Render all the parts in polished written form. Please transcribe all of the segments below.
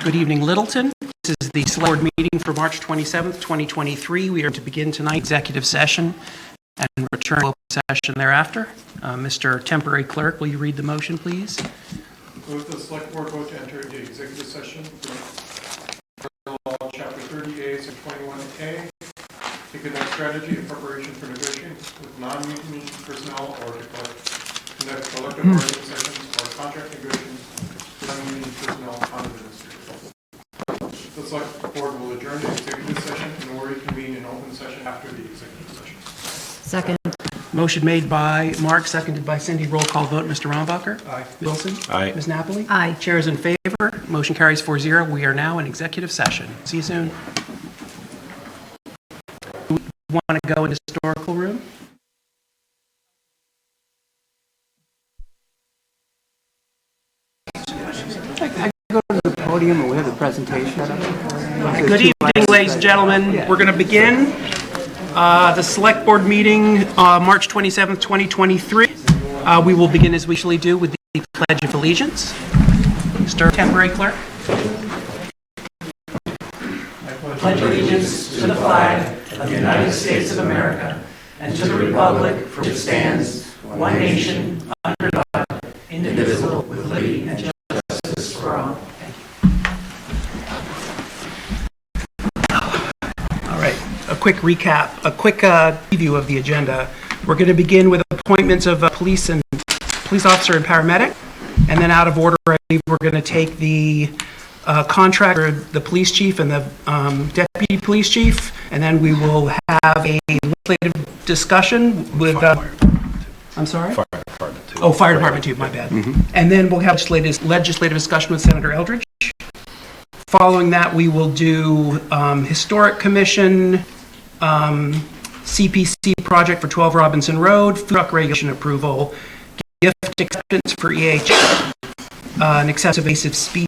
Good evening, Littleton. This is the Select Board meeting for March 27th, 2023. We are to begin tonight's executive session and return to open session thereafter. Mr. Temporary Clerk, will you read the motion, please? Move the Select Board vote to enter into executive session for law, Chapter 30A, Section 21A, to conduct strategy and preparation for negotiations with non-union personnel or to conduct collective bargaining sessions or contract negotiations with non-union personnel on administrative. The Select Board will adjourn to executive session and will reconvene in open session after the executive session. Second. Motion made by Mark, seconded by Cindy. Roll call vote. Mr. Rombacher? Aye. Wilson? Aye. Ms. Napoli? Aye. Chair is in favor. Motion carries 4-0. We are now in executive session. See you soon. Do we want to go in historical room? I go to the podium and we have the presentation. Good evening, ladies and gentlemen. We're going to begin the Select Board meeting, March 27th, 2023. We will begin as we usually do with the Pledge of Allegiance. Mr. Temporary Clerk. Pledge allegiance to the flag of the United States of America and to the republic for which it stands, one nation, under God, indivisible, with liberty and justice for all. All right, a quick recap, a quick preview of the agenda. We're going to begin with appointments of police officer and paramedic, and then out of order, I believe we're going to take the contract for the police chief and the deputy police chief, and then we will have a legislative discussion with. I'm sorry. Fire department too. Oh, fire department too. My bad. And then we'll have legislative discussion with Senator Eldridge. Following that, we will do historic commission, CPC project for 12 Robinson Road, food truck regulation approval, gift acceptance for EH, an excessive invasive species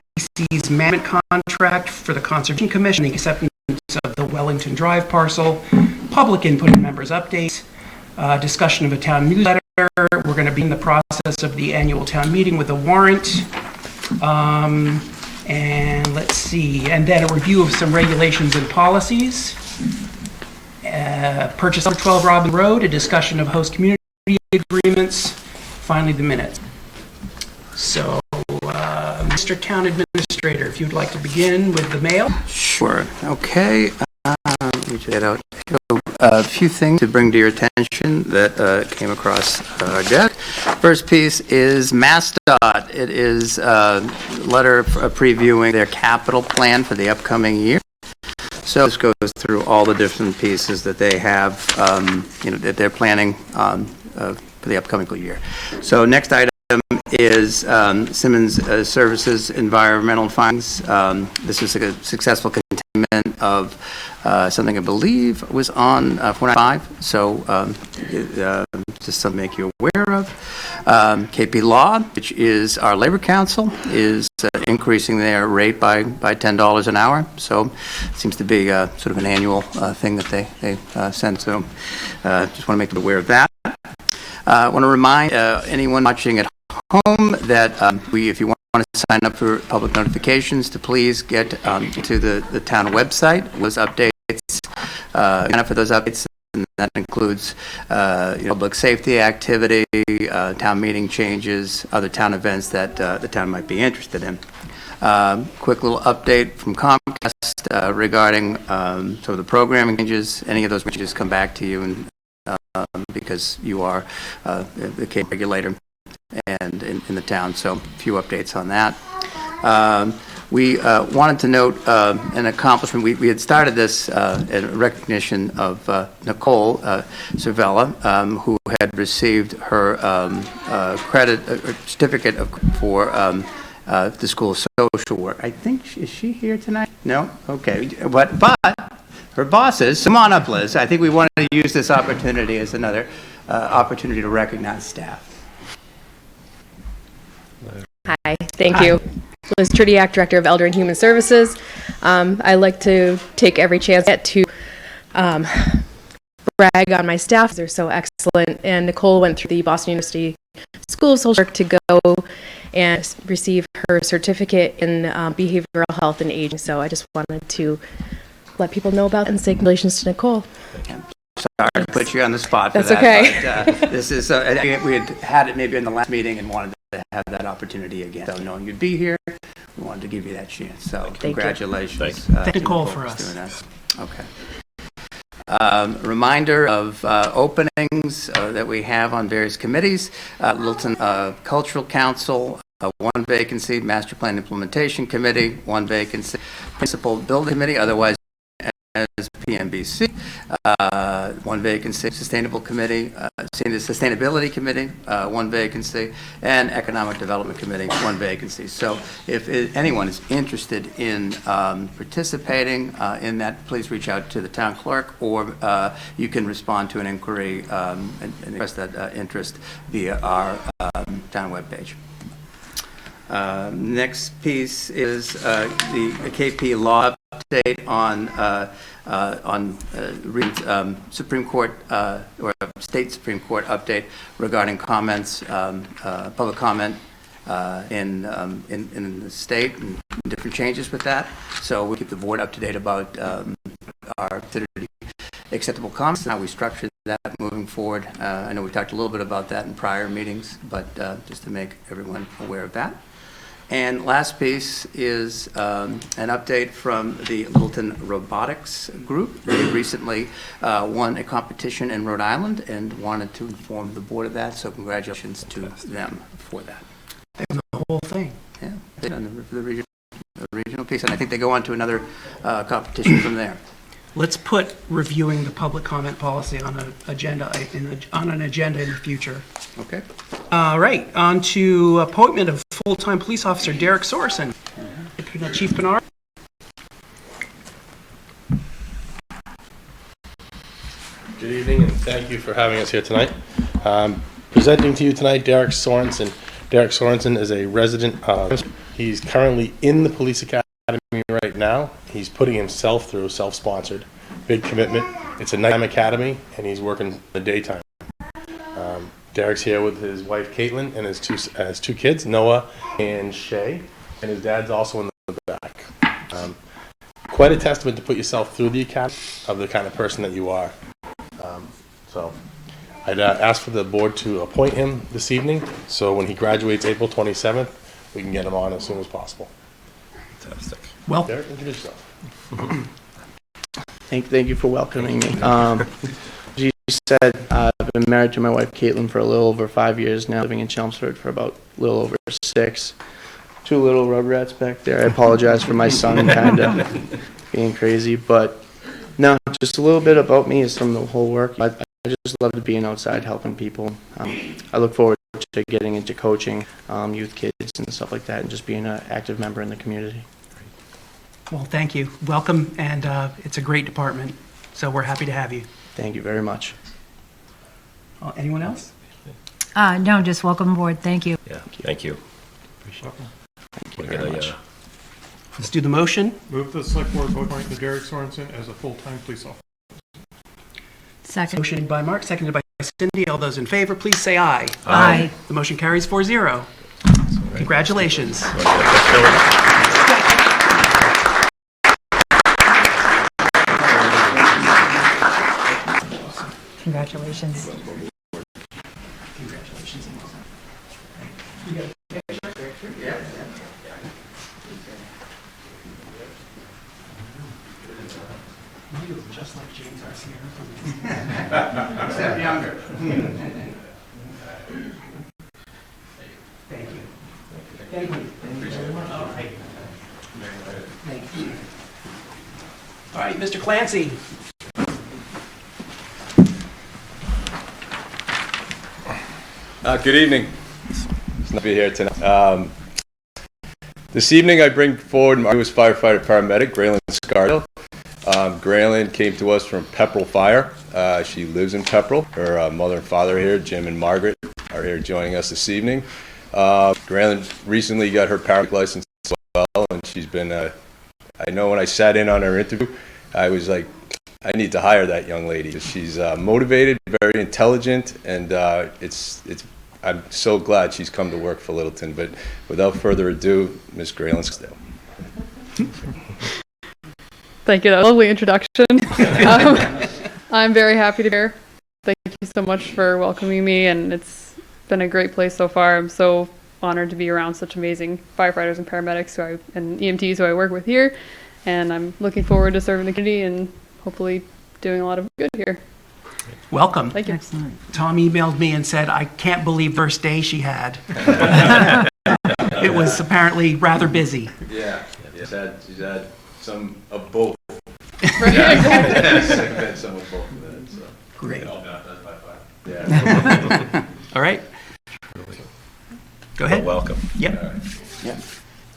management contract for the Conservation Commission, the acceptance of the Wellington Drive parcel, public input and members updates, discussion of a town newsletter. We're going to be in the process of the annual town meeting with a warrant. And let's see, and then a review of some regulations and policies. Purchase of 12 Robin Road, a discussion of host community agreements, finally the minutes. So, Mr. Town Administrator, if you'd like to begin with the mail. Sure. Okay. Let me get out. A few things to bring to your attention that came across our desk. First piece is MassDOT. It is a letter previewing their capital plan for the upcoming year. So this goes through all the different pieces that they have, that they're planning for the upcoming year. So next item is Simmons Services Environmental Findings. This is a successful containment of something I believe was on 495. So just something to make you aware of. KP Law, which is our labor council, is increasing their rate by $10 an hour. So it seems to be sort of an annual thing that they send. So just want to make you aware of that. I want to remind anyone watching at home that if you want to sign up for public notifications, to please get to the town website. Those updates, sign up for those updates, and that includes public safety activity, town meeting changes, other town events that the town might be interested in. Quick little update from Comcast regarding some of the programming changes. Any of those changes come back to you, and because you are the cable regulator and in the town. So a few updates on that. We wanted to note an accomplishment. We had started this in recognition of Nicole Cervella, who had received her certificate for the School of Social Work. I think, is she here tonight? No? Okay. But her bosses, come on up, Liz. I think we wanted to use this opportunity as another opportunity to recognize staff. Hi, thank you. Liz Tritiak, Director of Elder and Human Services. I like to take every chance I get to brag on my staff. They're so excellent. And Nicole went through the Boston University School of Social Work to go and receive her certificate in behavioral health and aging. So I just wanted to let people know about it and say congratulations to Nicole. Sorry to put you on the spot for That's that. okay. But, this is, we had it maybe in the last meeting and wanted to have that opportunity again. So knowing you'd be here, we wanted to give you that chance. So congratulations. Thank Nicole to for us. doing that. Okay. Reminder of openings that we have on various committees. Littleton Cultural Council, one vacancy. Master Plan Implementation Committee, one vacancy. Principal Building Committee, otherwise as PMBC, one vacancy. Sustainable Committee, Sustainability Committee, one vacancy, and Economic Development Committee, one vacancy. So if anyone is interested in participating in that, please reach out to the town clerk, or you can respond to an inquiry and express that interest via our town webpage. Next piece is the KP law update on Supreme Court or State Supreme Court update regarding comments, public comment in the state, and different changes with that. So we keep the board up to date about our acceptable comments and how we structure that moving forward. I know we talked a little bit about that in prior meetings, but just to make everyone aware of that. And last piece is an update from the Littleton Robotics Group. They recently won a competition in Rhode Island and wanted to inform the board of that, so congratulations to them for that. The whole thing. Yeah, they done the regional piece, and I think they go on to another competition from there. Let's put reviewing the public comment policy on an agenda in the future. Okay. All right, on to appointment of full-time police officer Derek Sorensen. Chief Bernard. Good evening, and thank you for having us here tonight. Presenting to you tonight, Derek Sorensen. Derek Sorensen is a resident. He's currently in the police academy right now. He's putting himself through, self-sponsored, big commitment. It's a nighttime academy, and he's working in the daytime. Derek's here with his wife, Caitlin, and his two kids, Noah and Shay, and his dad's also in the back. Quite a testament to put yourself through the academy of the kind of person that you are. So I'd ask for the board to appoint him this evening, so when he graduates April 27th, we can get him on as soon as possible. Fantastic. Well, Derek, introduce yourself. Thank you for welcoming me. As you said, I've been married to my wife Caitlin for a little over 5 years now, living in Chelmsford for about a little over 6. 2 little rugrats back there. I apologize for my son kind of being crazy, but no, just a little bit about me is from the whole work. I just love being outside helping people. I look forward to getting into coaching youth kids and stuff like that, and just being an active member in the community. well, thank you. Welcome, and it's a great department, so we're happy to have you. Thank you very much. Anyone else? No, just welcome aboard. Thank you. Yeah, thank you. Thank you very much. Let's do the motion. Move the select board vote appoint Derek Sorensen as a full-time police officer. Second. Motion by Mark, seconded by Cindy. All those in favor, please say aye. Aye. The motion carries 4-0. Congratulations. Congratulations. Congratulations. You look just like James Garcia. Except younger. Thank you. Thank you. All right. Thank you. All right, Mr. Clancy. Good evening. It's nice to be here tonight. This evening I bring forward my newest firefighter paramedic, Graylin Scargill. Graylin came to us from Pepperell Fire. She lives in Pepperell. Her mother and father are here, Jim and Margaret, are here joining us this evening. Graylin recently got her paramedic license as well, and she's been, I know when I sat in on her interview, I was like, I need to hire that young lady. She's motivated, very intelligent, and it's I'm so glad she's come to work for Littleton. But without further ado, Ms. Grayling. Thank you. That was a lovely introduction. I'm very happy to be here. Thank you so much for welcoming me, and it's been a great place so far. I'm so honored to be around such amazing firefighters and paramedics and EMTs who I work with here, and I'm looking forward to serving the community and hopefully doing a lot of good here. Welcome. Thank you. Excellent. Tom emailed me and said, I can't believe first day she had. It was apparently rather busy. Yeah, she's had some of both. Right, exactly. Some of both of that. So. Great. Yeah. All right. Go ahead. Welcome. Yep.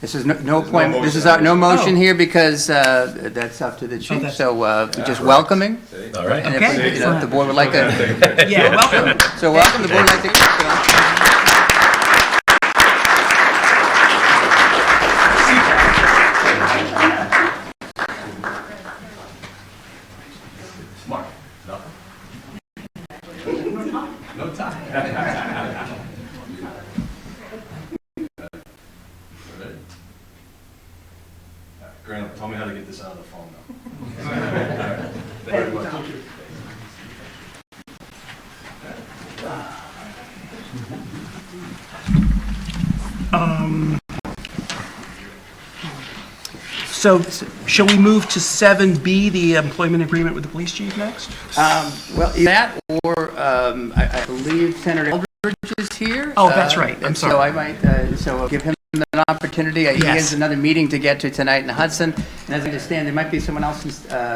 This is no There's point, no this is motion. no motion Oh. here because that's up to the chief. that's- So just welcoming. All right. And Okay. if, if the board would like to, Yeah, welcome. so welcome, the board would like to. Grant, tell me how to get this out of the phone now. Very much. So shall we move to 7B, the employment agreement with the police chief next? Well, either that or I believe Senator Selbrd is here. Oh, that's right. I'm and sorry. So I might, so give him an opportunity. He Yes. has another meeting to get to tonight in Hudson. And as I understand, there might be someone else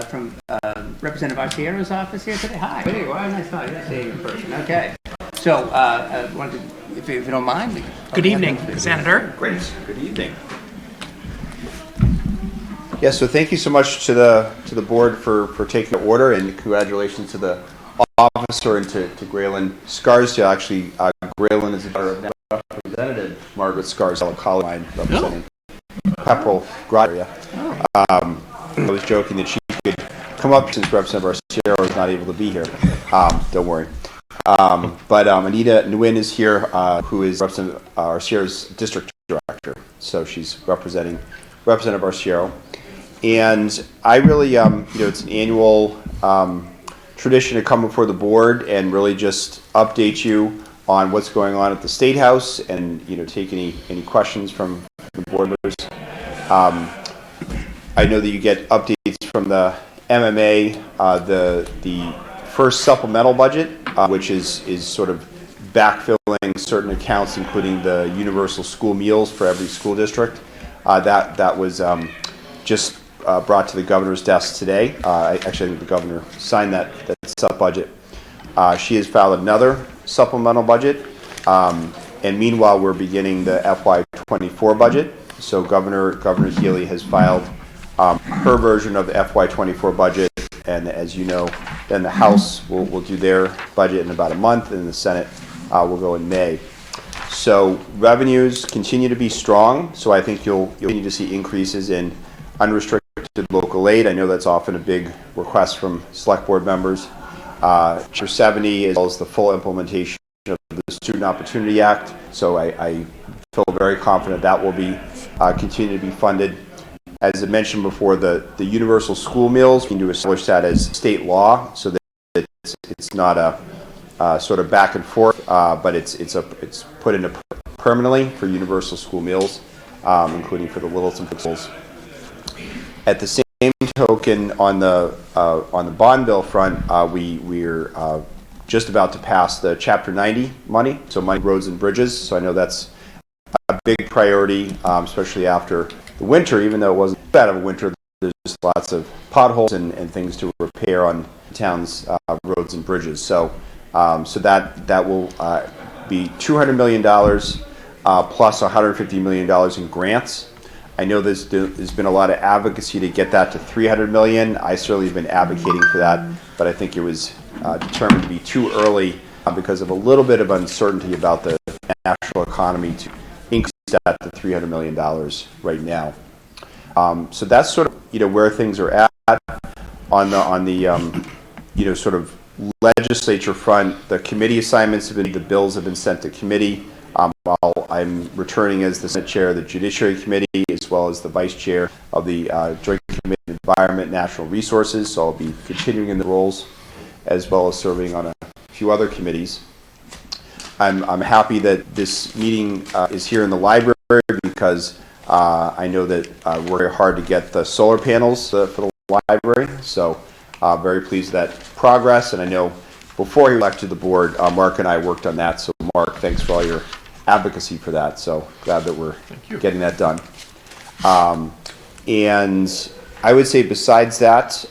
from Representative Arciero's office here today. Hi. Hey, well, nice to see you in person. Okay. So, if you don't mind. Good evening, Senator. Great. Good evening. Yes, so thank you so much to the board for taking the order, and congratulations to the officer and to Graylin Scarsdale. Actually, Graylin is the daughter of Representative Margaret Scarsdale, a colleague of mine representing Pepperell Grot area. I was joking that she could come up since Representative Arciero is not able to be here. Don't worry. But Anita Nguyen is here, who is Representative Arciero's district director. So she's representing Representative Arciero. And I really, it's an annual tradition to come before the board and really just update you on what's going on at the State House and, take any questions from the board members. I know that you get updates from the MMA, the first supplemental budget, which is sort of backfilling certain accounts, including the universal school meals for every school district. That was just brought to the governor's desk today. Actually, I think the governor signed that sub-budget. She has filed another supplemental budget, and meanwhile, we're beginning the FY24 budget. So Governor Healy has filed her version of the FY24 budget, and as you know, then the House will do their budget in about a month, and the Senate will go in May. So revenues continue to be strong. So I think you'll continue to see increases in unrestricted local aid. I know that's often a big request from select board members. Chapter 70, as well as the full implementation of the Student Opportunity Act. So I feel very confident that will be continue to be funded. As I mentioned before, the universal school meals, we need to establish that as state law so that it's not a sort of back and forth, but it's put into permanently for universal school meals, including for the Littleton schools. At the same token, on the bond bill front, we're just about to pass the Chapter 90 money, so money roads and bridges. So I know that's a big priority, especially after the winter. Even though it wasn't bad of a winter, there's lots of potholes and things to repair on the town's roads and bridges. So that will be $200 million plus $150 million in grants. I know there's been a lot of advocacy to get that to $300 million. I certainly have been advocating for that, but I think it was determined to be too early because of a little bit of uncertainty about the national economy to increase that to $300 million right now. So that's sort of where things are at on the sort of legislature front, the committee assignments have been, the bills have been sent to committee. While I'm returning as the Senate Chair of the Judiciary Committee, as well as the Vice Chair of the Joint Committee on Environment, Natural Resources, so I'll be continuing in the roles, as well as serving on a few other committees. I'm happy that this meeting is here in the library because I know that we're very hard to get the solar panels for the library, so very pleased with that progress. And I know before he elected the board, Mark and I worked on that, so Mark, thanks for all your advocacy for that, so glad that we're getting that done. And I would say besides that,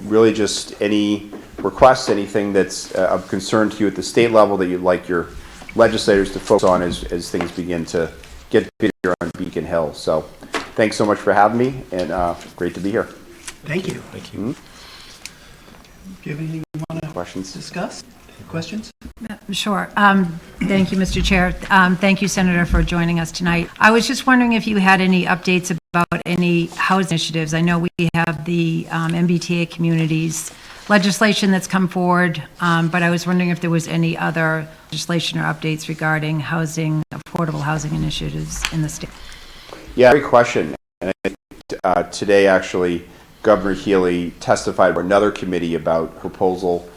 really just any requests, anything that's of concern to you at the state level that you'd like your legislators to focus on as things begin to get bigger on Beacon Hill. So thanks so much for having me, and great to be here. Thank you. Thank you. Mm-hmm. Do you have anything you want to Questions? discuss? Questions? Sure. Thank you, Mr. Chair. Thank you, Senator, for joining us tonight. I was just wondering if you had any updates about any housing initiatives. I know we have the MBTA communities legislation that's come forward, but I was wondering if there was any other legislation or updates regarding housing, affordable housing initiatives in the state. Yeah, great question. And I think today, actually, Governor Healy testified for another committee about a proposal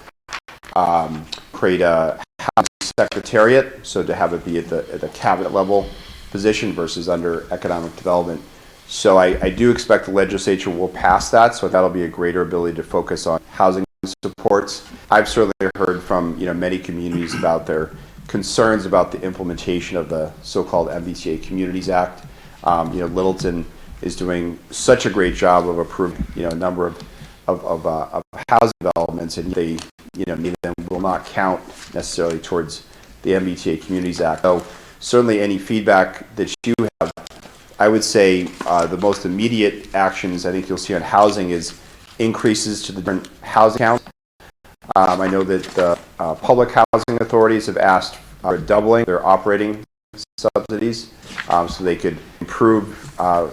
create a housing secretariat, so to have it be at the cabinet level position versus under economic development. So I do expect the legislature will pass that, so that'll be a greater ability to focus on housing supports. I've certainly heard from many communities about their concerns about the implementation of the so-called MBTA Communities Act. Littleton is doing such a great job of approving a number of housing developments, and they many of them will not count necessarily towards the MBTA Communities Act. So certainly any feedback that you have, I would say the most immediate actions I think you'll see on housing is increases to the different housing counts. I know that the public housing authorities have asked for doubling their operating subsidies so they could improve,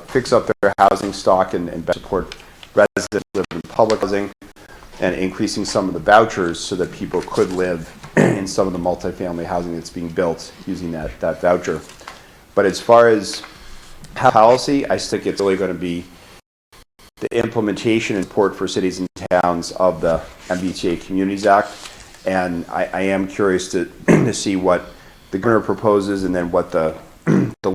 fix up their housing stock and better support residents living in public housing, and increasing some of the vouchers so that people could live in some of the multifamily housing that's being built using that voucher. But as far as policy, I think it's really going to be the implementation and support for cities and towns of the MBTA Communities Act. And I am curious to see what the governor proposes and then what the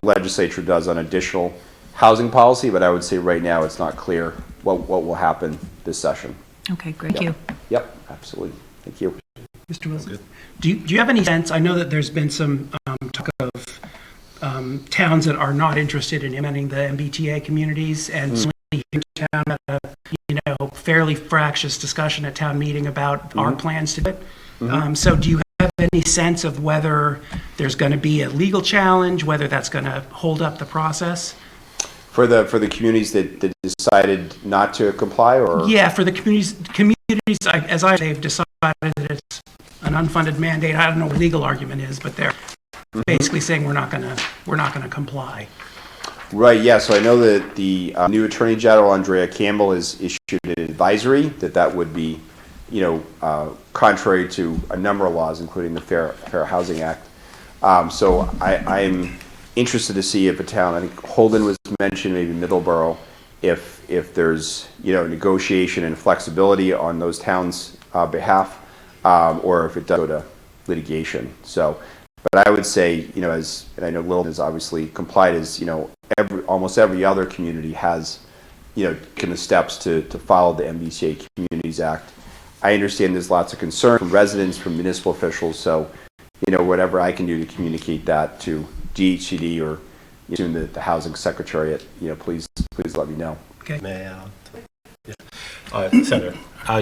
legislature does on additional housing policy. But I would say right now it's not clear what will happen this session. Okay, great. Thank you. Yep, absolutely. Thank you. Mr. Wilson, do you have any sense, I know that there's been some talk of towns that are not interested in implementing the MBTA communities, and certainly here in town had a fairly fractious discussion at town meeting about our plans to do it. So do you have any sense of whether there's going to be a legal challenge, whether that's going to hold up the process? For the communities that decided not to comply, or yeah, for the communities, as they've decided that it's an unfunded mandate. I don't know what the legal argument is, but they're basically saying we're not going to comply. Right. Yeah. So I know that the new Attorney General Andrea Campbell has issued an advisory that would be, contrary to a number of laws, including the Fair Housing Act. So I'm interested to see if a town, I think Holden was mentioned, maybe Middleborough, if there's negotiation and flexibility on those towns' behalf, or if it does go to litigation. So, but I would say, and I know Littleton is obviously complied, as almost every other community has, taken the steps to follow the MBTA Communities Act. I understand there's lots of concern from residents, from municipal officials. So, whatever I can do to communicate that to DHCD or soon the housing secretariat, please let me know. Okay. May I? Senator,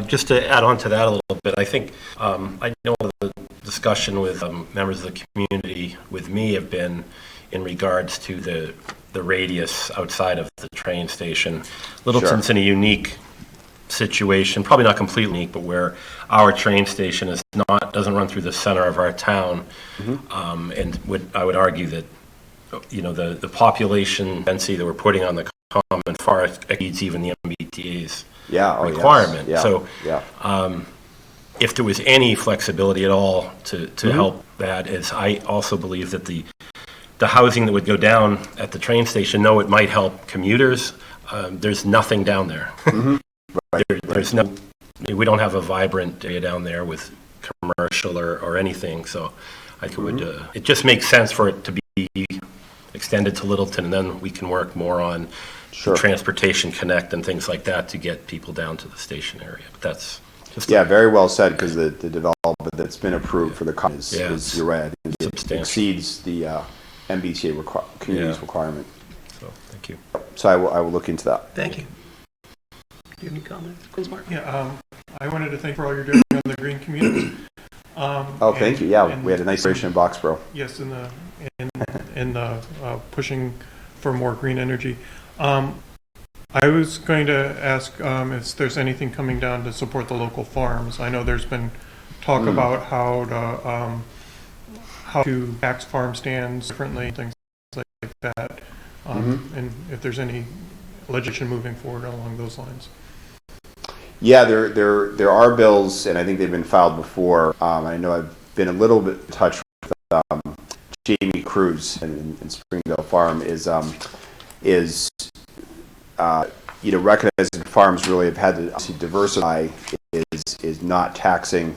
just to add on to that a little bit, I think I know the discussion with members of the community with me have been in regards to the radius outside of the train station. Littleton's in a unique situation, probably not completely unique, but where our train station doesn't run through the center of our town, and I would argue that the population density that we're putting on the common far exceeds even the MBTA's requirement. Yes. So if there was any flexibility at all to help that, is I also believe that the housing that would go down at the train station, though it might help commuters, there's nothing down there. There's no, we don't have a vibrant area down there with commercial or anything, so I think it would, it just makes sense for it to be extended to Littleton, and then we can work more on transportation connect and things like that to get people down to the station area. But that's just very well said, because the development that's been approved for the college is you're right. I think it substantial. exceeds the MBTA community's requirement. So thank you. So I will look into that. Thank you. Do you have any comments, Mark? Yeah, I wanted to thank you for all you're doing on the green community. Thank you. Yeah, we had a nice celebration in Boxborough. Yes, in the pushing for more green energy. I was going to ask if there's anything coming down to support the local farms. I know there's been talk about how to tax farm stands differently, things like that, and if there's any legislation moving forward along those lines. Yeah, there are bills, and I think they've been filed before. I know I've been a little bit in touch with Jamie Cruz in Springdale Farm recognizing farms really have had to diversify is not taxing,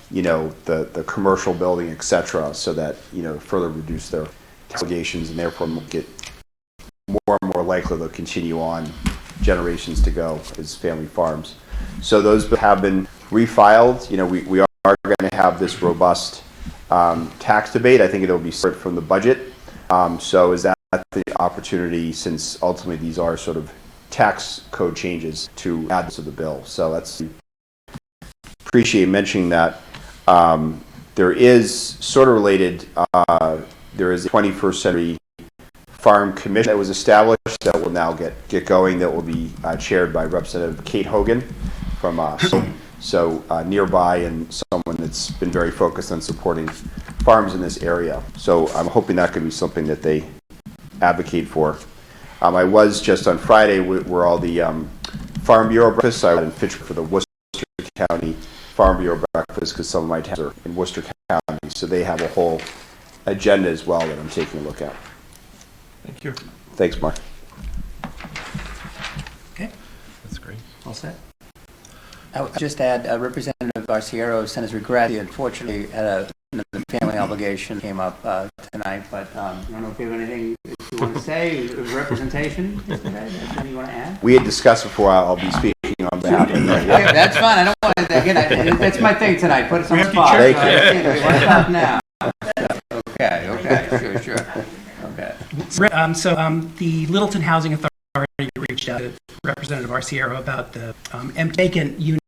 the commercial building, et cetera, so that, further reduce their obligations, and therefore get more and more likely to continue on generations to go as family farms. So those have been refiled. We are going to have this robust tax debate. I think it'll be separate from the budget. So is that the opportunity, since ultimately these are sort of tax code changes, to add to the bill? So that's, appreciate mentioning that. There is sort of related, there is a 21st Century Farm Commission that was established that will now get going, that will be chaired by Representative Kate Hogan from nearby, and someone that's been very focused on supporting farms in this area. So I'm hoping that could be something that they advocate for. I was just on Friday where all the Farm Bureau breakfasts. I was in Fitchburg for the Worcester County Farm Bureau breakfast, because some of my towns are in Worcester County, so they have a whole agenda as well that I'm taking a look at. Thank you. Thanks, Mark. Okay. That's great. All set? I would just add, Representative Arciero sent his regret. He unfortunately had another family obligation came up tonight, but I don't know if you have anything you want to say, representation today, anything you want to add? We had discussed before. I'll be speaking on behalf of them. Yeah, that's fine. I don't want to, again, that's my thing tonight. Put us on the spot. Thank you. What's up now? Okay, sure. Okay. The Littleton Housing Authority reached out to Representative Arciero about the vacant units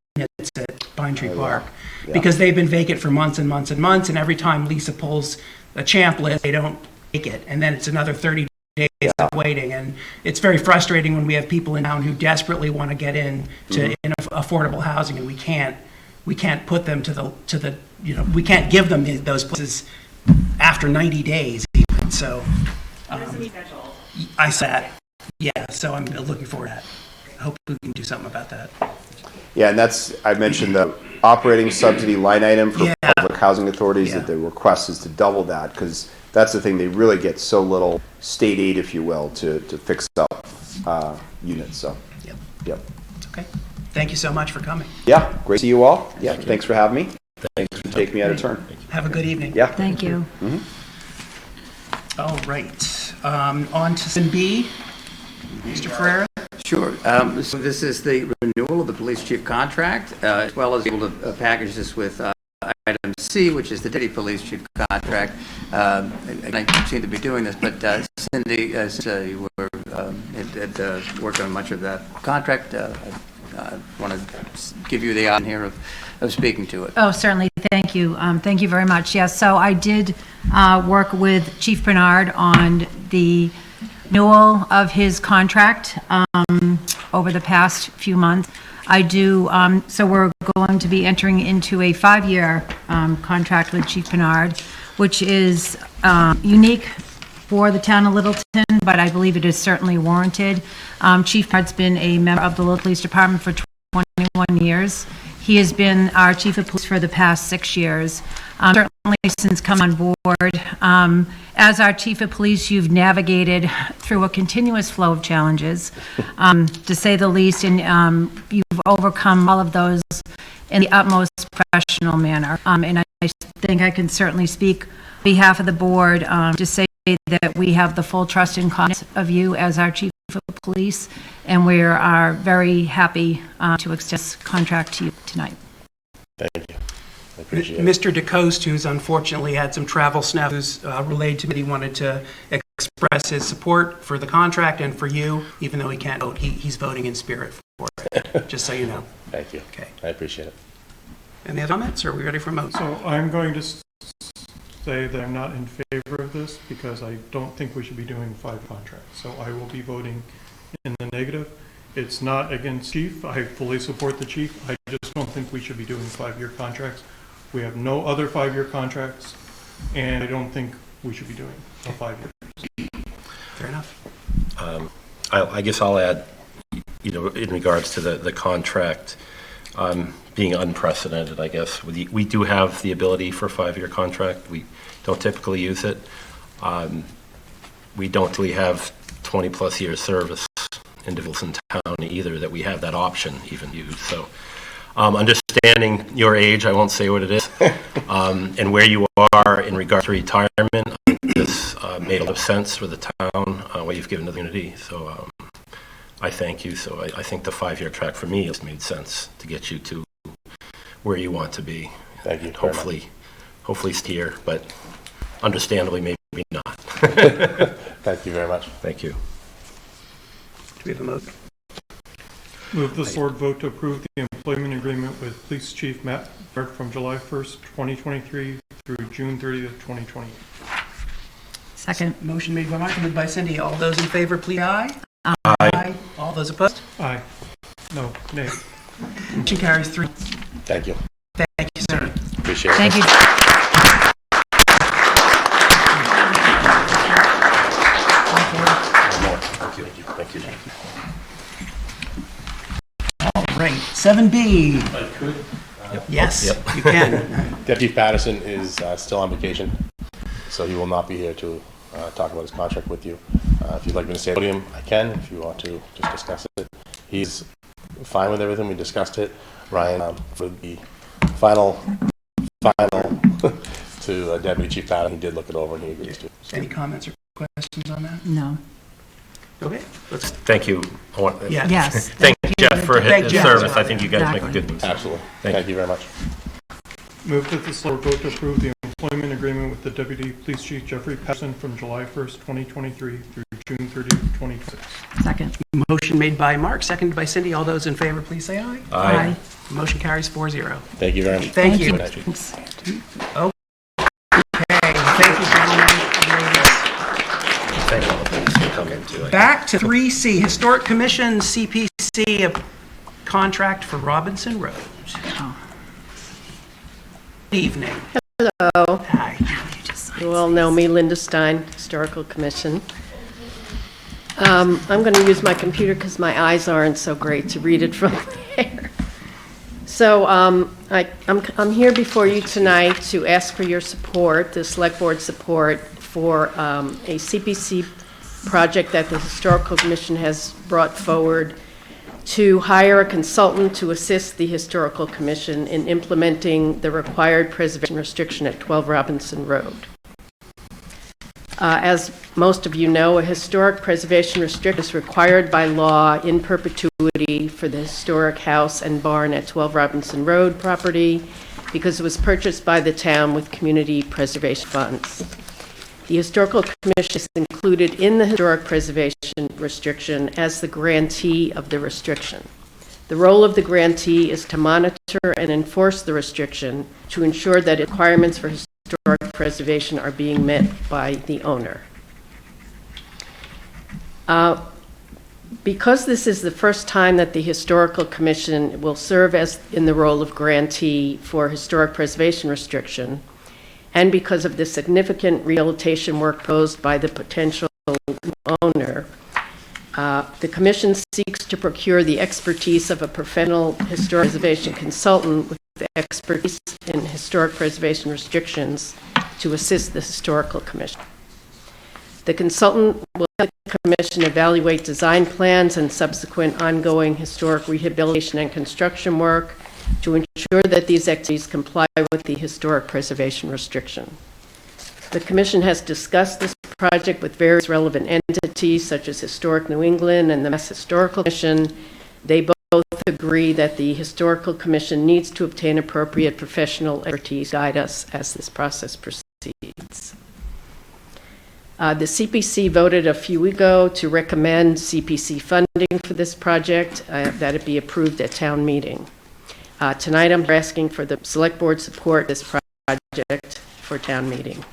at Pine Tree Park, because they've been vacant for months and months and months, and every time Lisa pulls a champ list, they don't take it, and then it's another 30 days of waiting, and it's very frustrating when we have people in town who desperately want to get in to affordable housing, and we can't put them to the we can't give them those places after 90 days even. So I said, so I'm looking forward to that. I hope we can do something about that. Yeah, and I mentioned the operating subsidy line item for public housing authorities, that the request is to double that, because that's the thing, they really get so little state aid, if you will, to fix up units. So, yep. Okay. Thank you so much for coming. Yeah, great to see you all. Yeah, thanks for having me. Thanks for taking me out of turn. Have a good evening. Yeah. Thank you. All right. On to Sin B. Mr. Ferreira. Sure. So this is the renewal of the police chief contract, as well as able to package this with item C, which is the deputy police chief contract. And I seem to be doing this, but Cindy, since you were worked on much of that contract, I want to give you the honor here of speaking to it. Oh, certainly. Thank you. Thank you very much. Yes, so I did work with Chief Bernard on the renewal of his contract over the past few months. I do, so we're going to be entering into a 5-year contract with Chief Bernard, which is unique for the town of Littleton, but I believe it is certainly warranted. Chief Bernard's been a member of the Littleton Police Department for 21 years. He has been our chief of police for the past 6 years, certainly since coming on board. As our chief of police, you've navigated through a continuous flow of challenges, to say the least, and you've overcome all of those in the utmost professional manner. And I think I can certainly speak on behalf of the board to say that we have the full trust and confidence of you as our chief of police, and we are very happy to extend this contract to you tonight. Thank you. I appreciate it. Mr. DeCoste, who's unfortunately had some travel snafus related to it, he wanted to express his support for the contract and for you, even though he can't vote. He's voting in spirit for it, just so you know. Thank you. Okay. I appreciate it. Any other comments? Are we ready for a vote? So I'm going to say that I'm not in favor of this because I don't think we should be doing 5 contracts. So I will be voting in the negative. It's not against chief. I fully support the chief. I just don't think we should be doing 5-year contracts. We have no other 5-year contracts, and I don't think we should be doing a 5 year. Fair enough. I guess I'll add, in regards to the contract being unprecedented, I guess. We do have the ability for a 5-year contract. We don't typically use it. We don't really have 20-plus years service individuals in town either that we have that option even used. So understanding your age, I won't say what it is, and where you are in regard to retirement, this made a lot of sense for the town, what you've given to the community. So I thank you. So I think the 5-year track for me has made sense to get you to where you want to be. Thank you. Hopefully steer, but understandably maybe not. Thank you very much. Thank you. Do we have a motion? Move the Selbrd vote to approve the employment agreement with Police Chief Matt Selbrd from July 1st, 2023 through June 30th, 2020. Second. Motion made by Mark, moved by Cindy. All those in favor, please aye. Aye. All those opposed? Aye. No, nay. Motion carries 3. Thank you. Thank you, sir. Appreciate it. Thank you. Thank you. All right, 7B. I could. Yes, Yep. you can. Deputy Patterson is still on vacation, so he will not be here to talk about his contract with you. If you'd like me to stay at the podium, I can. If you want to just discuss it, he's fine with everything. We discussed it. Ryan, for the final to Deputy Chief Patterson, he did look it over and he agrees to. So. Any comments or questions on that? No. Okay, let's, Thank you. yeah. Yes. Thank Jeff for Thank his Jeff. service. I think you guys make a Exactly. good news. Absolutely. Thank Thank you very much. Move that the Selbrd vote to approve the employment agreement with the Deputy Police Chief Jeffrey Patterson from July 1st, 2023 through June 30th, 2026. Second. Motion made by Mark, seconded by Cindy. All those in favor, please say aye. Aye. Motion carries 4-0. Thank you very much. Thank you. Thank you. Thanks. Okay, thank you, gentlemen and ladies. Thank you all for coming too. Back to 3C, Historic Commission CPC, a contract for Robinson Road. Good evening. Hello. Hi. You all know me, Linda Stein, Historical Commission. I'm going to use my computer because my eyes aren't so great to read it from there. So I'm here before you tonight to ask for your support, the Select Board support, for a CPC project that the Historical Commission has brought forward to hire a consultant to assist the Historical Commission in implementing the required preservation restriction at 12 Robinson Road. As most of you know, a historic preservation restriction is required by law in perpetuity for the historic house and barn at 12 Robinson Road property because it was purchased by the town with community preservation funds. The Historical Commission is included in the historic preservation restriction as the grantee of the restriction. The role of the grantee is to monitor and enforce the restriction to ensure that requirements for historic preservation are being met by the owner. Because this is the first time that the Historical Commission will serve as in the role of grantee for historic preservation restriction, and because of the significant rehabilitation work posed by the potential owner, The commission seeks to procure the expertise of a professional historic preservation consultant with expertise in historic preservation restrictions to assist the historical commission. The consultant will help the commission evaluate design plans and subsequent ongoing historic rehabilitation and construction work to ensure that these activities comply with the historic preservation restriction. The commission has discussed this project with various relevant entities such as Historic New England and the Mass Historical Commission. They both agree that the Historical Commission needs to obtain appropriate professional expertise to guide us as this process proceeds. The CPC voted a few weeks ago to recommend CPC funding for this project, that it be approved at town meeting. Tonight I'm asking for the Select Board support this project for town meeting.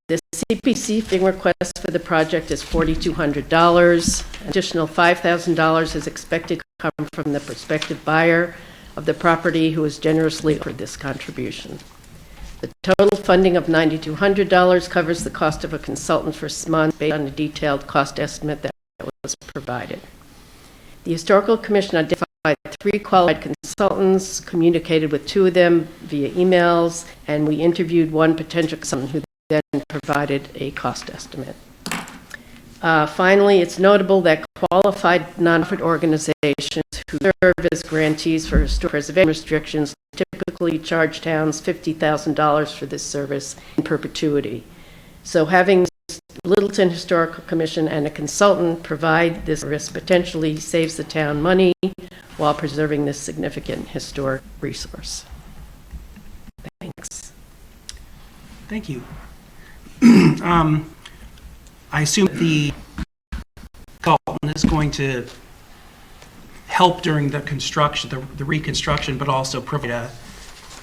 The CPC funding request for the project is $4,200. Additional $5,000 is expected to come from the prospective buyer of the property who has generously offered this contribution. The total funding of $9,200 covers the cost of a consultant for 6 months based on a detailed cost estimate that was provided. The Historical Commission identified 3 qualified consultants, communicated with 2 of them via emails, and we interviewed 1 potential consultant who then provided a cost estimate. Finally, it's notable that qualified nonprofit organizations who serve as grantees for historic preservation restrictions typically charge towns $50,000 for this service in perpetuity. So having Littleton Historical Commission and a consultant provide this service potentially saves the town money while preserving this significant historic resource. Thanks. Thank you. I assume the consultant is going to help during the construction, the reconstruction, but also provide a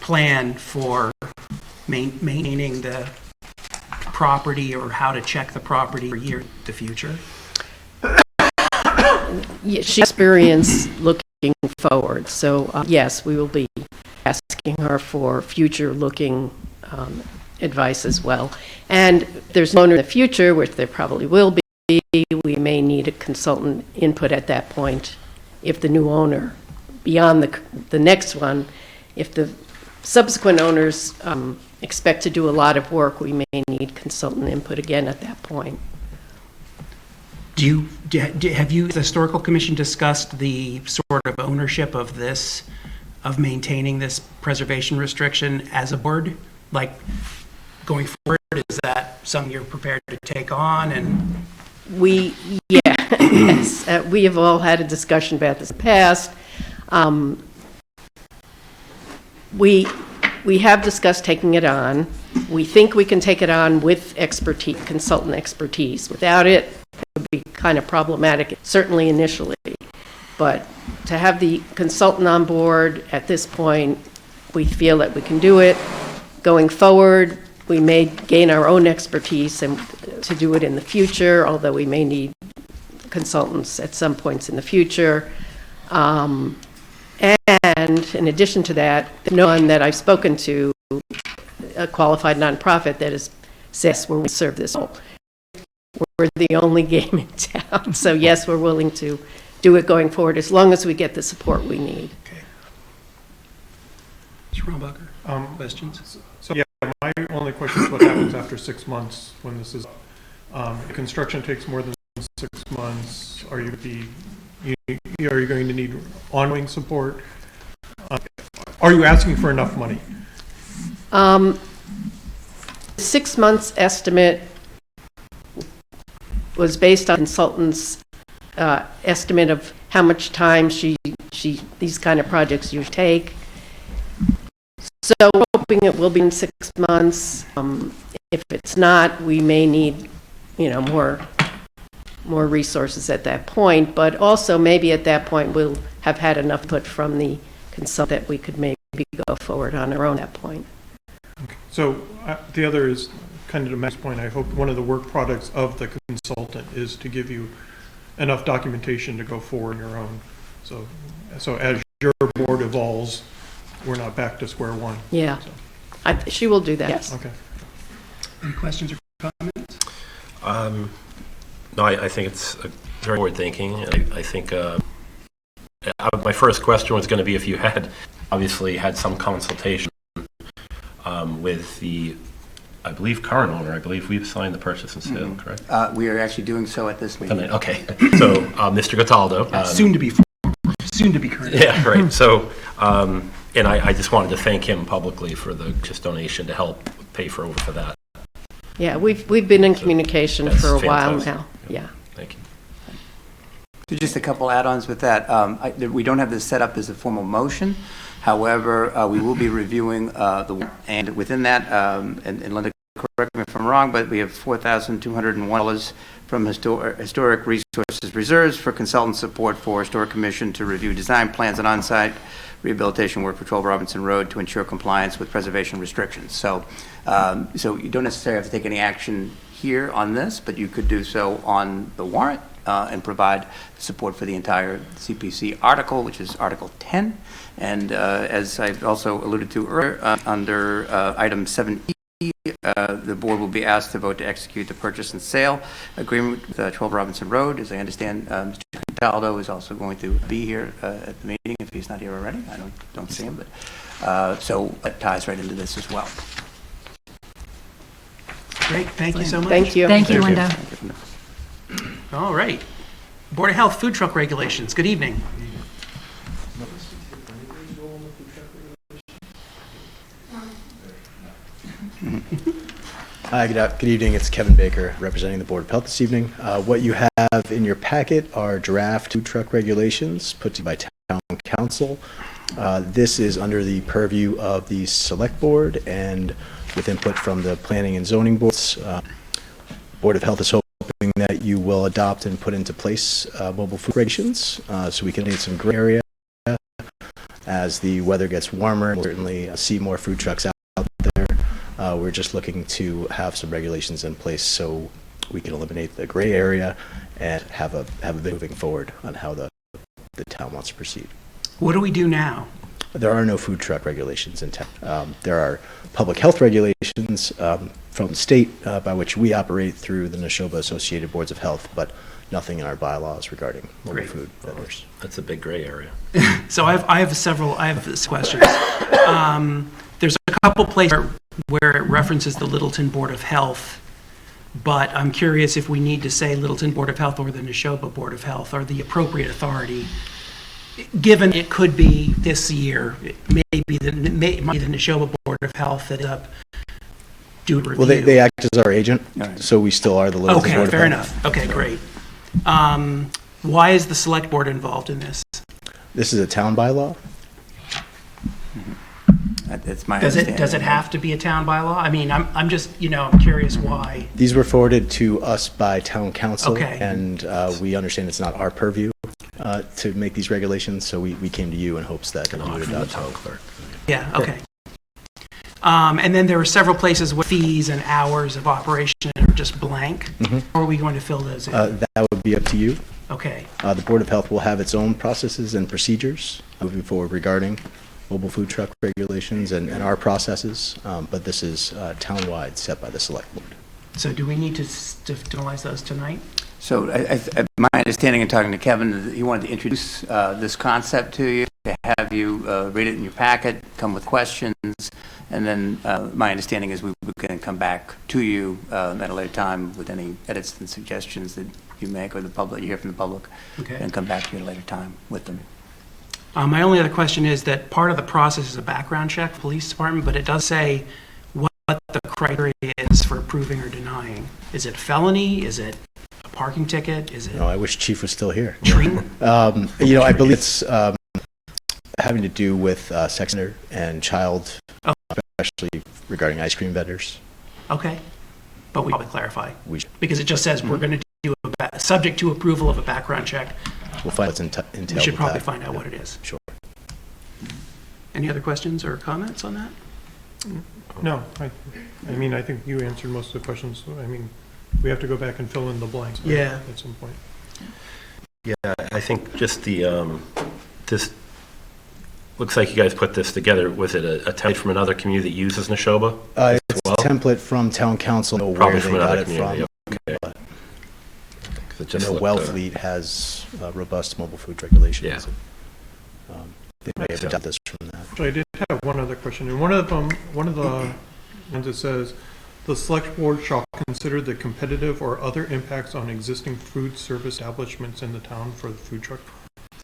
plan for maintaining the property or how to check the property for years in the future. Yeah, she experienced looking forward. So yes, we will be asking her for future-looking advice as well. And if there's no owner in the future, which there probably will be, we may need a consultant input at that point. If the new owner, beyond the next one, if the subsequent owners expect to do a lot of work, we may need consultant input again at that point. Have you, the Historical Commission, discussed the sort of ownership of this, of maintaining this preservation restriction as a board? Like, going forward, is that something you're prepared to take on? And Yes, we have all had a discussion about this in the past. We have discussed taking it on. We think we can take it on with expertise, consultant expertise. Without it, it would be kind of problematic, certainly initially. But to have the consultant on board at this point, we feel that we can do it. Going forward, we may gain our own expertise and to do it in the future, although we may need consultants at some points in the future. And in addition to that, no one that I've spoken to, a qualified nonprofit that has said, yes, we're serve this role. We're the only game in town. So yes, we're willing to do it going forward as long as we get the support we need. Okay. Mr. Rombacher, questions? So yeah, my only question is what happens after 6 months when this is, if construction takes more than 6 months, are you going to need ongoing support? Are you asking for enough money? 6 months estimate was based on consultants' estimate of how much time these kind of projects usually take. So we're hoping it will be in 6 months. If it's not, we may need, more resources at that point. But also maybe at that point we'll have had enough input from the consultant that we could maybe go forward on our own at that point. Okay. So the other is kind of to Matt's point. I hope one of the work products of the consultant is to give you enough documentation to go forward on your own. So as your board evolves, we're not back to square one. Yeah, So. she will do that. Yes. Okay. Any questions or comments? No, I think it's very forward thinking. I think my first question was going to be if you had obviously had some consultation with the, I believe, current owner. I believe we've signed the purchase and sale, correct? We are actually doing so at this meeting. Okay. So, Mr. Cataldo. Soon to be current. Yeah, right. So, and I just wanted to thank him publicly for the just donation to help pay for that. Yeah, we've been in communication That's for a while fantastic. now. Yeah. Thank you. So just a couple add-ons with that. We don't have this set up as a formal motion. However, we will be reviewing and within that, and Linda, correct me if I'm wrong, but we have $4,201 from Historic Resources Reserves for consultant support for Historic Commission to review design plans and on-site rehabilitation work for 12 Robinson Road to ensure compliance with preservation restrictions. So, so you don't necessarily have to take any action here on this, but you could do so on the warrant and provide support for the entire CPC article, which is Article 10. And as I've also alluded to earlier, under item 7E, the board will be asked to vote to execute the purchase and sale agreement with 12 Robinson Road. As I understand, Mr. Cataldo is also going to be here at the meeting if he's not here already. I don't see him, but so that ties right into this as well. Great, thank you so much. Thank you. Thank you, Linda. All right. Board of Health food truck regulations. Good evening. Hi, good evening. It's Kevin Baker representing the Board of Health this evening. What you have in your packet are draft food truck regulations put to by Town Council. This is under the purview of the Select Board and with input from the Planning and Zoning Boards. Board of Health is hoping that you will adopt and put into place mobile food regulations so we can need some gray area as the weather gets warmer. We'll certainly see more food trucks out there. We're just looking to have some regulations in place so we can eliminate the gray area and have a bit moving forward on how the town wants to proceed. What do we do now? There are no food truck regulations in town. There are public health regulations from the state by which we operate through the Neshoba Associated Boards of Health, but nothing in our bylaws regarding mobile food vendors. That's a big gray area. So I have this questions. There's a couple places where it references the Littleton Board of Health, but I'm curious if we need to say Littleton Board of Health or the Neshoba Board of Health are the appropriate authority, given it could be this year, it may be the Neshoba Board of Health that is up due to review. Well, they act as our agent, so we still are the Littleton Okay, Board of fair Health. enough. Okay, great. Why is the Select Board involved in this? This is a town bylaw. That's my Does understanding. it have to be a town bylaw? I mean, I'm just, I'm curious why. These were forwarded to us by town council, Okay. and we understand it's not our purview to make these regulations, so we came to you in hopes that you would adopt. Town clerk. Yeah, okay. And then there are several places where fees and hours of operation are just blank. Or are we going to fill those in? That would be up to you. Okay, The Board of Health will have its own processes and procedures moving forward regarding mobile food truck regulations and our processes, but this is town-wide set by the Select Board. so do we need to finalize those tonight? So my understanding in talking to Kevin is that he wanted to introduce this concept to you, to have you read it in your packet, come with questions, and then my understanding is we can come back to you at a later time with any edits and suggestions that you make or the public, you hear from the public, Okay. and come back to you at a later time with them. My only other question is that part of the process is a background check, police department, but it does say what the criteria is for approving or denying. Is it felony? Is it a parking ticket? Is it I wish Chief was still here. treason? I believe it's having to do with sex offender and child, Oh. especially regarding ice cream vendors. Okay, but we probably clarify, We should- because it just says we're going to do subject to approval of a background check. We'll find what's entailed We with should probably that. find out what it is. Sure. Any other questions or comments on that? No, I mean, I think you answered most of the questions. I mean, we have to go back and fill in the blanks. right, Yeah. At some point. Yeah, I think just this looks like you guys put this together. Was it a template from another community that uses Neshoba? It's a template from town council, know where Probably they from got another it from. community. Okay. just know looked, Wellfleet has robust mobile food regulations. Yeah. They may have adopted this from that. So I did have one other question, and one of the ones that says, the select board shall consider the competitive or other impacts on existing food service establishments in the town for the food truck.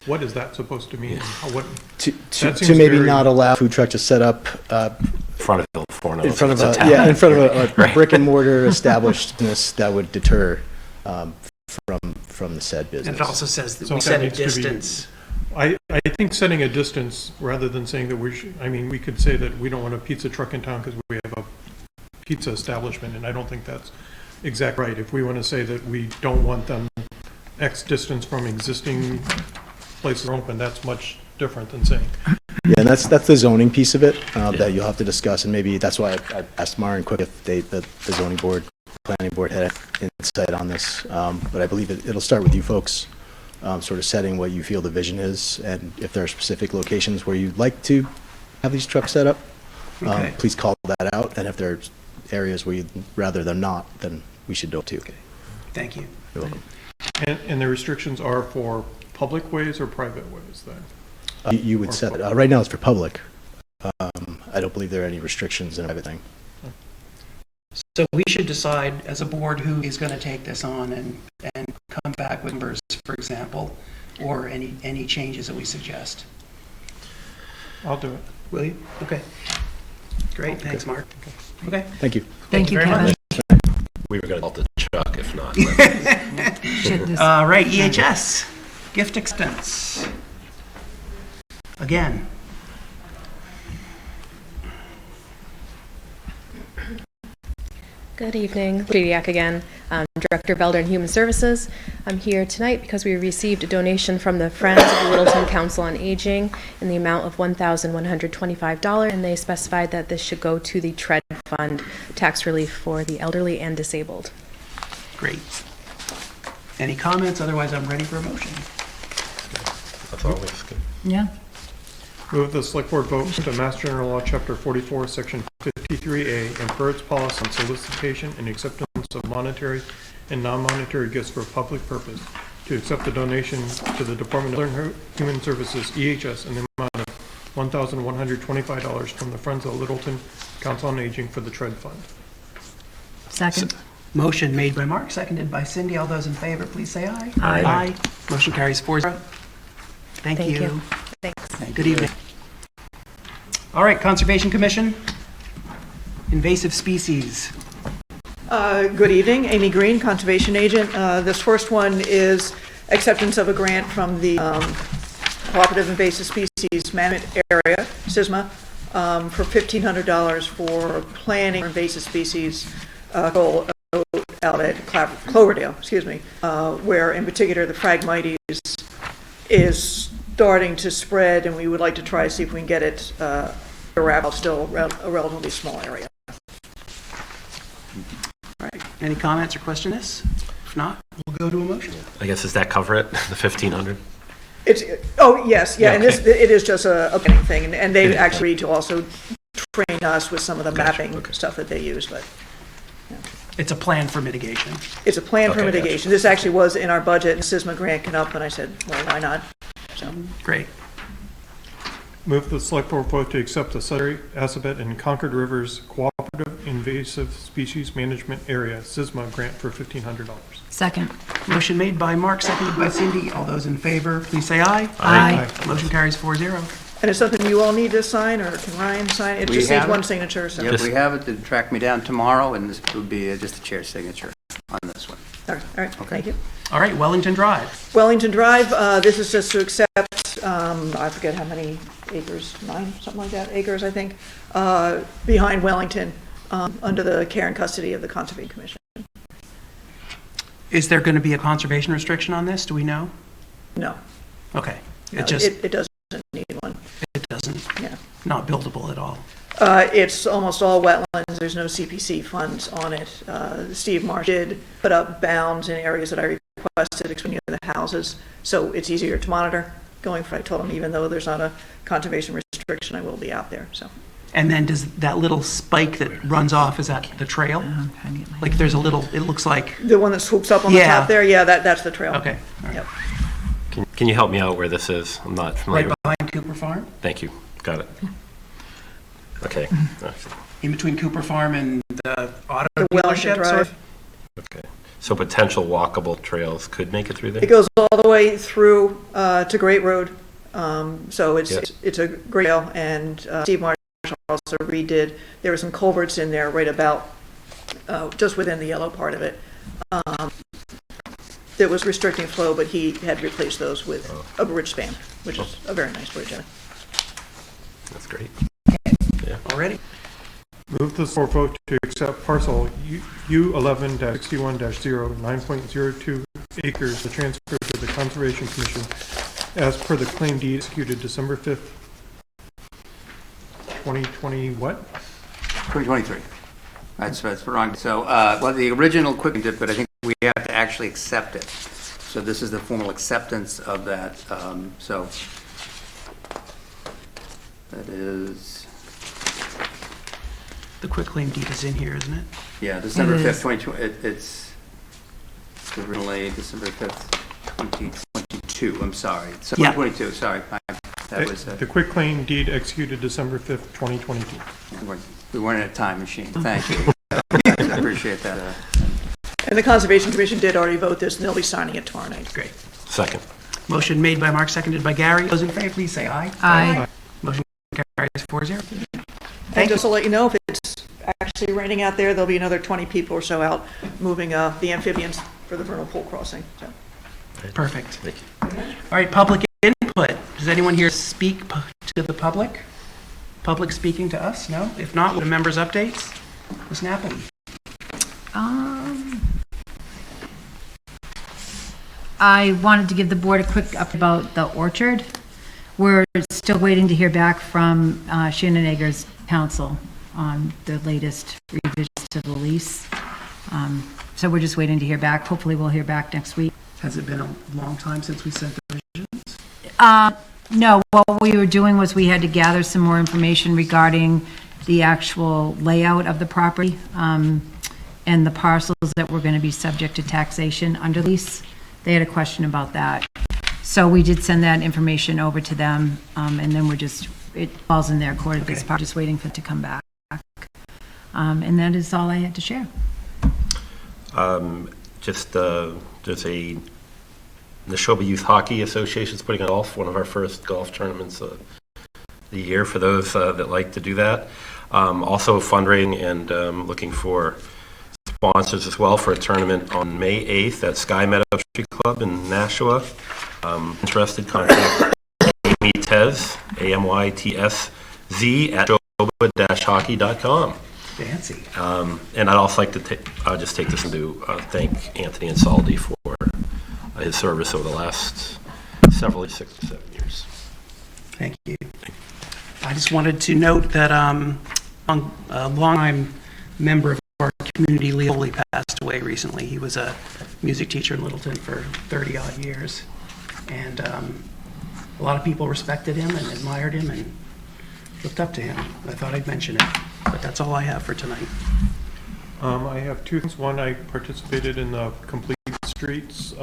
What is that supposed to mean? What, To that seems maybe very- not allow food truck to set up front of the Forno. in front of It's a, town. yeah, in front of a Right. brick and mortar establishment that would deter from the said And business. it also says that So we that set a needs to be- distance. I think setting a distance, rather than saying that we should, I mean, we could say that we don't want a pizza truck in town because we have a pizza establishment, and I don't think that's exactly right. If we want to say that we don't want them X distance from existing places open, that's much different than saying. Yeah, and that's the zoning piece of it that you'll have to discuss, and maybe that's why I asked Maren quick if the zoning board, planning board had insight on this. But I believe it'll start with you folks, sort of setting what you feel the vision is, and if there are specific locations where you'd like to have these trucks set up, Okay. please call that out. And if there's areas where you'd rather them not, then we should do it too. Thank you. You're welcome. And the restrictions are for public ways or private ways then? You would set it. Right now it's for public. I don't believe there are any restrictions in everything. So we should decide as a board who is going to take this on and come back with numbers, for example, or any changes that we suggest. I'll do it. Will you? Okay. Great, thanks, Mark. Okay. Thank you. Thank you, very Kevin. We were going to call the truck if not. Should this- All right, EHS, gift acceptance. Again. Good evening, Judiak again, Director of Elder and Human Services. I'm here tonight because we received a donation from the Friends of the Littleton Council on Aging in the amount of $1,125, and they specified that this should go to the TREAD Fund, tax relief for the elderly and disabled. Great. Any comments? Otherwise, I'm ready for a motion. That's always good. Yeah. Move the select board vote to Mass General Law, Chapter 44, Section 53A, and per its policy on solicitation and acceptance of monetary and non-monetary gifts for public purpose, to accept a donation to the Department of Elder and Human Services, EHS, in the amount of $1,125 from the Friends of Littleton Council on Aging for the TREAD Fund. Second. Motion made by Mark, seconded by Cindy. All those in favor, please say aye. Aye. Motion carries 4-0. Thank Thank you. you. Thanks. Good evening. All right, Conservation Commission, invasive species. Good evening, Amy Green, Conservation Agent. This first one is acceptance of a grant from the Cooperative Invasive Species Management Area, SISMA, for $1,500 for planting invasive species out at Cloverdale, where in particular the Phragmites is starting to spread, and we would like to try to see if we can get it around still a relatively small area. All right, any comments or questions? If not, we'll go to a motion. I guess, does that cover it, the 1,500? It's, oh, yes, yeah, and Okay. it is just a planning thing, and they've actually to also train us with some of the mapping stuff that they use, but It's a plan for mitigation. it's a plan for Okay, gotcha. mitigation. This actually was in our budget, and SISMA grant came up, and I said, well, why not? So, Great. Move the select board vote to accept the Sudbury, Assabet, and Concord Rivers Cooperative Invasive Species Management Area, SISMA grant for $1,500. Second. Motion made by Mark, seconded by Cindy. All those in favor, please say aye. Aye. Motion carries 4-0. and it's something you all need to sign, or can Ryan sign? It We just needs have one it. signature, so. Yep, we have it to track me down tomorrow, and this would be just a chair signature on this one. All right, thank you. All right, Wellington Drive. Wellington Drive, this is just to accept, I forget how many acres, 9, something like that, acres, I think, behind Wellington, under the care and custody of the Conservation Commission. Is there going to be a conservation restriction on this? Do we know? No. Okay. no, It just, it doesn't need one, it doesn't, yeah. not buildable at all. It's almost all wetlands, there's no CPC funds on it. Steve Marsh did put up bounds in areas that I requested, especially near the houses, so it's easier to monitor going forward. I told him even though there's not a conservation restriction, I will be out there, so. And then does that little spike that runs off, is that the trail? Like there's a little, it looks like, The one that swoops up on the Yeah. top there, yeah, that's the trail. okay, all right. Yep. Can you help me out where this is? I'm not familiar. Right behind Cooper Farm, Thank you. Got it. Okay. in between Cooper Farm and the auto The Wellington dealership, sort Drive. of? Okay. So potential walkable trails could make it through there? It goes all the way through to Great Road. So Yes. it's a great trail, and Steve Marshall also redid, there were some culverts in there right about, just within the yellow part of it. That was restricting flow, but he had replaced those with a bridge span, which is a very nice bridge. That's great. Already? Move the board vote to accept parcel U11-61-0, 9.02 acres, the transfer to the Conservation Commission as per the claim deed executed December 5th, 2020, what? 2023. That's wrong. So, well, the original quick did, but I think we have to actually accept it. So this is the formal acceptance of that. So that is, The quitclaim deed is in here, isn't it? yeah, December It 5th, is. 2020. It's originally December 5th, 2022. I'm sorry. So Yeah. 2022, sorry. That was, The quitclaim deed executed December 5th, 2022. we weren't in a time machine. Thank you. I appreciate that. And the Conservation Commission did already vote this, and they'll be signing it tomorrow night. Great. Second. Motion made by Mark, seconded by Gary. Those in favor, please say aye. Aye. Motion carries 4-0. And just to let you know, if it's actually raining out there, there'll be another 20 people or so out moving the amphibians for the vernal pool crossing. So. Perfect. Thank you. All right, public input. Does anyone here speak to the public? Public speaking to us? No? If not, what are members' updates? Ms. Napoli? I wanted to give the board a quick update about the orchard. We're still waiting to hear back from Shannon Eggers' council on the latest revisions to the lease. So we're just waiting to hear back. Hopefully we'll hear back next week. Has it been a long time since we sent the visions? No, what we were doing was we had to gather some more information regarding the actual layout of the property and the parcels that were going to be subject to taxation under lease. They had a question about that. So we did send that information over to them, and then it falls in their court at this part, just waiting for it to come back. And that is all I had to share. There's a Neshoba Youth Hockey Association is putting on golf, one of our first golf tournaments of the year for those that like to do that. Also fundraising and looking for sponsors as well for a tournament on May 8th at Sky Meadow Country Club in Nashua. Interested, contact Amy Tez, AMYTSZ at neshoba-hockey.com. Fancy. And I'd also like to I'll just take this to thank Anthony Insaldi for his service over the last 6 to 7 years. Thank you. I just wanted to note that a longtime member of our community, Leo Foley, passed away recently. He was a music teacher in Littleton for 30-odd years. And a lot of people respected him and admired him and looked up to him. I thought I'd mention it, but that's all I have for tonight. I have two things. One, I participated in the Complete Streets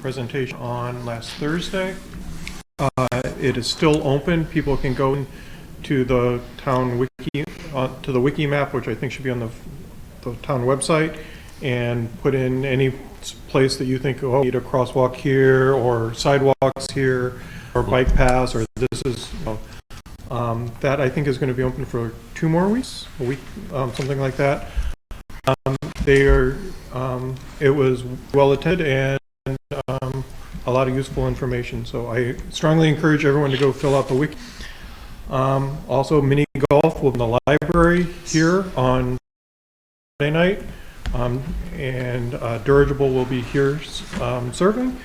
presentation on last Thursday. It is still open. People can go to the town wiki, to the wiki map, which I think should be on the town website, and put in any place that you think, oh, you need a crosswalk here, or sidewalks here, or bike paths, or this is, that I think is going to be open for 2 more weeks, a week, something like that. It was well attended and a lot of useful information. So I strongly encourage everyone to go fill out the wiki. Also, mini golf will be in the library here on Friday night, and Dirigible will be here serving.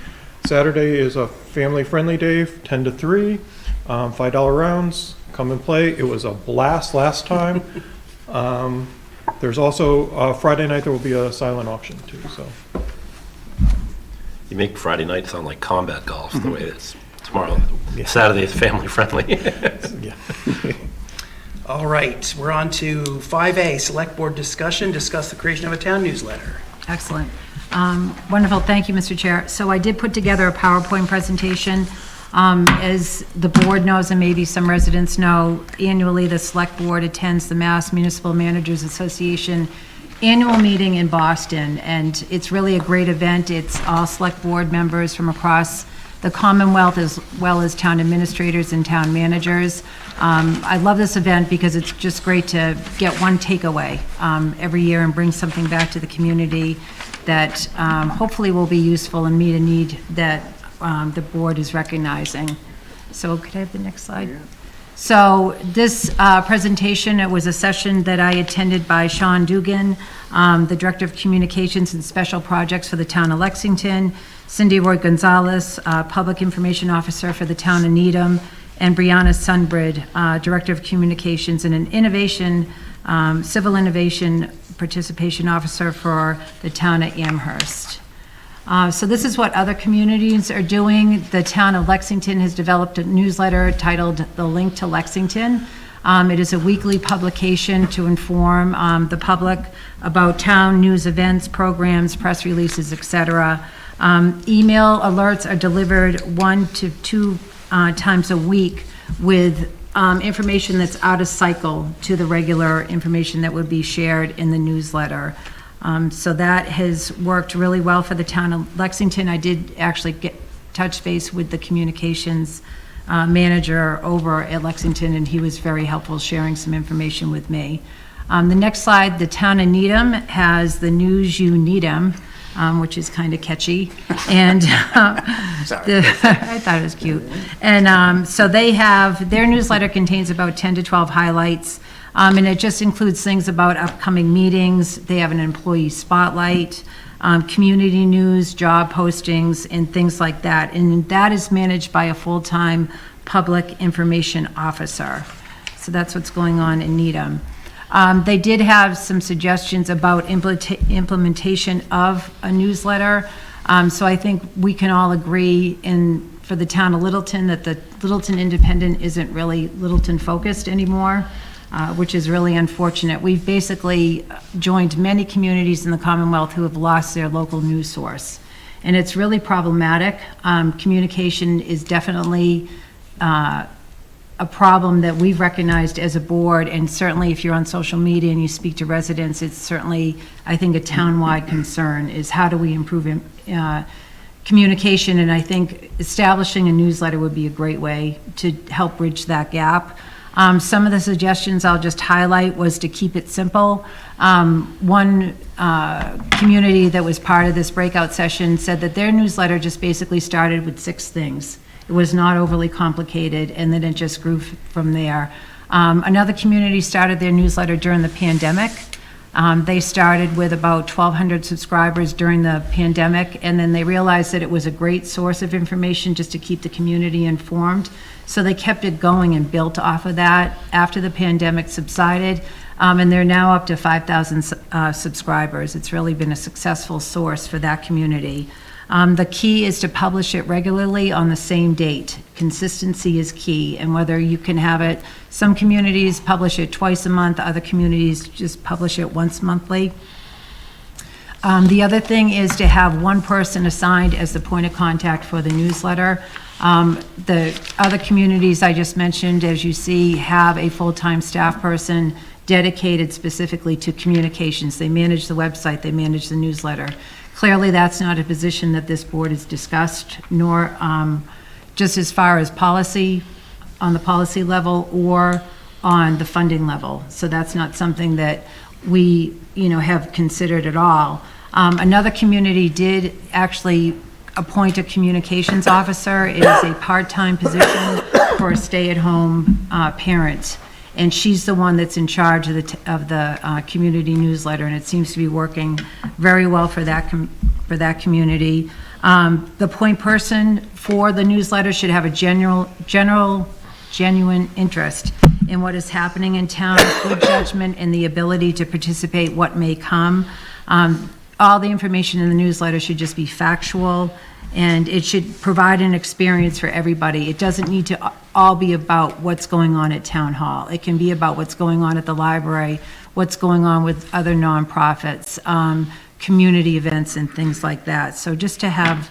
Saturday is a family-friendly day, 10 to 3, $5 rounds. Come and play. It was a blast last time. There's also Friday night. There will be a silent auction too. So You make Friday night sound like combat golf, the way it's tomorrow. Saturday is family friendly. yeah. All right, we're on to 5A, Select Board Discussion, discuss the creation of a town newsletter. Excellent. Wonderful. Thank you, Mr. Chair. So I did put together a PowerPoint presentation. As the board knows, and maybe some residents know, annually the Select Board attends the Mass Municipal Managers Association annual meeting in Boston, and it's really a great event. It's all Select Board members from across the Commonwealth, as well as town administrators and town managers. I love this event because it's just great to get one takeaway every year and bring something back to the community that hopefully will be useful and meet a need that the board is recognizing. So could I have the next slide? Yeah. So this presentation, it was a session that I attended by Sean Dugan, the Director of Communications and Special Projects for the town of Lexington, Cindy Roy Gonzalez, Public Information Officer for the town of Needham, and Brianna Selbrd, Director of Communications and an Innovation, Civil Innovation Participation Officer for the town of Amherst. So this is what other communities are doing. The town of Lexington has developed a newsletter titled The Link to Lexington. It is a weekly publication to inform the public about town news events, programs, press releases, etc. Email alerts are delivered 1 to 2 times a week with information that's out of cycle to the regular information that would be shared in the newsletter. So that has worked really well for the town of Lexington. I did actually touch base with the communications manager over at Lexington, and he was very helpful sharing some information with me. The next slide, the town of Needham has the News You Needham, which is kind of catchy. And I thought it was cute. And so they have, their newsletter contains about 10 to 12 highlights. And it just includes things about upcoming meetings. They have an employee spotlight, community news, job postings, and things like that. And that is managed by a full-time public information officer. So that's what's going on in Needham. They did have some suggestions about implementation of a newsletter. So I think we can all agree for the town of Littleton that the Littleton Independent isn't really Littleton focused anymore. Which is really unfortunate. We've basically joined many communities in the Commonwealth who have lost their local news source. And it's really problematic. Communication is definitely a problem that we've recognized as a board, and certainly if you're on social media and you speak to residents, it's certainly, I think, a town-wide concern, is how do we improve communication, and I think establishing a newsletter would be a great way to help bridge that gap. Some of the suggestions I'll just highlight was to keep it simple. One community that was part of this breakout session said that their newsletter just basically started with 6 things. It was not overly complicated, and then it just grew from there. Another community started their newsletter during the pandemic. They started with about 1,200 subscribers during the pandemic, and then they realized that it was a great source of information just to keep the community informed. So they kept it going and built off of that after the pandemic subsided, and they're now up to 5,000 subscribers. It's really been a successful source for that community. The key is to publish it regularly on the same date. Consistency is key, and whether you can have it, some communities publish it twice a month, other communities just publish it once monthly. The other thing is to have one person assigned as the point of contact for the newsletter. The other communities I just mentioned, as you see, have a full-time staff person dedicated specifically to communications. They manage the website, they manage the newsletter. Clearly, that's not a position that this board has discussed, nor just as far as policy, on the policy level or on the funding level. So that's not something that we, have considered at all. Another community did actually appoint a communications officer. It is a part-time position for a stay-at-home parent. And she's the one that's in charge of the community newsletter, and it seems to be working very well for that community. The point person for the newsletter should have a genuine interest in what is happening in town, good judgment, and the ability to participate what may come. All the information in the newsletter should just be factual And it should provide an experience for everybody. It doesn't need to all be about what's going on at Town Hall. It can be about what's going on at the library, what's going on with other nonprofits, community events and things like that. So just to have,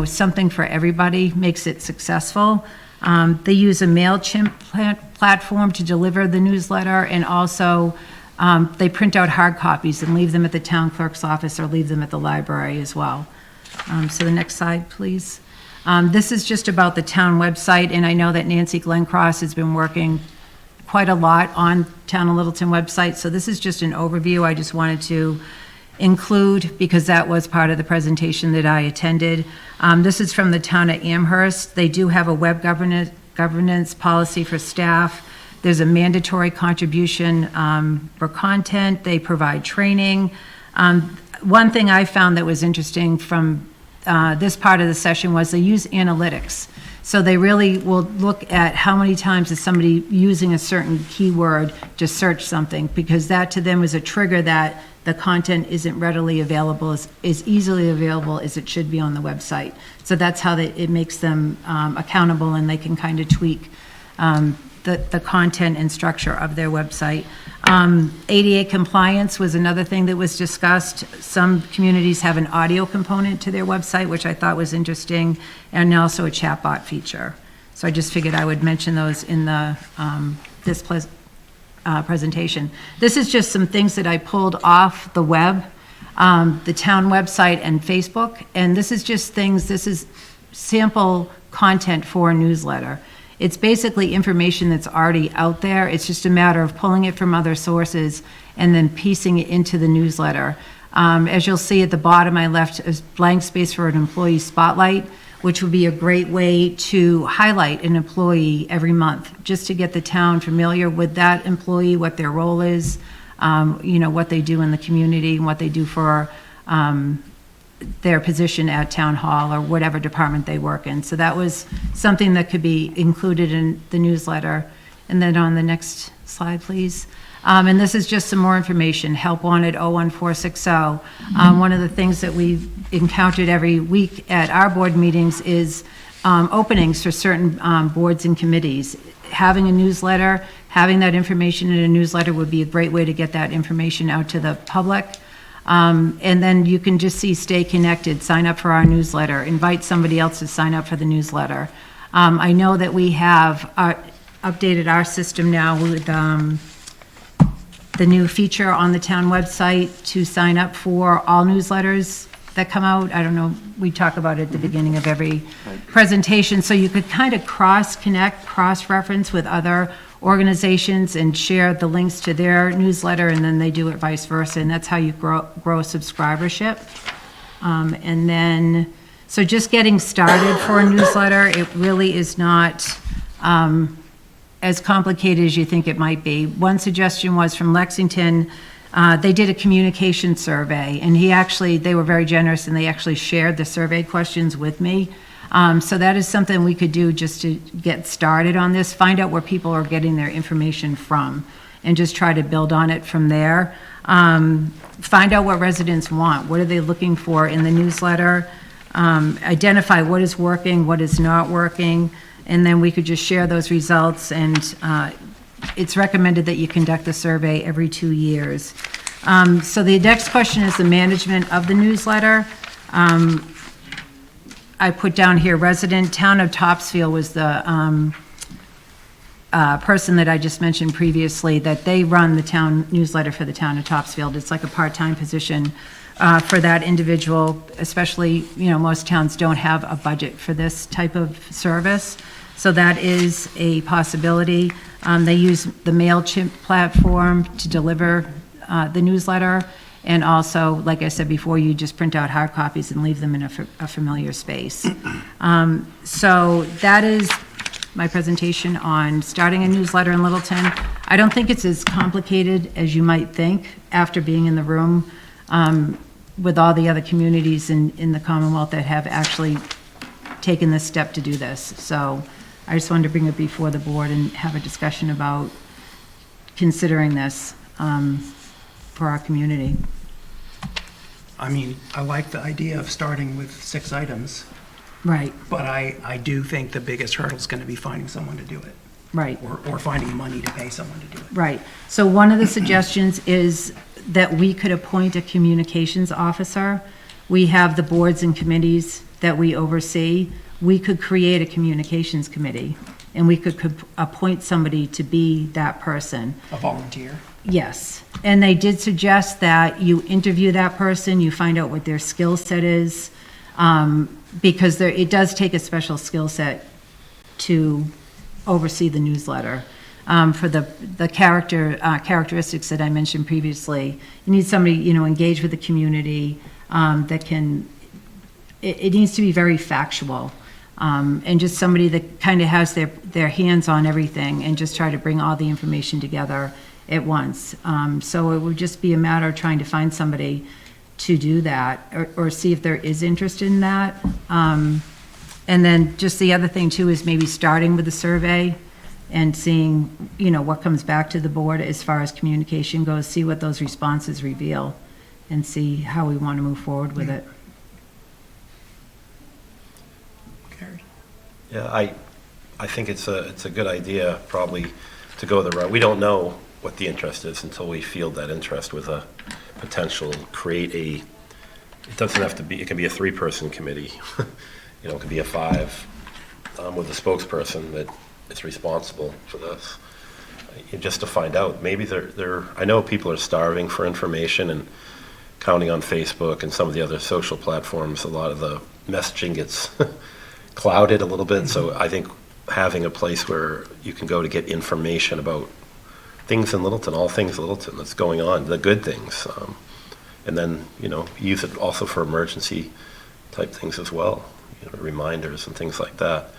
something for everybody makes it successful. They use a MailChimp platform to deliver the newsletter, and also they print out hard copies and leave them at the town clerk's office or leave them at the library as well. So the next slide, please. This is just about the town website, and I know that Nancy Glencross has been working quite a lot on Town of Littleton website, so this is just an overview I just wanted to include because that was part of the presentation that I attended. This is from the town of Amherst. They do have a web governance policy for staff. There's a mandatory contribution for content. They provide training. One thing I found that was interesting from this part of the session was they use analytics. So they really will look at how many times is somebody using a certain keyword to search something, because that to them is a trigger that the content isn't readily available, as easily available as it should be on the website. So that's how it makes them accountable, and they can kind of tweak the content and structure of their website. ADA compliance was another thing that was discussed. Some communities have an audio component to their website, which I thought was interesting, and also a chatbot feature. So I just figured I would mention those in the this presentation. This is just some things that I pulled off the web, the town website and Facebook, and this is just things, this is sample content for a newsletter. It's basically information that's already out there. It's just a matter of pulling it from other sources and then piecing it into the newsletter. As you'll see at the bottom, I left a blank space for an employee spotlight, which would be a great way to highlight an employee every month, just to get the town familiar with that employee, what their role is, what they do in the community, and what they do for their position at town hall or whatever department they work in. So that was something that could be included in the newsletter. And then on the next slide, please. And this is just some more information, help wanted 01460. One of the things that we've encountered every week at our board meetings is openings for certain boards and committees. Having a newsletter, having that information in a newsletter would be a great way to get that information out to the public. And then you can just see stay connected, sign up for our newsletter, invite somebody else to sign up for the newsletter. I know that we have updated our system now with the new feature on the town website to sign up for all newsletters that come out. I don't know, we talk about it at the beginning of every presentation, so you could kind of cross-connect, cross-reference with other organizations and share the links to their newsletter, and then they do it vice versa, and that's how you grow subscribership. And then, so just getting started for a newsletter, it really is not as complicated as you think it might be. One suggestion was from Lexington. They did a communication survey, and they were very generous, and they actually shared the survey questions with me. So that is something we could do just to get started on this, find out where people are getting their information from, and just try to build on it from there. Find out what residents want. What are they looking for in the newsletter? Identify what is working, what is not working, and then we could just share those results. And it's recommended that you conduct the survey every 2 years. So the next question is the management of the newsletter. I put down here resident. Town of Topsfield was the person that I just mentioned previously, that they run the town newsletter for the town of Topsfield. It's like a part-time position for that individual, especially, most towns don't have a budget for this type of service. So that is a possibility. They use the MailChimp platform to deliver the newsletter. And also, like I said before, you just print out hard copies and leave them in a familiar space. So that is my presentation on starting a newsletter in Littleton. I don't think it's as complicated as you might think after being in the room with all the other communities in the Commonwealth that have actually taken this step to do this. So I just wanted to bring it before the board and have a discussion about considering this for our community. I mean, I like the idea of starting with 6 items. Right, But I do think the biggest hurdle is going to be finding someone to do it, right. or finding money to pay someone to do it. Right. So one of the suggestions is that we could appoint a communications officer. We have the boards and committees that we oversee. We could create a communications committee, and we could appoint somebody to be that person. A volunteer. Yes. And they did suggest that you interview that person, you find out what their skill set is, because it does take a special skill set to oversee the newsletter. For the characteristics that I mentioned previously, you need somebody, engaged with the community, that can, it needs to be very factual. And just somebody that kind of has their hands on everything and just try to bring all the information together at once. So it would just be a matter of trying to find somebody to do that, or see if there is interest in that. And then just the other thing too is maybe starting with a survey and seeing, what comes back to the board as far as communication goes, see what those responses reveal, and see how we want to move forward with it. Yeah, I think it's a good idea probably to go the route. We don't know what the interest is until we field that interest with a potential, it doesn't have to be, it can be a 3-person committee. It could be a 5 with a spokesperson that is responsible for this. Just to find out, maybe I know people are starving for information and counting on Facebook and some of the other social platforms. A lot of the messaging gets clouded a little bit, so I think having a place where you can go to get information about things in Littleton, all things Littleton that's going on, the good things, and then use it also for emergency type things as well, reminders and things like that.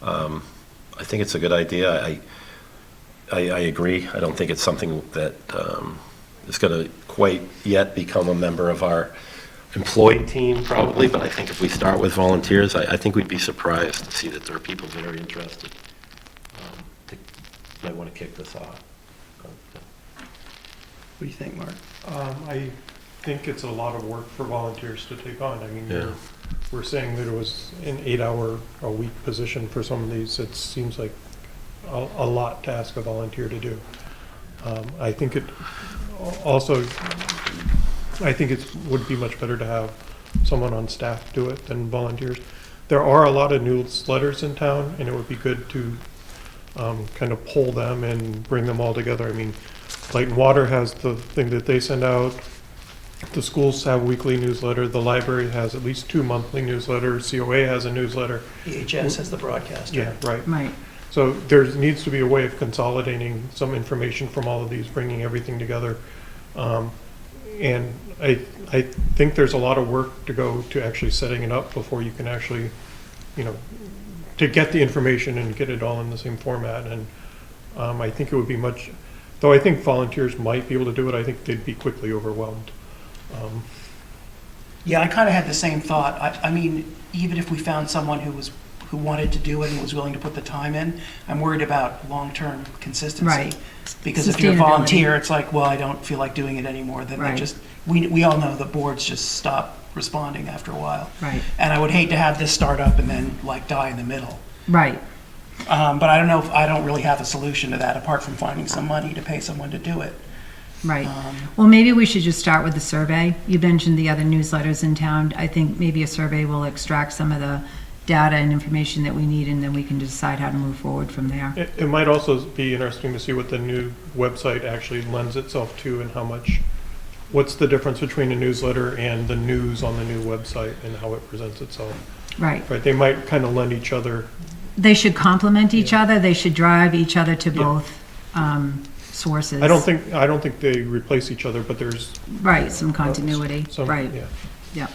I think it's a good idea. I agree. I don't think it's something that is going to quite yet become a member of our employee team, probably, but I think if we start with volunteers, I think we'd be surprised to see that there are people very interested. Might want to kick this off. What do you think, Mark? I think it's a lot of work for volunteers to take on. I mean, Yeah. we're saying that it was an 8-hour-a-week position for some of these. It seems like a lot to ask a volunteer to do. I think it would be much better to have someone on staff do it than volunteers. There are a lot of newsletters in town, and it would be good to kind of pull them and bring them all together. I mean, Light and Water has the thing that they send out. The schools have weekly newsletter. The library has at least 2 monthly newsletters. COA has a newsletter. EHS has the broadcaster. Yeah, right. Right. So there needs to be a way of consolidating some information from all of these, bringing everything together. And I think there's a lot of work to go to actually setting it up before you can actually, to get the information and get it all in the same format. And I think it would be though I think volunteers might be able to do it, I think they'd be quickly overwhelmed. Yeah, I kind of had the same thought. I mean, even if we found someone who wanted to do it and was willing to put the time in, I'm worried about long-term consistency. Right. Because if you're a volunteer, Sustainability. it's like, well, I don't feel like doing it anymore. Then Right. we all know the boards just stop responding after a while. Right. And I would hate to have this start up and then die in the middle. Right. But I don't know I don't really have a solution to that apart from finding some money to pay someone to do it. Right. Well, maybe we should just start with the survey. You mentioned the other newsletters in town. I think maybe a survey will extract some of the data and information that we need, and then we can decide how to move forward from there. It might also be interesting to see what the new website actually lends itself to and what's the difference between a newsletter and the news on the new website and how it presents itself. Right. Right, they might kind of lend each other. They should complement each other. They should drive each other to both sources. I don't think they replace each other, but there's Right, some continuity. Right. Yeah. Yeah.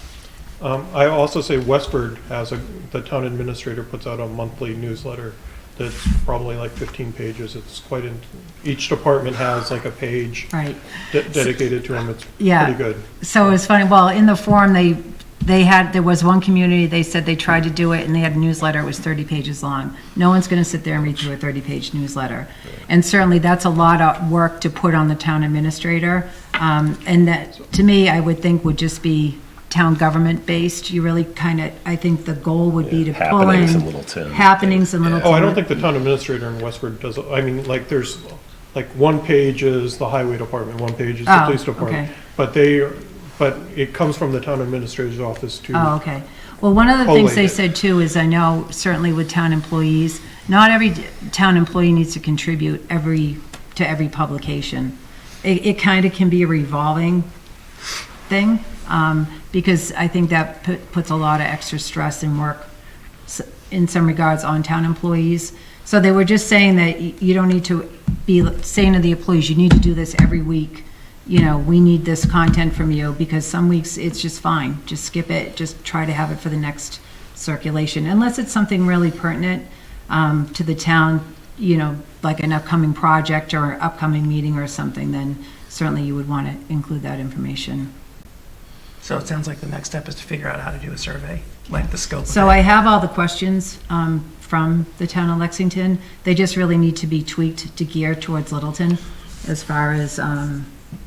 I also say Westford the town administrator puts out a monthly newsletter that's probably like 15 pages. It's each department has like a page Right. dedicated to them. It's Yeah. pretty good. So it was funny. Well, in the forum, there was one community, they said they tried to do it and they had a newsletter, it was 30 pages long. No one's going to sit there and read through a 30-page newsletter. And certainly that's a lot of work to put on the town administrator. And that, to me, I would think would just be town government based. You really kind of, I think the goal would be to pull Happenings in in Littleton. happenings in Littleton. Oh, I don't think the town administrator in Westford does, I mean, like, there's, like, one page is the highway department, one page is the Oh, police department. okay. But it comes from the town administrator's office to. Oh, okay. Well, one of the things they collate it. said too is, I know certainly with town employees, not every town employee needs to contribute to every publication. It kind of can be a revolving thing, because I think that puts a lot of extra stress and work in some regards on town employees. So they were just saying that you don't need to be saying to the employees, you need to do this every week. You know, we need this content from you, because some weeks it's just fine. Just skip it. Just try to have it for the next circulation. Unless it's something really pertinent to the town, you know, like an upcoming project or upcoming meeting or something, then certainly you would want to include that information. So it sounds like the next step is to figure out how to do a survey, like the scope of it. So I have all the questions from the town of Lexington. They just really need to be tweaked to gear towards Littleton as far as,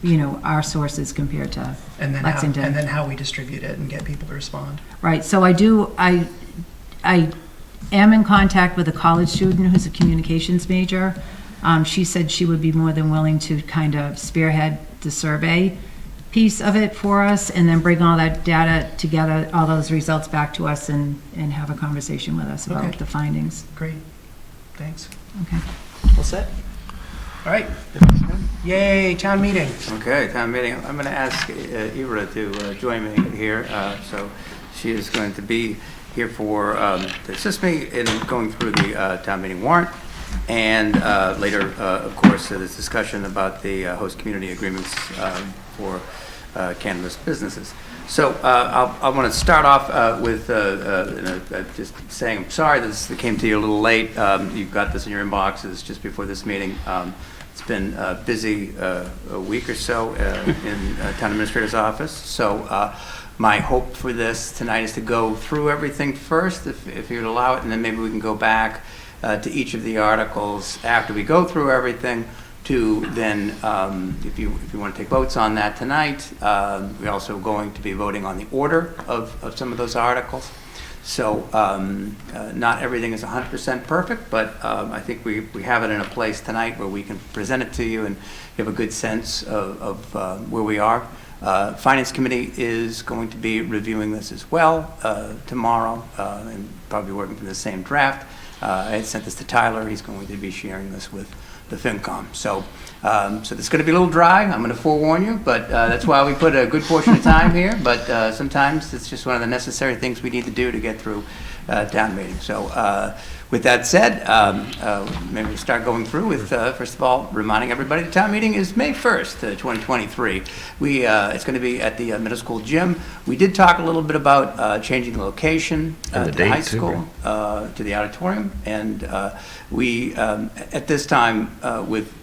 you know, our sources compared to And then Lexington. and then how we distribute it and get people to respond. Right, so I am in contact with a college student who's a communications major. She said she would be more than willing to kind of spearhead the survey piece of it for us, and then bring all that data together, all those results back to us, and have a conversation with us about Okay. the findings. Great, thanks. Okay. All set? All right. Yay, town meeting. Okay, town meeting. I'm going to ask Ira to join me here. So she is going to be here to assist me in going through the town meeting warrant. And later, of course, there's discussion about the host community agreements for cannabis businesses. So I want to start off with just saying I'm sorry this came to you a little late. You've got this in your inboxes just before this meeting. It's been a busy a week or so in town administrator's office. So my hope for this tonight is to go through everything first, if you would allow it, and then maybe we can go back to each of the articles after we go through everything, to then, if you want to take votes on that tonight, we're also going to be voting on the order of some of those articles. So not everything is 100% perfect, but I think we have it in a place tonight where we can present it to you and you have a good sense of where we are. Finance Committee is going to be reviewing this as well tomorrow, and probably working from the same draft. I had sent this to Tyler. He's going to be sharing this with the FinCom. So so it's going to be a little dry. I'm going to forewarn you, but that's why we put a good portion of time here. But sometimes it's just one of the necessary things we need to do to get through town meeting. So with that said, maybe we start going through with, first of all, reminding everybody the town meeting is May 1st, 2023. It's going to be at the middle school gym. We did talk a little bit about changing the location to the high school, to the auditorium. And we, at this time, with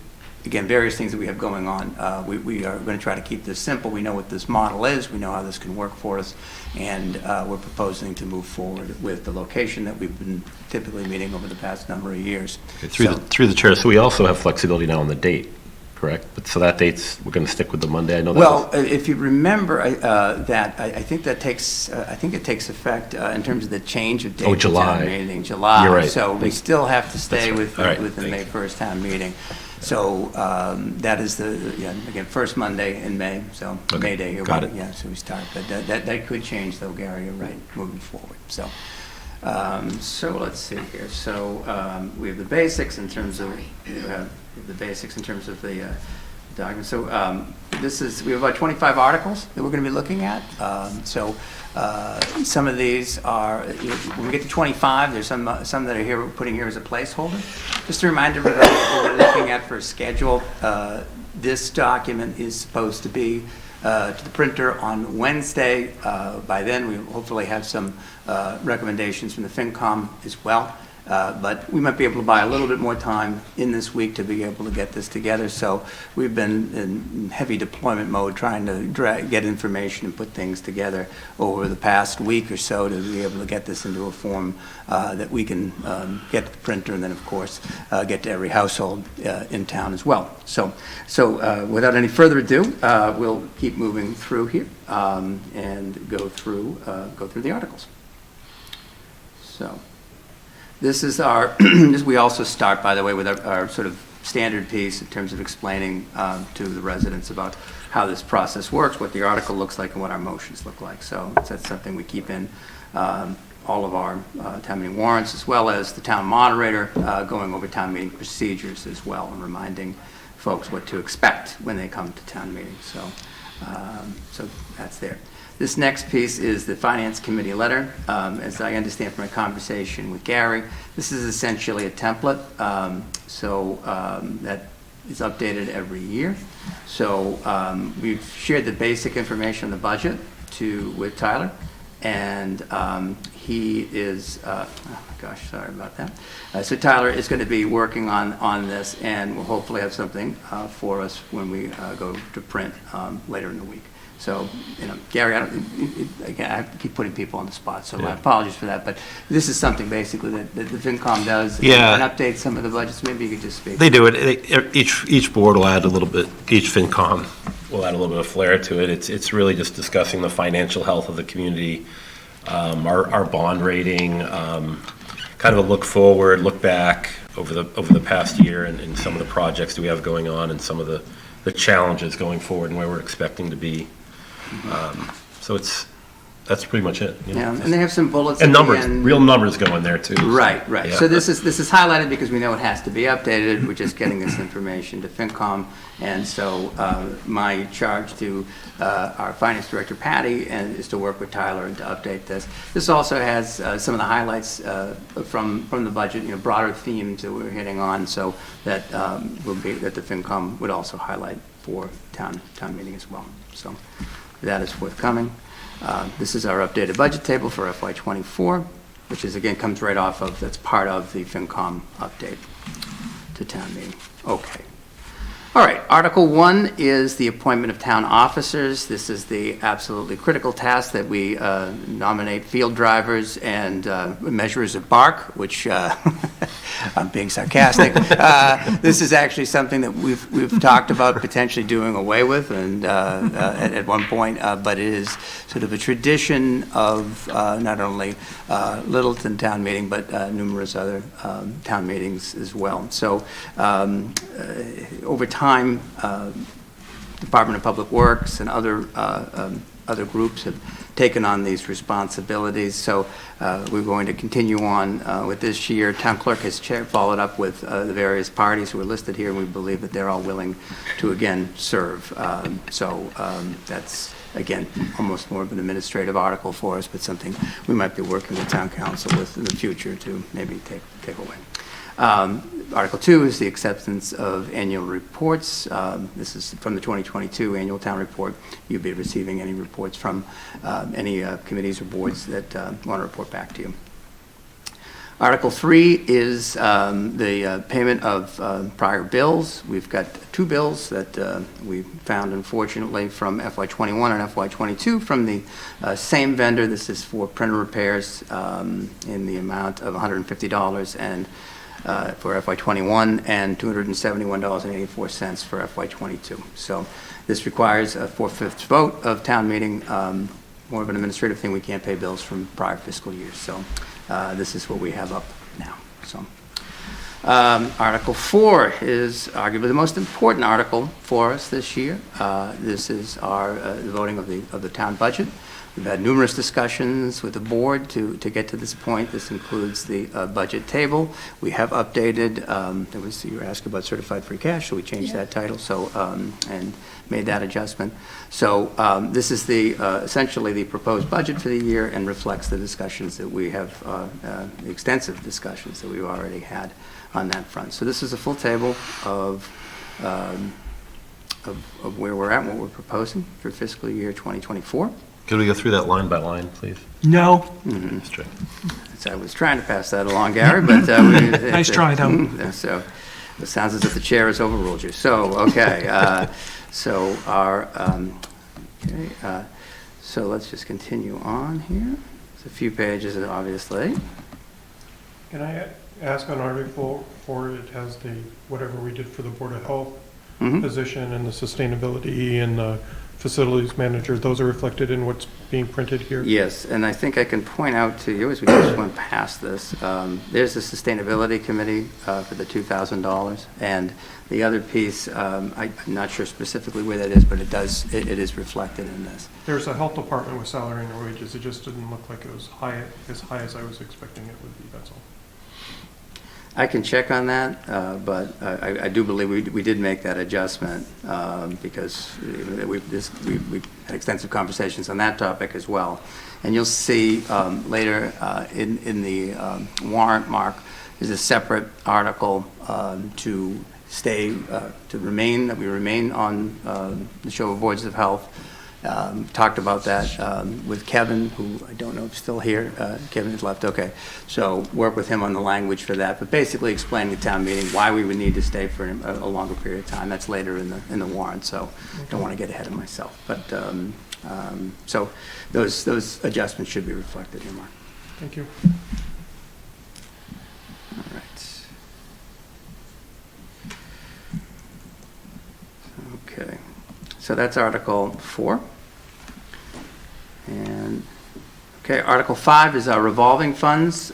again, various things that we have going on. We are going to try to keep this simple. We know what this model is. We know how this can work for us. And we're proposing to move forward with the location that we've been typically meeting over the past number of years. Through the chair, so we also have flexibility now on the date, correct? But so that date's, we're going to stick with the Monday. I know that. Well, if you remember, I think that takes, I think it takes effect in terms of the change of date. Oh, July. Town meeting, July. You're right. So we still have to stay with All right. with the May 1st town meeting. So that is again, first Monday in May, so Okay. May Day. Got it. Yeah, so we start. But that could change, though, Gary, you're right, moving forward. So so let's see here. So we have the basics in terms of the document. So we have about 25 articles that we're going to be looking at. So some of these are, when we get to 25, there's some that are here, we're putting here as a placeholder. Just a reminder about what we're looking at for a schedule. This document is supposed to be to the printer on Wednesday. By then, we will hopefully have some recommendations from the FinCom as well. But we might be able to buy a little bit more time in this week to be able to get this together. So we've been in heavy deployment mode trying to get information and put things together over the past week or so to be able to get this into a form that we can get to the printer and then, of course, get to every household in town as well. So without any further ado, we'll keep moving through here and go through the articles. So. This is our, we also start, by the way, with our sort of standard piece in terms of explaining to the residents about how this process works, what the article looks like, and what our motions look like. So that's something we keep in all of our town meeting warrants, as well as the town moderator going over town meeting procedures as well, and reminding folks what to expect when they come to town meeting. So that's there. This next piece is the Finance Committee letter. As I understand from a conversation with Gary, this is essentially a template, that is updated every year. So we've shared the basic information on the budget with Tyler, and he is, oh my gosh, sorry about that. So Tyler is going to be working on this, and we'll hopefully have something for us when we go to print later in the week. So, Gary, I keep putting people on the spot, so my apologies for that. But this is something basically that the FinCom does. Yeah. And update some of the budgets. Maybe you could just speak. They do it. Each board will add a little bit, each FinCom will add a little bit of flair to it. It's really just discussing the financial health of the community, our bond rating, kind of a look forward, look back over the past year and some of the projects that we have going on and some of the challenges going forward and where we're expecting to be. So that's pretty much it. Yeah, and they have some bullets. And at the numbers, end. real numbers go in there too. Right. Yeah. So this is highlighted because we know it has to be updated. We're just getting this information to FinCom, and so my charge to our finance director Patty is to work with Tyler and to update this. This also has some of the highlights from the budget, broader themes that we're hitting on, so that that the FinCom would also highlight for town meeting as well. So that is forthcoming. This is our updated budget table for FY24, which is, again, comes right off of, that's part of the FinCom update to town meeting. Okay. All right, Article 1 is the appointment of town officers. This is the absolutely critical task that we nominate field drivers and measurers of bark, which I'm being sarcastic. This is actually something that we've talked about potentially doing away with and at one point, but it is sort of a tradition of not only Littleton town meeting, but numerous other town meetings as well. So over time, Department of Public Works and other groups have taken on these responsibilities. So we're going to continue on with this year. Town clerk has followed up with the various parties who are listed here, and we believe that they're all willing to again serve. That's again almost more of an administrative article for us, but something we might be working with town council with in the future to maybe take away. Article 2 is the acceptance of annual reports. This is from the 2022 annual town report. You'll be receiving any reports from any committees or boards that want to report back to you. Article 3 is the payment of prior bills. We've got 2 bills that we found, unfortunately, from FY21 and FY22 from the same vendor. This is for printer repairs in the amount of $150 and for FY21 and $271.84 for FY22. So this requires a 4/5 vote of town meeting, more of an administrative thing. We can't pay bills from prior fiscal years. So this is what we have up now. So Article 4 is arguably the most important article for us this year. This is our the voting of the town budget. We've had numerous discussions with the board to get to this point. This includes the budget table. We have updated, you were asking about certified free cash, so we changed that title and made that adjustment. So this is essentially the proposed budget for the year and reflects the discussions that we have, the extensive discussions that we've already had on that front. So this is a full table of where we're at and what we're proposing for fiscal year 2024. Could we go through that line by line, please? No. Mr. Chair. So I was trying to pass that along, Gary, but... Nice try, though. So it sounds as if the chair has overruled you. So, okay, so so let's just continue on here. It's a few pages, obviously. Can I ask on Article 4, it has the, whatever we did for the Board of Health position and the sustainability and the facilities manager, those are reflected in what's being printed here? Yes, and I think I can point out to you, as we just went past this, there's the Sustainability Committee for the $2,000, and the other piece, I'm not sure specifically where that is, but it is reflected in this. There's a health department with salary and wages. It just didn't look like it was as high as I was expecting it would be, that's all. I can check on that, but I do believe we did make that adjustment because we had extensive conversations on that topic as well. And you'll see later in the warrant, Mark, there's a separate article to remain, that we remain on the show of Boards of Health. Talked about that with Kevin, who I don't know if he's still here. Kevin has left, okay. So work with him on the language for that, but basically explaining the town meeting why we would need to stay for a longer period of time. That's later in the warrant, so don't want to get ahead of myself. But so those adjustments should be reflected here, Mark. Thank you. All right. Okay. So that's Article 4. And, okay, Article 5 is our revolving funds.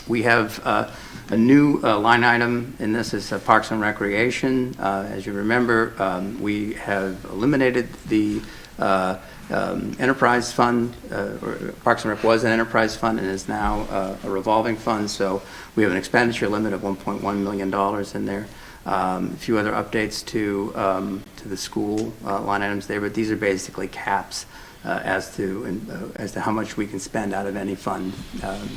We have a new line item in this is Parks and Recreation. As you remember, we have eliminated the enterprise fund. Parks and Rec was an enterprise fund and is now a revolving fund. So we have an expenditure limit of $1.1 million in there. A few other updates to the school line items there, but these are basically caps as to how much we can spend out of any fund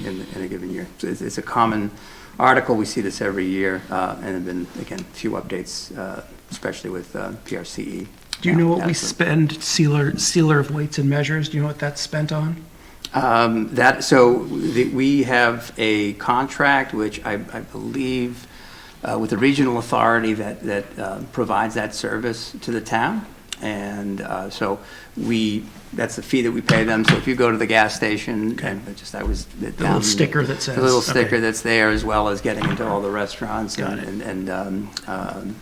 in a given year. So it's a common article. We see this every year, and have been, again, a few updates, especially with PRCE. Do you know what we spend, sealer of weights and measures? Do you know what that's spent on? We have a contract, which I believe with the regional authority that provides that service to the town. And so that's the fee that we pay them. So if you go to the gas station, and the little sticker that says. The little sticker that's there, as well as getting into all the restaurants and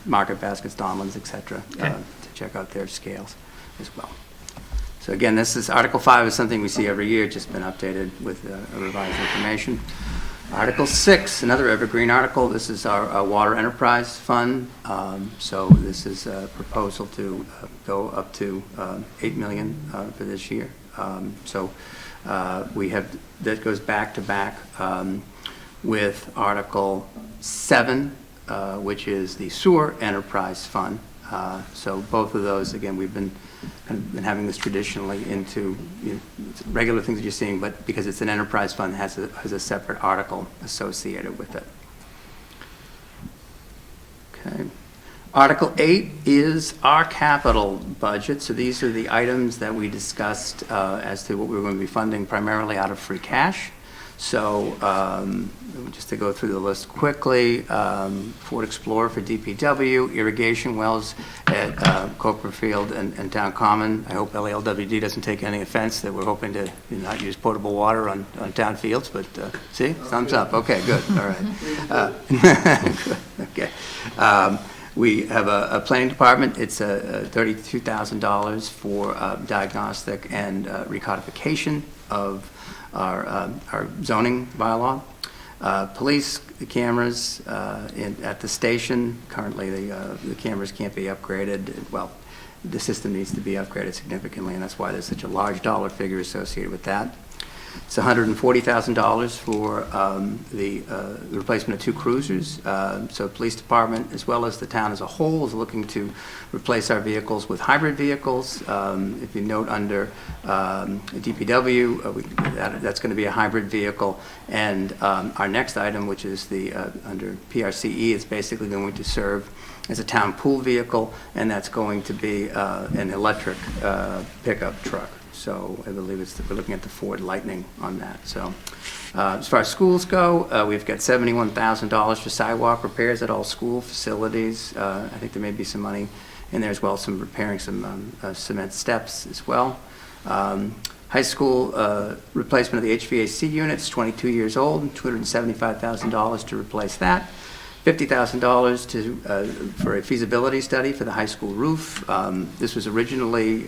Market Baskets, Donlands, et cetera, to check out their scales as well. So again, this is Article 5 is something we see every year, just been updated with revised information. Article 6, another evergreen article. This is our Water Enterprise Fund. So this is a proposal to go up to $8 million for this year. We have, that goes back to back with Article 7, which is the Sewer Enterprise Fund. So both of those, again, we've been having this traditionally into regular things that you're seeing, but because it's an enterprise fund, it has a separate article associated with it. Okay. Article 8 is our capital budget. So these are the items that we discussed as to what we were going to be funding primarily out of free cash. So just to go through the list quickly, Ford Explorer for DPW, irrigation wells at Copperfield and Town Common. I hope LALWD doesn't take any offense that we're hoping to not use potable water on town fields, but see, thumbs up. Okay, good, all right. Okay. We have a planning department. It's $32,000 for diagnostic and recodification of our zoning bylaw. Police cameras at the station. Currently, the cameras can't be upgraded. Well, the system needs to be upgraded significantly, and that's why there's such a large dollar figure associated with that. It's $140,000 for the replacement of 2 cruisers. So police department, as well as the town as a whole, is looking to replace our vehicles with hybrid vehicles. If you note under DPW, that's going to be a hybrid vehicle. And our next item, which is the under PRCE, is basically going to serve as a town pool vehicle, and that's going to be an electric pickup truck. So I believe we're looking at the Ford Lightning on that. So as far as schools go, we've got $71,000 for sidewalk repairs at all school facilities. I think there may be some money in there as well, some repairing some cement steps as well. High school replacement of the HVAC units, 22 years old, $275,000 to replace that. $50,000 for a feasibility study for the high school roof. This was originally,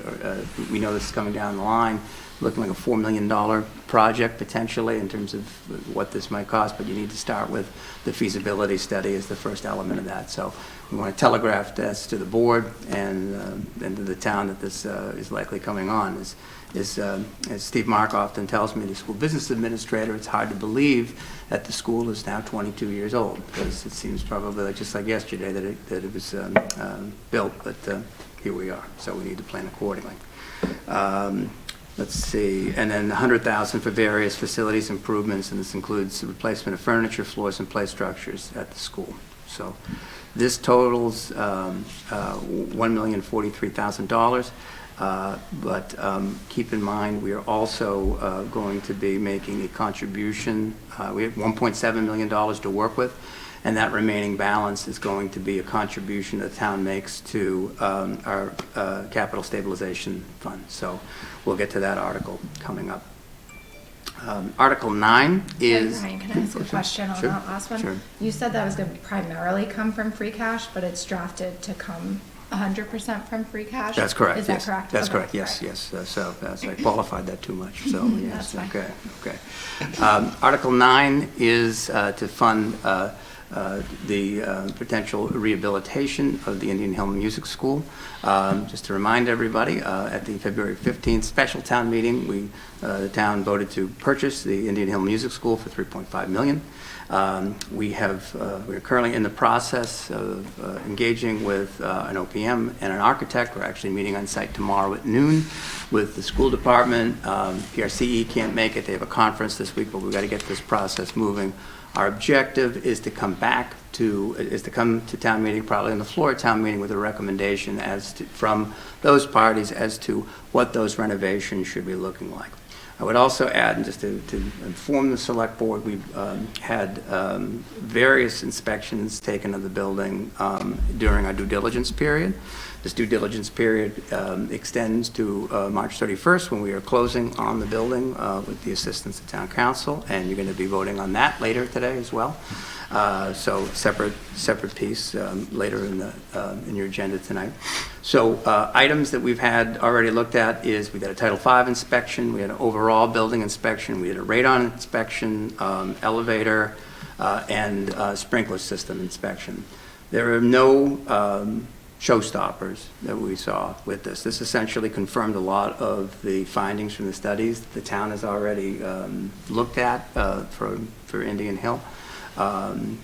we know this is coming down the line, looking like a $4 million project potentially in terms of what this might cost, but you need to start with the feasibility study as the first element of that. So we want to telegraph this to the board and to the town that this is likely coming on. As Steve Mark often tells me, the school business administrator, it's hard to believe that the school is now 22 years old, because it seems probably just like yesterday that it was built, but here we are, so we need to plan accordingly. Let's see, and then $100,000 for various facilities improvements, and this includes the replacement of furniture, floors, and play structures at the school. So this totals $1,043,000. But keep in mind, we are also going to be making a contribution. We have $1.7 million to work with, and that remaining balance is going to be a contribution the town makes to our capital stabilization fund. So we'll get to that article coming up. Article 9 is... Ryan, can I ask a question on that last one? Sure. You said that was going to primarily come from free cash, but it's drafted to come 100% from free cash? That's correct. Is yes. that correct? That's Okay. correct. Yes, yes. So I qualified that too much. So yes. That's Okay. Okay. Article 9 is to fund the potential rehabilitation of the Indian Hill Music School. Just to remind everybody, at the February 15th special town meeting, the town voted to purchase the Indian Hill Music School for $3.5 million. We're currently in the process of engaging with an OPM and an architect. We're actually meeting on site tomorrow at noon with the school department. PRCE can't make it. They have a conference this week, but we've got to get this process moving. Our objective is to come to town meeting, probably on the floor of town meeting, with a recommendation from those parties as to what those renovations should be looking like. I would also add, and just to inform the select board, we've had various inspections taken of the building during our due diligence period. This due diligence period extends to March 31st, when we are closing on the building with the assistance of town council, and you're going to be voting on that later today as well. So separate piece later in your agenda tonight. So items that we've had already looked at is we got a Title V inspection, we had an overall building inspection, we had a radon inspection, elevator, and sprinkler system inspection. There are no showstoppers that we saw with this. This essentially confirmed a lot of the findings from the studies the town has already looked at for Indian Hill.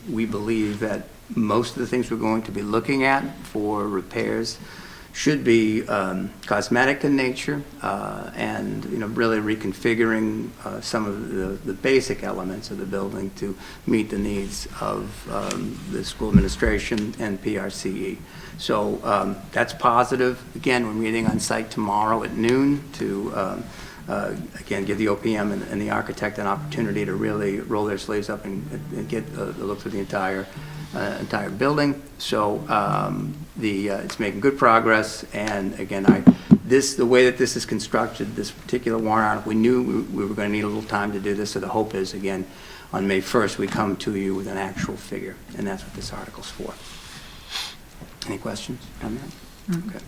We believe that most of the things we're going to be looking at for repairs should be cosmetic in nature, and really reconfiguring some of the basic elements of the building to meet the needs of the school administration and PRCE. So that's positive. Again, we're meeting on site tomorrow at noon to again, give the OPM and the architect an opportunity to really roll their sleeves up and get a look through the entire building. So it's making good progress. And again, the way that this is constructed, this particular warrant article, we knew we were going to need a little time to do this. So the hope is, again, on May 1st, we come to you with an actual figure, and that's what this article's for. Any questions on that? Okay.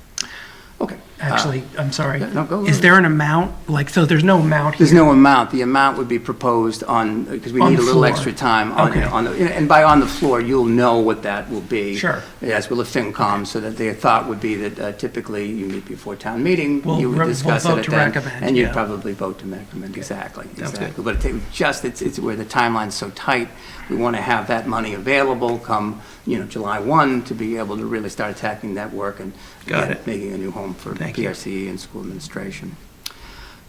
Okay. Actually, I'm sorry. No, go Is there an amount? So there's no amount here? There's no amount. The amount would be proposed because we need a little floor. extra time Okay. and by on the floor, you'll know what that will be. Sure. As will the FinCom, so that their thought would be that typically you meet before town meeting, you would discuss we'll it vote at to then, recommend, and you'd yeah. probably vote to recommend. Exactly. Sounds Exactly. But it's where the timeline's so tight, we want to have that money available come July 1 to be able to really start attacking that work and making a new home for PRCE and school administration.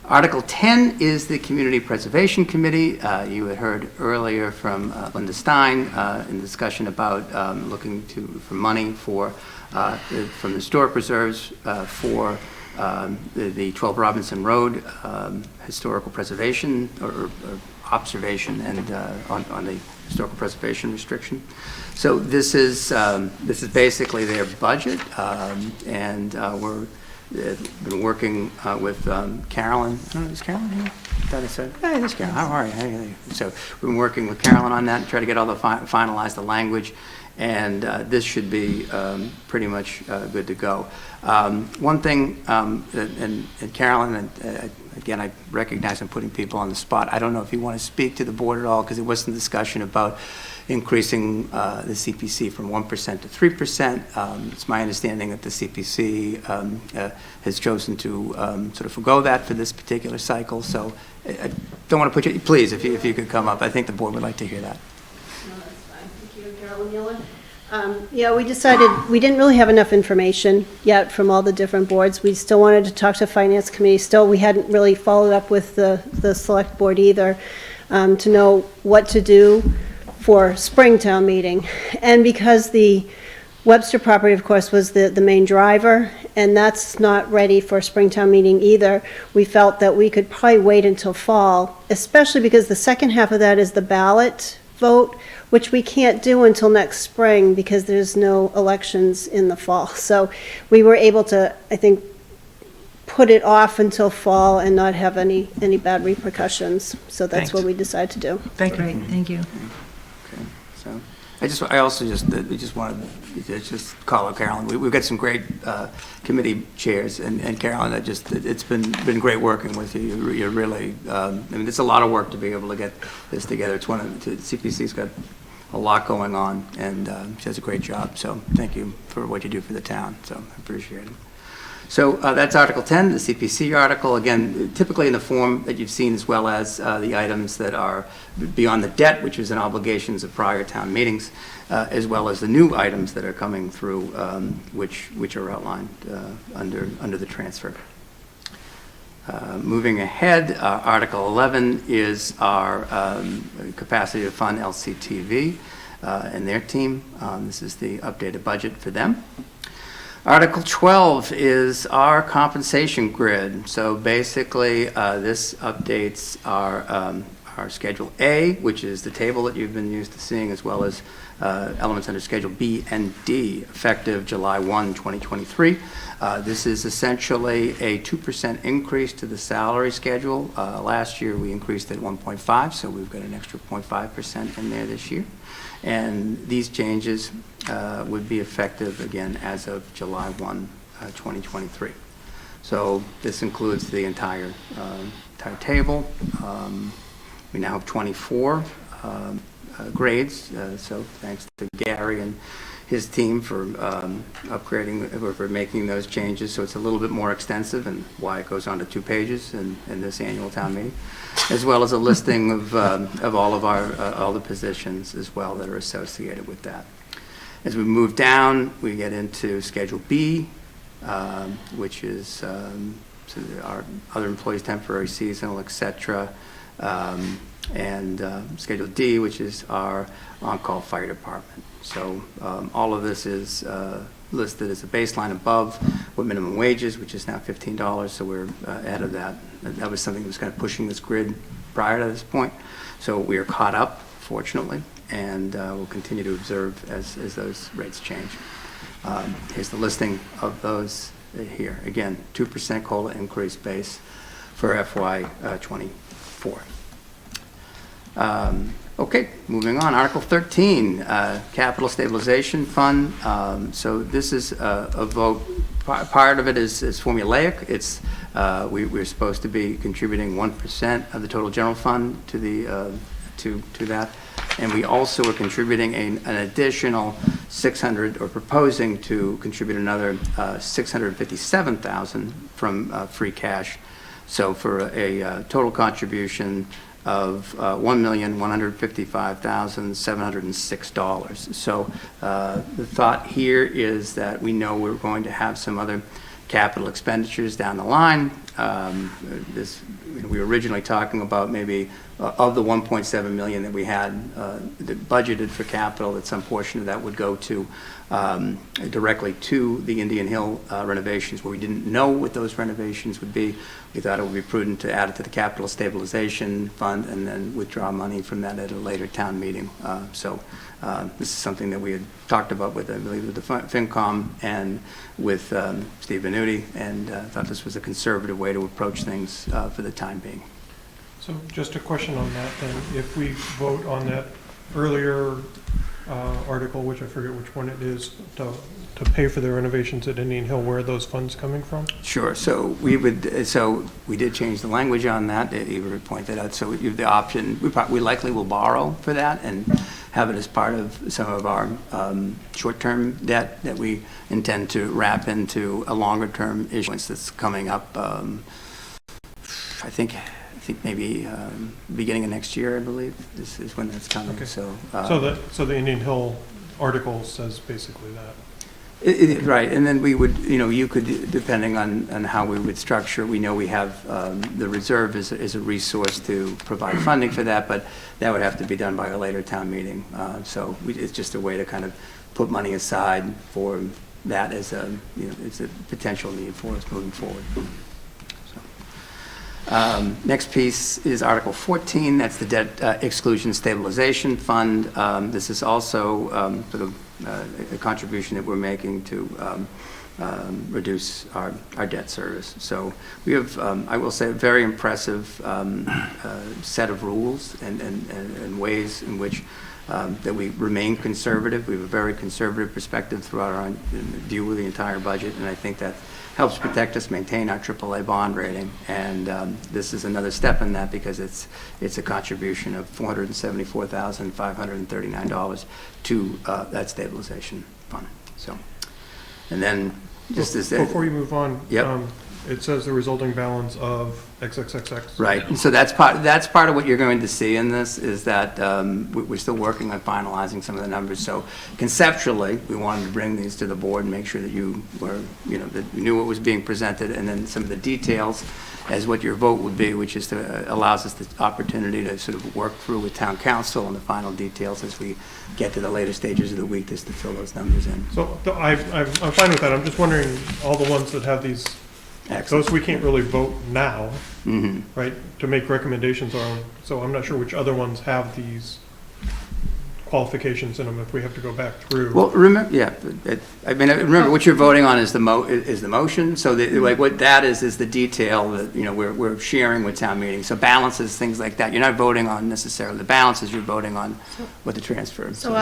Article 10 is the Community Preservation Committee. You had heard earlier from Linda Stein in discussion about looking for money from the historic reserves for the 12 Robinson Road historical preservation or observation and on the historical preservation restriction. So this is basically their budget, and we're been working with Carolyn. I don't know, is Carolyn here? I thought I said, hey, this is Carolyn. How are you? Hey. So we've been working with Carolyn on that and try to get all the finalize the language, and this should be pretty much good to go. One thing, and Carolyn, again, I recognize I'm putting people on the spot. I don't know if you want to speak to the board at all, because there was some discussion about increasing the CPC from 1% to 3%. It's my understanding that the CPC has chosen to sort of forgo that for this particular cycle. So I don't want to put you, please, if you could come up. I think the board would like to hear that. No, that's fine. Thank you, Carolyn Mueller. Yeah, we decided we didn't really have enough information yet from all the different boards. We still wanted to talk to Finance Committee. Still, we hadn't really followed up with the Select Board either to know what to do for Springtown meeting. And because the Webster property, of course, was the main driver, and that's not ready for Springtown meeting either, we felt that we could probably wait until fall, especially because the second half of that is the ballot vote, which we can't do until next spring because there's no elections in the fall. So we were able to, I think, put it off until fall and not have any bad repercussions. So that's what we decided to do. Thank you. Great, thank you. Okay, so I also we just wanted to just call out Carolyn. We've got some great committee chairs, and Carolyn, it's been great working with you. You're really, I mean, it's a lot of work to be able to get this together. It's CPC's got a lot going on, and she does a great job. So thank you for what you do for the town. So I appreciate it. So that's Article 10, the CPC article, again, typically in the form that you've seen, as well as the items that are beyond the debt, which is in obligations of prior town meetings, as well as the new items that are coming through, which are outlined under the transfer. Moving ahead, Article 11 is our capacity to fund LCTV and their team. This is the updated budget for them. Article 12 is our compensation grid. So basically, this updates our Schedule A, which is the table that you've been used to seeing, as well as elements under Schedule B and D, effective July 1, 2023. This is essentially a 2% increase to the salary schedule. Last year, we increased it 1.5, so we've got an extra 0.5% in there this year. And these changes would be effective, again, as of July 1, 2023. So this includes the entire table. We now have 24 grades, so thanks to Gary and his team for upgrading, for making those changes. So it's a little bit more extensive, and why it goes on to 2 pages in this annual town meeting, as well as a listing of all of all the positions as well that are associated with that. As we move down, we get into Schedule B, which is so our other employees, temporary, seasonal, etc. And Schedule D, which is our on-call fire department. So all of this is listed as a baseline above what minimum wages, which is now $15. So we're ahead of that. That was something that was kind of pushing this grid prior to this point. So we are caught up, fortunately, and we'll continue to observe as those rates change. Here's the listing of those here. Again, 2% COLA increase base for FY24. Okay, moving on. Article 13, Capital Stabilization Fund. So this is a vote. Part of it is formulaic. It's we're supposed to be contributing 1% of the total general fund to the to that, and we also are contributing an additional 600, or proposing to contribute another 657,000 from free cash. So for a total contribution of $1,155,706. So the thought here is that we know we're going to have some other capital expenditures down the line, we were originally talking about maybe of the 1.7 million that we had that budgeted for capital, that some portion of that would go to directly to the Indian Hill renovations, where we didn't know what those renovations would be. We thought it would be prudent to add it to the capital stabilization fund and then withdraw money from that at a later town meeting. This is something that we had talked about with, I believe, with the FinCom and with Steve Venuti, and thought this was a conservative way to approach things for the time being. So just a question on that then. If we vote on that earlier article, which I forget which one it is, to pay for the renovations at Indian Hill, where are those funds coming from? Sure. So we did change the language on that. You pointed out. So you have the option. We likely will borrow for that and have it as part of some of our short-term debt that we intend to wrap into a longer-term issuance that's coming up. I think maybe beginning of next year, I believe, is when that's coming. Okay. So the Indian Hill article says basically that. Right, and then we would, you could, depending on how we would structure, we know we have the reserve is a resource to provide funding for that, but that would have to be done by a later town meeting. It's just a way to kind of put money aside for that as a potential need for us moving forward. Next piece is Article 14. That's the Debt Exclusion Stabilization Fund. This is also sort of a contribution that we're making to reduce our debt service. So we have, I will say, a very impressive set of rules and ways in which that we remain conservative. We have a very conservative perspective throughout our view of the entire budget, and I think that helps protect us, maintain our AAA bond rating, and this is another step in that because it's a contribution of $474,539 to that stabilization fund. So, and then just as before you move on, yep. It says the resulting balance of XXXX. Right, and so that's part of what you're going to see in this is that we're still working on finalizing some of the numbers. So conceptually, we wanted to bring these to the board and make sure that you were, that you knew what was being presented, and then some of the details as what your vote would be, which is allows us the opportunity to sort of work through with town council on the final details as we get to the later stages of the week just to fill those numbers in. So I'm fine with that. I'm just wondering, all the ones that have these. Excellent. Those we can't really vote now, right, to make recommendations on. So I'm not sure which other ones have these qualifications in them if we have to go back through. Well, remember, remember what you're voting on is the motion. So like what that is the detail that we're sharing with town meeting. So balances, things like that. You're not voting on necessarily the balances. You're voting on what the transfer is. So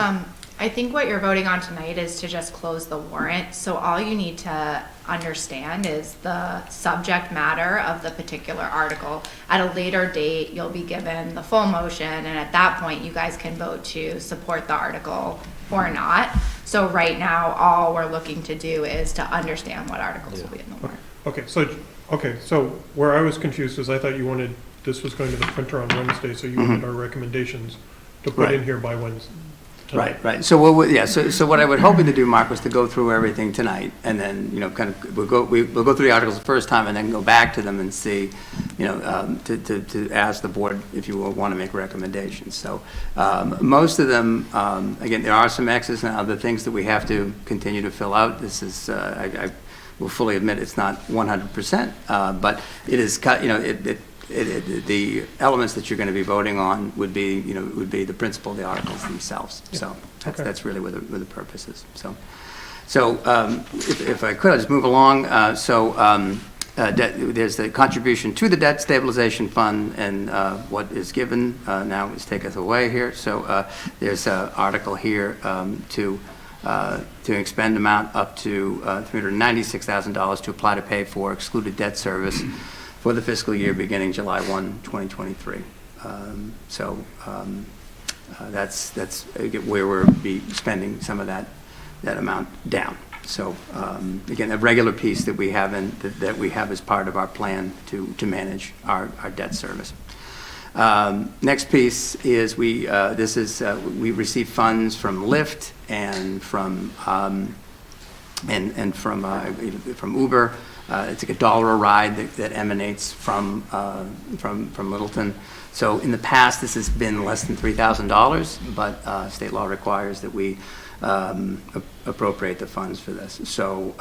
I think what you're voting on tonight is to just close the warrant. So all you need to understand is the subject matter of the particular article. At a later date, you'll be given the full motion, and at that point, you guys can vote to support the article or not. So right now, all we're looking to do is to understand what articles will be in the warrant. Okay. So where I was confused is I thought you wanted, this was going to the printer on Wednesday, so you wanted our recommenents to put in here by Wednesday. Right. So so what I was hoping to do, Mark, was to go through everything tonight, and then kind of we'll go through the articles the first time, and then go back to them and see, to ask the board if you want to make recommendations. So most of them, again, there are some X's and other things that we have to continue to fill out. This is I will fully admit it's not 100%, but it is the elements that you're going to be voting on would be the principle of the articles themselves. So that's really where the purpose is. So if I could, I'll just move along. There's the contribution to the debt stabilization fund, and what is given now is taketh away here. So there's an article here to expend amount up to $396,000 to apply to pay for excluded debt service for the fiscal year beginning July 1, 2023. That's where we'll be spending some of that amount down. So again, a regular piece that we have that we have as part of our plan to manage our debt service. Next piece is we receive funds from Lyft and from Uber it's like $1 a ride that emanates from Littleton. So in the past, this has been less than $3,000, but state law requires that we appropriate the funds for this. So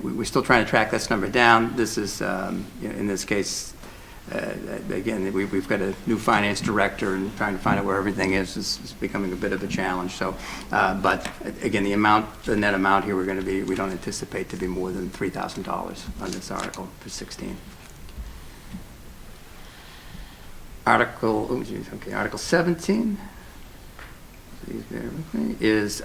we're still trying to track this number down. This is, in this case, again, we've got a new finance director, and trying to find out where everything is becoming a bit of a challenge. So, but again, the net amount here we don't anticipate to be more than $3,000 on this article for 16. Article 17. Please bear with me. Is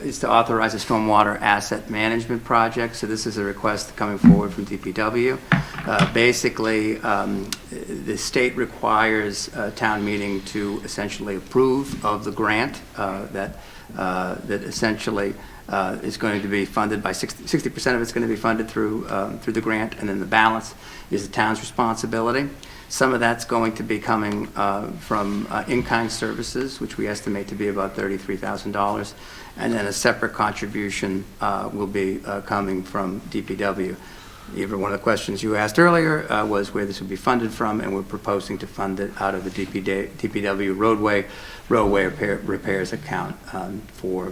is to authorize a stormwater asset management project. So this is a request coming forward from DPW. Basically, the state requires a town meeting to essentially approve of the grant that essentially is going to be funded by 60% of it's going to be funded through the grant, and then the balance is the town's responsibility. Some of that's going to be coming from in-kind services, which we estimate to be about $33,000, and then a separate contribution will be coming from DPW. Even one of the questions you asked earlier was where this would be funded from, and we're proposing to fund it out of the DPW roadway repairs account for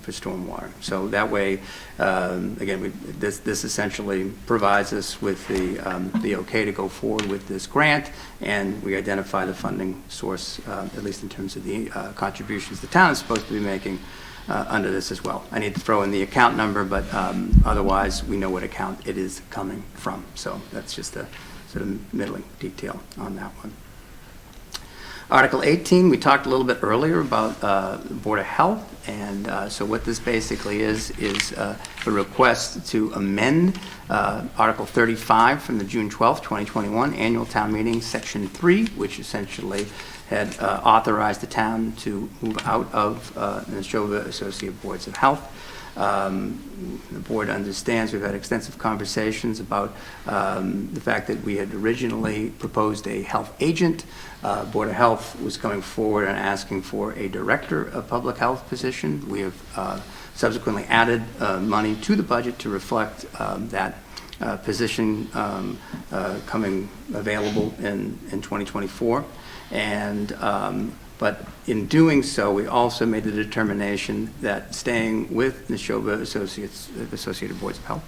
stormwater. So that way, again, this essentially provides us with the okay to go forward with this grant, and we identify the funding source, at least in terms of the contributions the town is supposed to be making under this as well. I need to throw in the account number, but otherwise we know what account it is coming from. So that's just a sort of middling detail on that one. Article 18, we talked a little bit earlier about the Board of Health, and so what this basically is a request to amend Article 35 from the June 12th, 2021 annual town meeting, Section 3, which essentially had authorized the town to move out of the Neshoba Associate Boards of Health. The board understands we've had extensive conversations about the fact that we had originally proposed a health agent. Board of Health was coming forward and asking for a director of public health position. We have subsequently added money to the budget to reflect that position coming available in 2024. And but in doing so, we also made the determination that staying with Neshoba Associated Boards of Health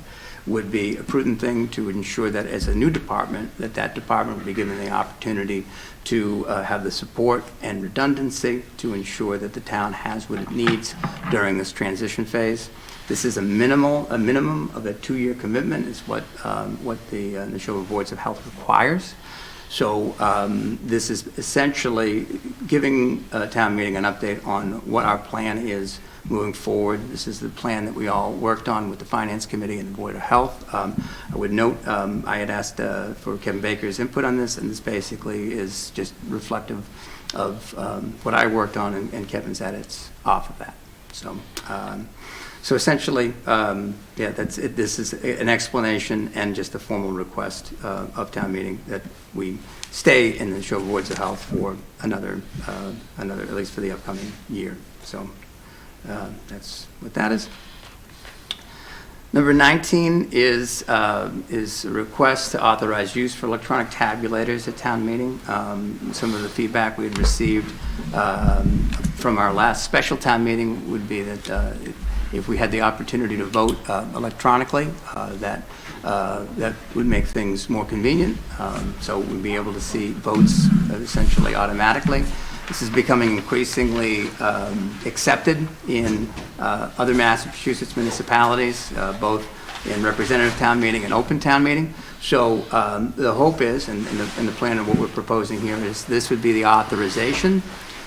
would be a prudent thing to ensure that as a new department, that department would be given the opportunity to have the support and redundancy to ensure that the town has what it needs during this transition phase. This is a minimum of a 2-year commitment is what the Neshoba Boards of Health requires. So this is essentially giving a town meeting an update on what our plan is moving forward. This is the plan that we all worked on with the Finance Committee and the Board of Health. I would note I had asked for Kevin Baker's input on this, and this basically is just reflective of what I worked on and Kevin's edits off of that. So essentially, yeah, that's it. This is an explanation and just a formal request of town meeting that we stay in the Neshoba Boards of Health for another, at least for the upcoming year. So that's what that is. Number 19 is a request to authorize use for electronic tabulators at town meeting. Some of the feedback we had received from our last special town meeting would be that if we had the opportunity to vote electronically, that would make things more convenient. So we'd be able to see votes essentially automatically. This is becoming increasingly accepted in other Massachusetts municipalities, both in representative town meeting and open town meeting. So the hope is, and the plan of what we're proposing here is this would be the authorization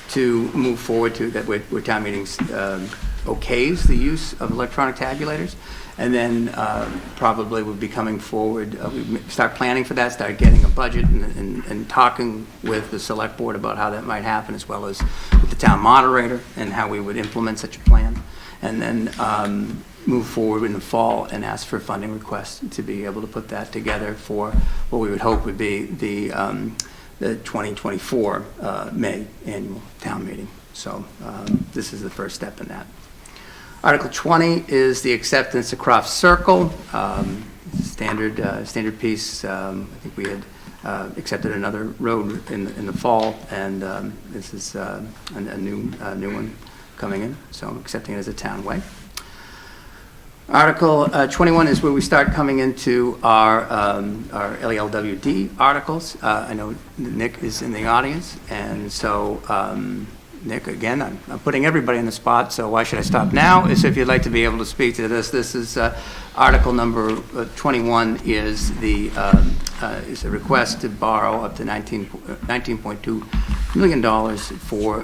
to move forward to that where town meetings okays the use of electronic tabulators, and then probably would be coming forward, we start planning for that, start getting a budget and talking with the select board about how that might happen, as well as with the town moderator and how we would implement such a plan, and then move forward in the fall and ask for funding requests to be able to put that together for what we would hope would be the 2024 May annual town meeting. So this is the first step in that. Article 20 is the acceptance of Croft Circle, standard piece. I think we had accepted another road in the fall, and this is a new one coming in, so I'm accepting it as a town way. Article 21 is where we start coming into our LELWD articles. I know Nick is in the audience, and so Nick, again, I'm putting everybody in the spot, so why should I stop now? So if you'd like to be able to speak to this, this is article number 21 is a request to borrow up to $19.2 million for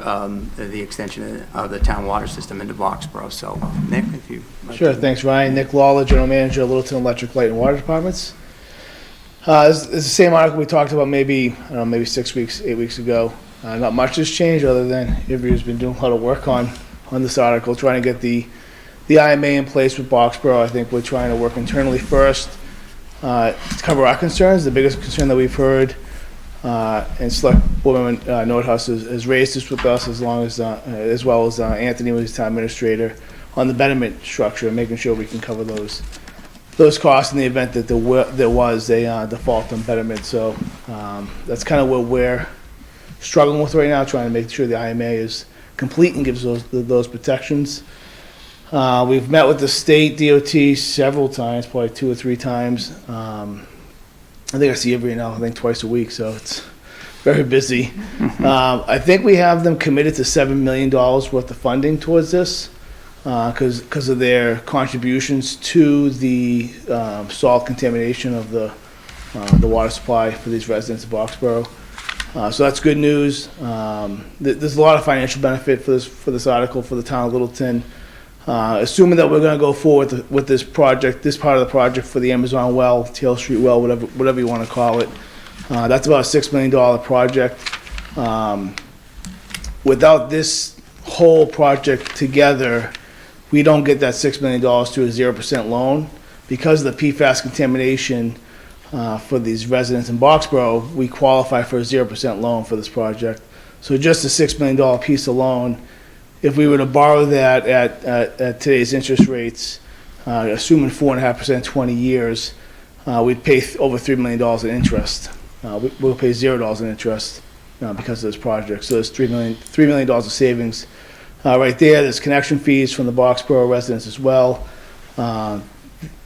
the extension of the town water system into Boxborough. So Nick, if you like Sure, thanks Ryan. Nick Lawler, General Manager of Littleton Electric Light and Water Departments. It's the same article we talked about maybe 8 weeks ago. Not much has changed other than Ivry's been doing a lot of work on this article, trying to get the IMA in place with Boxborough. I think we're trying to work internally first to cover our concerns. The biggest concern that we've heard, and Select Boardman Nordhaus has raised this with us as well as Anthony, who is town administrator, on the betterment structure and making sure we can cover those costs in the event that there was a default on betterment. So that's kind of what we're struggling with right now, trying to make sure the IMA is complete and gives those protections. We've met with the state DOT several times, probably 2 or 3 times. I think I see Ivry now, I think twice a week, so it's very busy. I think we have them committed to $7 million worth of funding towards this because of their contributions to the salt contamination of the water supply for these residents of Boxborough. So that's good news. There's a lot of financial benefit for this article for the town of Littleton. Assuming that we're going to go forward with this project, this part of the project for the Amazon well, Tail Street well, whatever you want to call it, that's about a $6 million project. Without this whole project together, we don't get that $6 million to a 0% loan. Because of the PFAS contamination for these residents in Boxborough, we qualify for a 0% loan for this project. So just a $6 million piece of loan, if we were to borrow that at today's interest rates, assuming 4.5%, 20 years, we'd pay over $3 million in interest. We'll pay $0 in interest because of this project. So there's $3 million of savings right there. There's connection fees from the Boxborough residents as well. The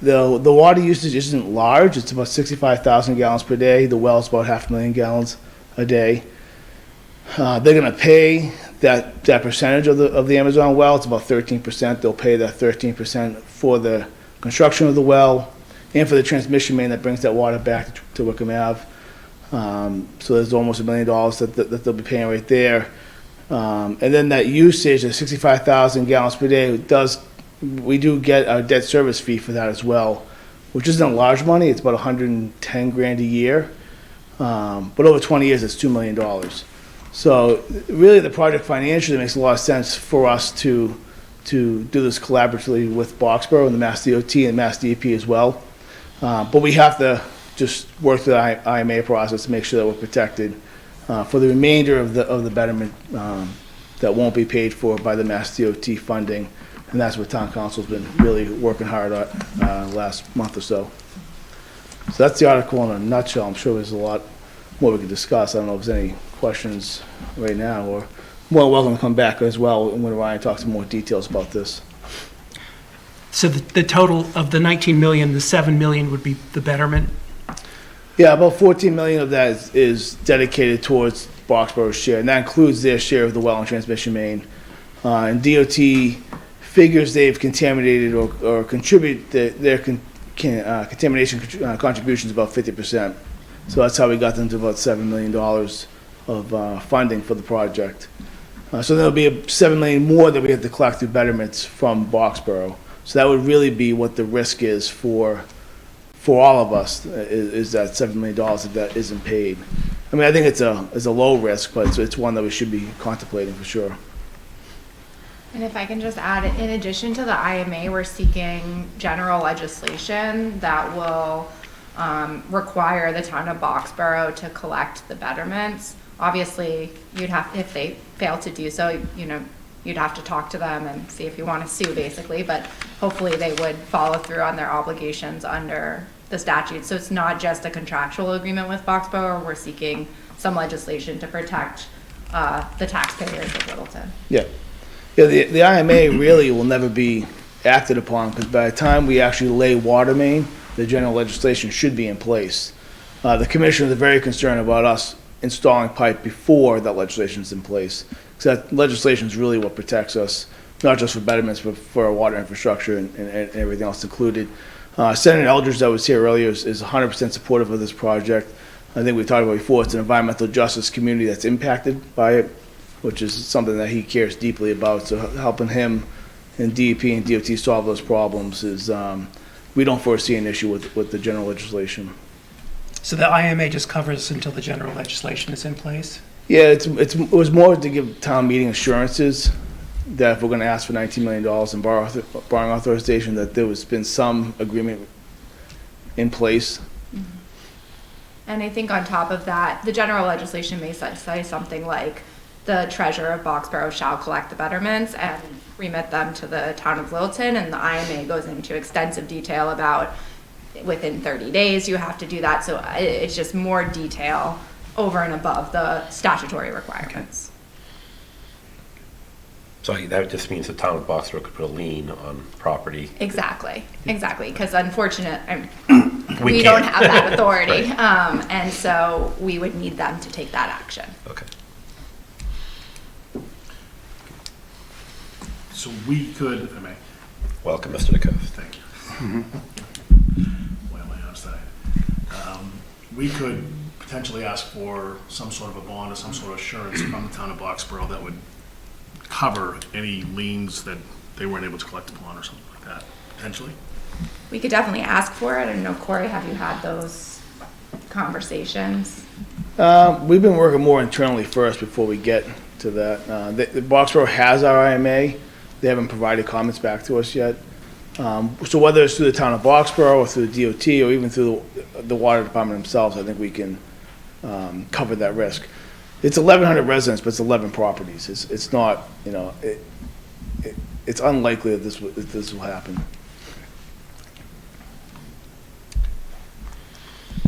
water usage isn't large. It's about 65,000 gallons per day. The well's about 500,000 gallons a day. They're going to pay that percentage of the Amazon well. It's about 13%. They'll pay that 13% for the construction of the well and for the transmission main that brings that water back to Wickham Ave. So there's almost $1 million that they'll be paying right there. And then that usage of 65,000 gallons per day we do get a debt service fee for that as well, which isn't large money. It's about 110 grand a year, but over 20 years, it's $2 million. So really, the project financially makes a lot of sense for us to do this collaboratively with Boxborough and the Mass DOT and Mass DEP as well. But we have to just work through the IMA process to make sure that we're protected for the remainder of the betterment that won't be paid for by the Mass DOT funding. And that's what town council's been really working hard at last month or so. So that's the article in a nutshell. I'm sure there's a lot more we could discuss. I don't know if there's any questions right now, or more welcome to come back as well when Ryan talks in more details about this. So the total of the 19 million, the 7 million would be the betterment? Yeah, about 14 million of that is dedicated towards Boxborough's share, and that includes their share of the well and transmission main. And DOT figures they've contaminated or contribute their contamination contributions about 50%. So that's how we got them to about $7 million of funding for the project. So there'll be $7 million more that we have to collect through betterments from Boxborough. So that would really be what the risk is for all of us, is that $7 million that isn't paid. I mean, I think it's a low risk, but it's one that we should be contemplating for sure. And if I can just add, in addition to the IMA, we're seeking general legislation that will require the town of Boxborough to collect the betterments. Obviously, you'd have, if they fail to do so, you'd have to talk to them and see if you want to sue, basically, but hopefully they would follow through on their obligations under the statute. So it's not just a contractual agreement with Foxborough, we're seeking some legislation to protect the taxpayers of Littleton. Yeah, the IMA really will never be acted upon, because by the time we actually lay water main, the general legislation should be in place. The commissioners are very concerned about us installing pipe before that legislation is in place, because that legislation is really what protects us, not just for betterments, but for our water infrastructure and everything else included. Senator Eldridge, that was here earlier, is 100% supportive of this project. I think we've talked about before, it's an environmental justice community that's impacted by it, which is something that he cares deeply about. So helping him and DEP and DOT solve those problems is, we don't foresee an issue with the general legislation. So the IMA just covers until the general legislation is in place? Yeah, it was more to give town meeting assurances that if we're going to ask for $19 million in borrowing authorization, that there has been some agreement in place. And I think on top of that, the general legislation may say something like the treasurer of Boxborough shall collect the betterments and remit them to the town of Littleton, and the IMA goes into extensive detail about within 30 days you have to do that. So it's just more detail over and above the statutory requirements. So that just means the town of Boxborough could put a lien on property. Exactly, because unfortunately, We we don't can't. have that authority. Right. And so we would need them to take that action. Okay. So we could, if I may. Welcome, Mr. DeCoe. Thank you. Why am I outside? We could potentially ask for some sort of a bond or some sort of assurance from the town of Boxborough that would cover any liens that they weren't able to collect upon or something like that, potentially. We could definitely ask for it. I don't know, Corey, have you had those conversations? We've been working more internally first before we get to that. The Boxborough has our IMA. They haven't provided comments back to us yet. So whether it's through the town of Boxborough or through the DOT or even through the water department themselves, I think we can cover that risk. It's 1,100 residents, but it's 11 properties. It's not, it's unlikely that this will happen.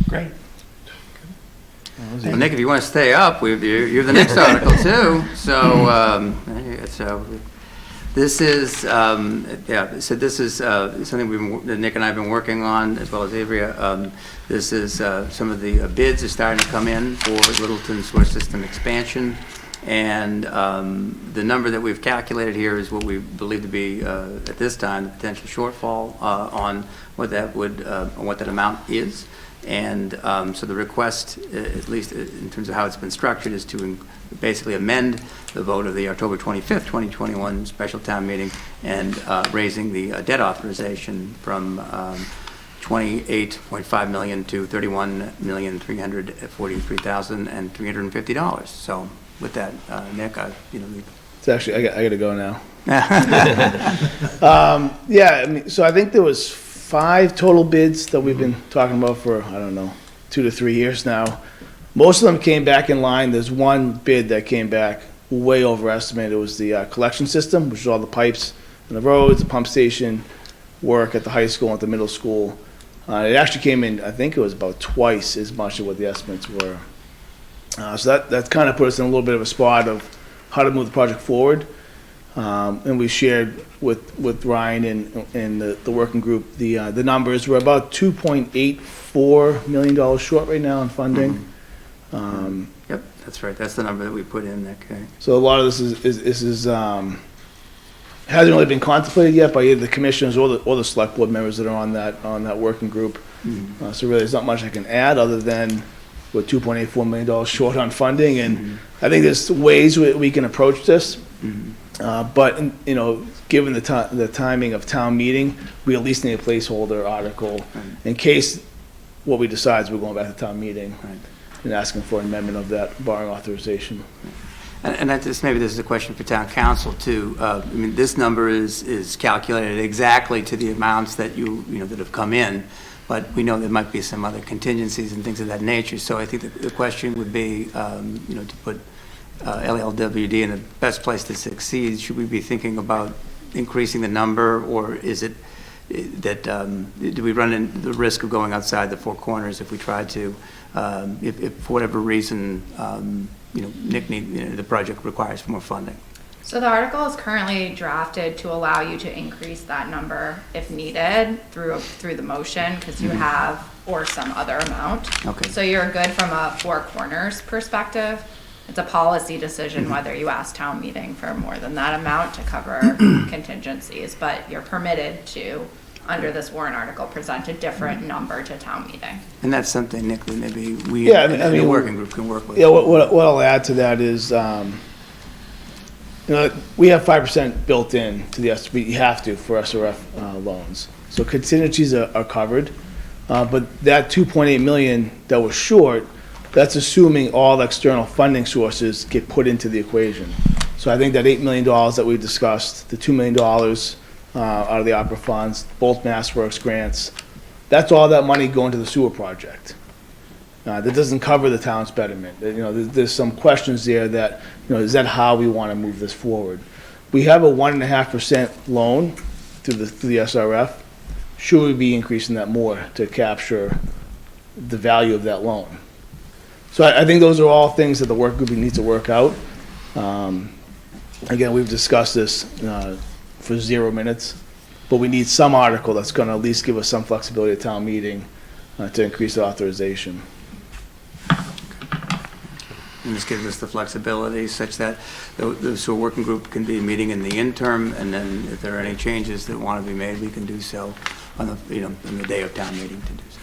Great. Well, Nick, if you want to stay up, you're the next article too. So, this is something that Nick and I have been working on, as well as Avery. This is some of the bids are starting to come in for Littleton sewer system expansion, and the number that we've calculated here is what we believe to be at this time the potential shortfall on what that would what that amount is. And so the request, at least in terms of how it's been structured, is to basically amend the vote of the October 25th, 2021 special town meeting and raising the debt authorization from $28.5 million to $31,343,350. So with that, Nick, It's actually, I got to go now. Yeah, I mean, so I think there was 5 total bids that we've been talking about for, I don't know, 2 to 3 years now. Most of them came back in line. There's one bid that came back way overestimated. It was the collection system, which is all the pipes in the roads, the pump station work at the high school and at the middle school. It actually came in, I think it was about twice as much as what the estimates were. So that kind of put us in a little bit of a spot of how to move the project forward. And we shared with Ryan and the working group the numbers. We're about $2.84 million short right now in funding. Yep, that's right. That's the number that we put in. Okay. So a lot of this is hasn't really been contemplated yet by either the commissioners or the select board members that are on that working group. So really, there's not much I can add other than we're $2.84 million short on funding, and I think there's ways we can approach this. But given the timing of town meeting, we at least need a placeholder article in case what we decide is we're going back to town meeting and asking for an amendment of that borrowing authorization. And maybe this is a question for town council too. I mean, this number is calculated exactly to the amounts that that have come in, but we know there might be some other contingencies and things of that nature. So I think the question would be, to put LLWD and the best place to succeed, should we be thinking about increasing the number, or is it that, do we run into the risk of going outside the four corners if we try to, if for whatever reason, the project requires more funding? So the article is currently drafted to allow you to increase that number if needed through the motion, because you have, or some other amount. Okay. So you're good from a four corners perspective. It's a policy decision whether you ask town meeting for more than that amount to cover contingencies, but you're permitted to, under this warrant article, present a different number to town meeting. And that's something, Nick, that maybe we, Yeah, the working group can work with. Yeah, what I'll add to that is, we have 5% built in to the, we have to for SRF loans. So contingencies are covered, but that 2.8 million that was short, that's assuming all external funding sources get put into the equation. So I think that $8 million that we discussed, the $2 million out of the opera funds, both MassWorks grants, that's all that money going to the sewer project. That doesn't cover the town's betterment. There's some questions there that, is that how we want to move this forward? We have a 1.5% loan through the SRF. Should we be increasing that more to capture the value of that loan? So I think those are all things that the work group needs to work out. Again, we've discussed this for 0 minutes, but we need some article that's going to at least give us some flexibility at town meeting to increase the authorization. And this gives us the flexibility such that the sewer working group can be meeting in the interim, and then if there are any changes that want to be made, we can do so on the day of town meeting to do so.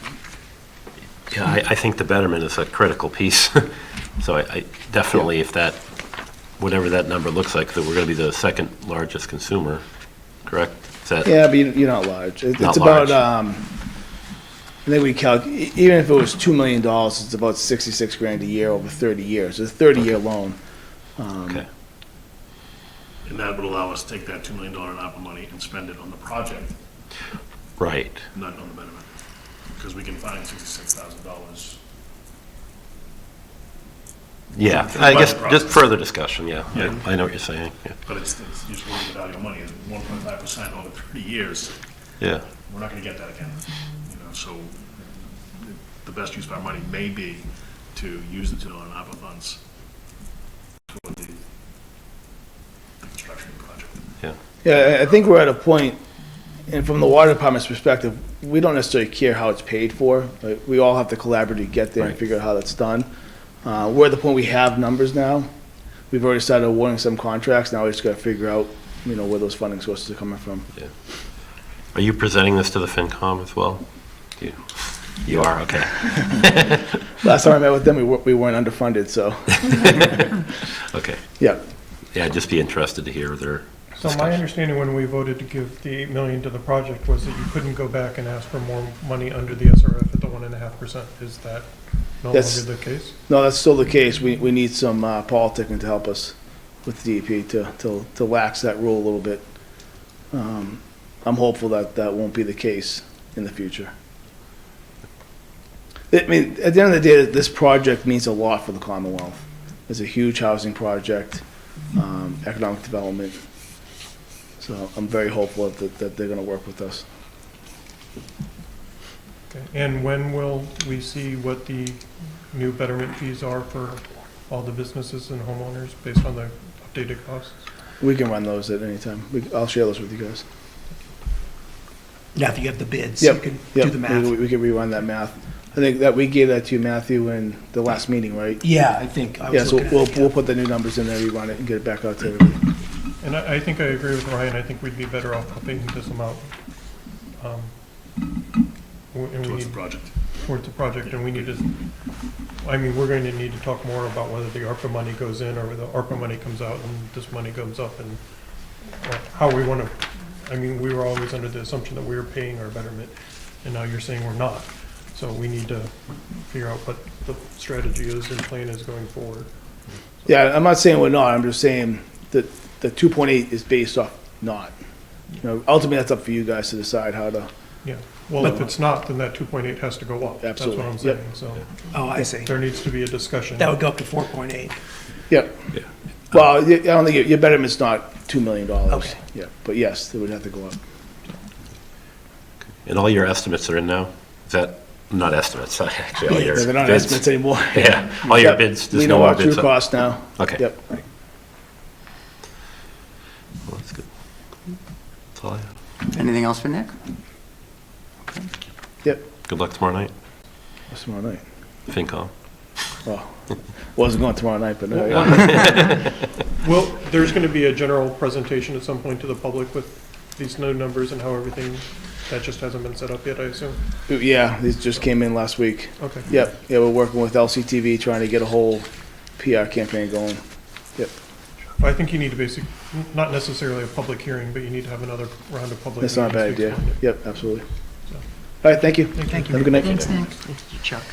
Yeah, I think the betterment is a critical piece. So I definitely, if that, whatever that number looks like, that we're going to be the second largest consumer, correct? Is that? Yeah, but you're not large. It's about, I think we calculate, even if it was $2 million, it's about 66 grand a year over 30 years. It's a 30-year loan. Okay. And that would allow us to take that $2 million ARPA money and spend it on the project. Right. Not on the betterment. Because we can find $66,000. Yeah, I guess just further discussion, yeah. I know what you're saying. Yeah. But it's usually the value of money is 1.5% over 30 years. Yeah. We're not going to get that again. So the best use of our money may be to use it on ARPA funds for the construction project. Yeah. Yeah, I think we're at a point, and from the water department's perspective, we don't necessarily care how it's paid for. But we all have to collaboratively get there and figure out how that's done. We're at the point we have numbers now. We've already started awarding some contracts. Now we just got to figure out, where those funding sources are coming from. Yeah. Are you presenting this to the FinCom as well? You are, okay. Last time I met with them, we weren't underfunded, so. Okay. Yeah. Yeah, I'd just be interested to hear their So my understanding when we voted to give the $8 million to the project was that you couldn't go back and ask for more money under the SRF at the 1.5%. Is that no longer the case? No, that's still the case. We need some politicking to help us with the DEP to lax that rule a little bit. I'm hopeful that won't be the case in the future. I mean, at the end of the day, this project means a lot for the Commonwealth. It's a huge housing project, economic development. So I'm very hopeful that they're going to work with us. Okay. And when will we see what the new betterment fees are for all the businesses and homeowners based on the updated costs? We can run those at any time. I'll share those with you guys. Yeah, if you have the bids, you can do the math. We can rerun that math. I think that we gave that to you, Matthew, in the last meeting, right? Yeah, I think. So we'll put the new numbers in there, rerun it, and get it back out to everybody. And I think I agree with Ryan. I think we'd be better off upping this amount. Towards the project. Towards the project, and we need to, we're going to need to talk more about whether the ARPA money goes in or whether the ARPA money comes out and this money goes up, and how we want to, we were always under the assumption that we were paying our betterment, and now you're saying we're not. So we need to figure out what the strategy is and plan is going forward. Yeah, I'm not saying we're not. I'm just saying that the 2.8 is based off not. Ultimately, that's up for you guys to decide how to. Yeah. Well, if it's not, then that 2.8 has to go up. Absolutely. That's what I'm saying. So. Oh, I see. There needs to be a discussion. That would go up to 4.8. Yep. Yeah. Well, I don't think your betterment's not $2 million. Okay. Yeah, but yes, it would have to go up. And all your estimates are in now? Is that, not estimates, actually, all your They're not bids? estimates anymore. Yeah, all your Yep. bids, We there's know no more our true bids? cost now. Okay. Yep. Well, that's good. That's all I have. Anything else for Nick? Yep. Good luck tomorrow night, What's tomorrow night? FinCom. Well, wasn't going tomorrow night, but no. Well, there's going to be a general presentation at some point to the public with these new numbers and how everything, that just hasn't been set up yet, I assume? Yeah, these just came in last week. Okay. Yep. Yeah, we're working with LCTV trying to get a whole PR campaign going. Yep. I think you need to not necessarily a public hearing, but you need to have another round of public. That's not a bad meetings to idea. explain it. Yep, absolutely. All right, thank you. Thank you. Have a good night. Thanks, Nick. Thank you, Chuck.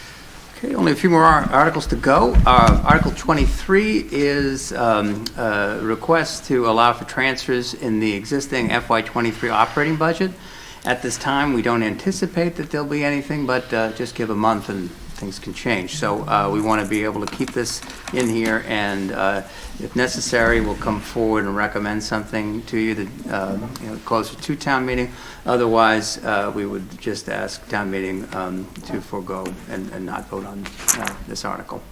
Okay, only a few more articles to go. Article 23 is a request to allow for transfers in the existing FY23 operating budget. At this time, we don't anticipate that there'll be anything, but just give a month and things can change. So we want to be able to keep this in here, and if necessary, we'll come forward and recommend something to you that closer to town meeting. Otherwise, we would just ask town meeting to forego and not vote on this article.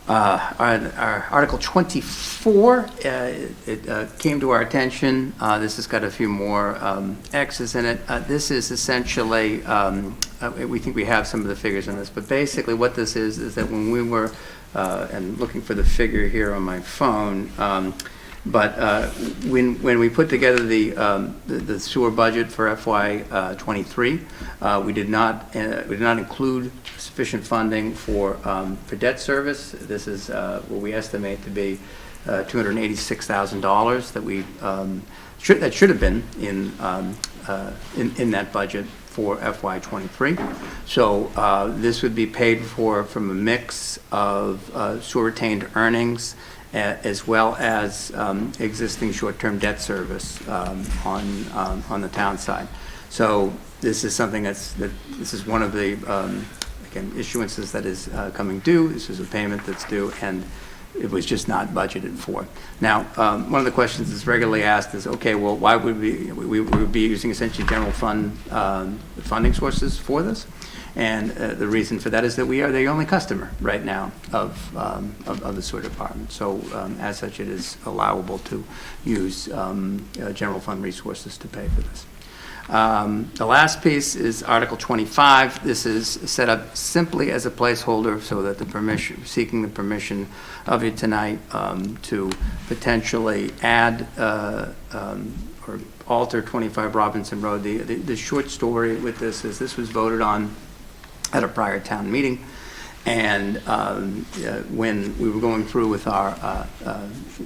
Our Article 24, it came to our attention. This has got a few more X's in it. This is essentially, we think we have some of the figures in this, but basically what this is that when we were, and looking for the figure here on my phone, but when we put together the sewer budget for FY23, we did not include sufficient funding for debt service. This is what we estimate to be $286,000 that we should have been in that budget for FY23. So this would be paid for from a mix of sewer retained earnings as well as existing short-term debt service on the town side. So this is something this is one of the again issuances that is coming due. This is a payment that's due, and it was just not budgeted for. Now, one of the questions that's regularly asked is, okay, well, why would we would be using essentially general fund funding sources for this? And the reason for that is that we are the only customer right now of the sewer department. So as such, it is allowable to use general fund resources to pay for this. The last piece is Article 25. This is set up simply as a placeholder so that seeking the permission of you tonight to potentially add or alter 25 Robinson Road. The short story with this is this was voted on at a prior town meeting, and when we were going through with our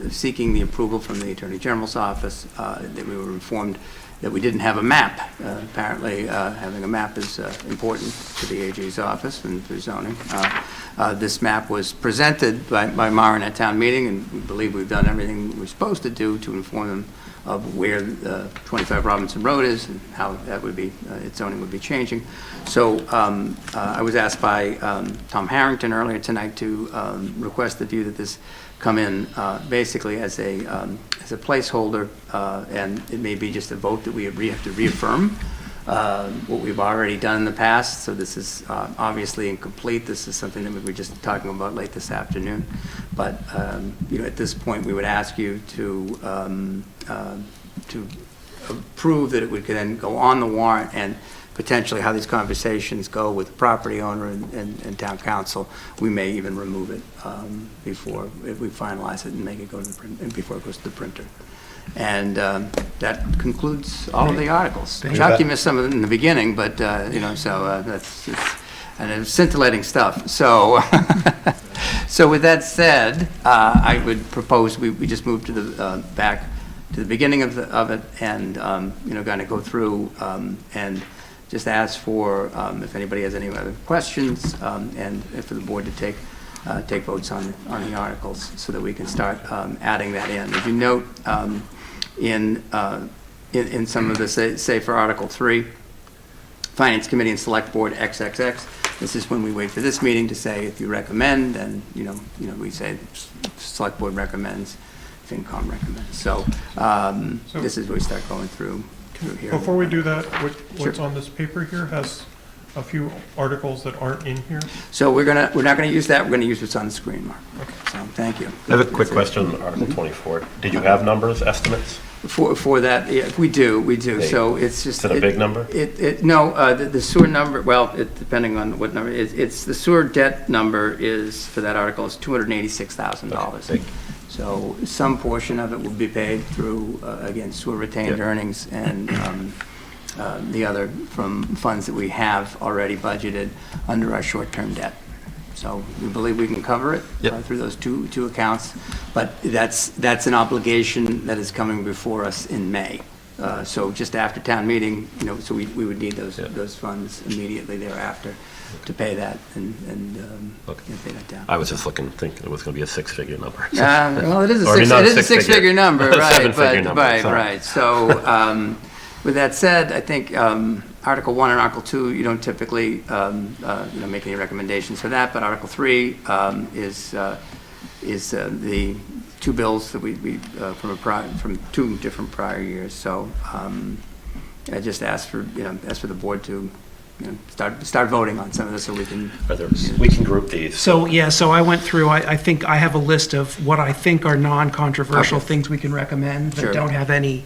seeking the approval from the Attorney General's office, that we were informed that we didn't have a map. Apparently, having a map is important to the AG's office and for zoning. This map was presented by Maren at town meeting, and we believe we've done everything we're supposed to do to inform them of where 25 Robinson Road is and how that would be, its zoning would be changing. So I was asked by Tom Harrington earlier tonight to request the view that this come in basically as a placeholder, and it may be just a vote that we have to reaffirm what we've already done in the past. So this is obviously incomplete. This is something that we were just talking about late this afternoon. But at this point, we would ask you to approve that it would then go on the warrant, and potentially how these conversations go with the property owner and town council, we may even remove it before we finalize it and make it go to the print, and before it goes to the printer. And that concludes all of the articles. Chuck, you missed some of it in the beginning, but so that's and it's scintillating stuff. So, so with that said, I would propose we just move to the back to the beginning of it, and kind of go through and just ask for if anybody has any other questions, and for the board to take votes on the articles so that we can start adding that in. If you note in some of the say for Article 3, Finance Committee and Select Board XXX, this is when we wait for this meeting to say if you recommend, then, we say select board recommends, FinCom recommends. So this is where we start going through here. Before we do that, what's Sure. on this paper here has a few articles that aren't in here. So we're not going to use that. We're going to use what's on the screen, Mark. So thank you. I have a quick question on Article 24. Did you have numbers, estimates? For that, yeah, we do. So it's just. Is it a big number? No, the sewer number, well, depending on what number, it's the sewer debt number is, for that article, is $286,000. Okay, So some portion of it will be paid through, again, sewer retained earnings, and the other from funds that we have already budgeted under our short-term debt. So we believe we can cover it through those two accounts, but that's an obligation that is coming before us in May. So just after town meeting, so we would need those funds immediately thereafter to pay that and pay that down. I was just thinking it was going to be a six-figure number. Well, it is Or, I mean, not a six-figure number, right? Seven-figure number. Right. So with that said, I think Article 1 and Article 2, you don't typically make any recommendations for that, but Article 3 is the two bills that we from two different prior years. So I just ask for the board to start voting on some of this so we can. We can group these. So I went through, I think I have a list of what I think are non-controversial things we can recommend that don't have any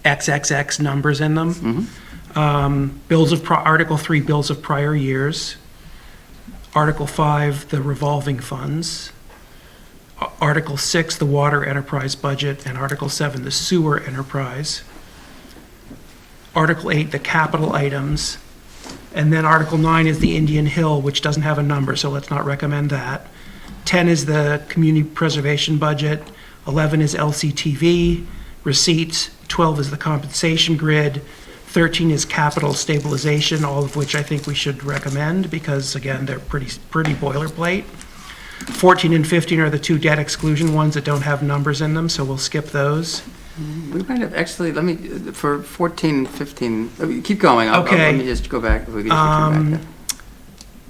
XXX numbers in them. Article 3, bills of prior years. Article 5, the revolving funds. Article 6, the water enterprise budget, and Article 7, the sewer enterprise. Article 8, the capital items. And then Article 9 is the Indian Hill, which doesn't have a number, so let's not recommend that. 10 is the community preservation budget. 11 is LCTV, receipts. 12 is the compensation grid. 13 is capital stabilization, all of which I think we should recommend because, again, they're pretty boilerplate. 14 and 15 are the two debt exclusion ones that don't have numbers in them, so we'll skip those. We might have, actually, for 14 and 15, keep going. Okay. Let me just go back. If we could just return back there.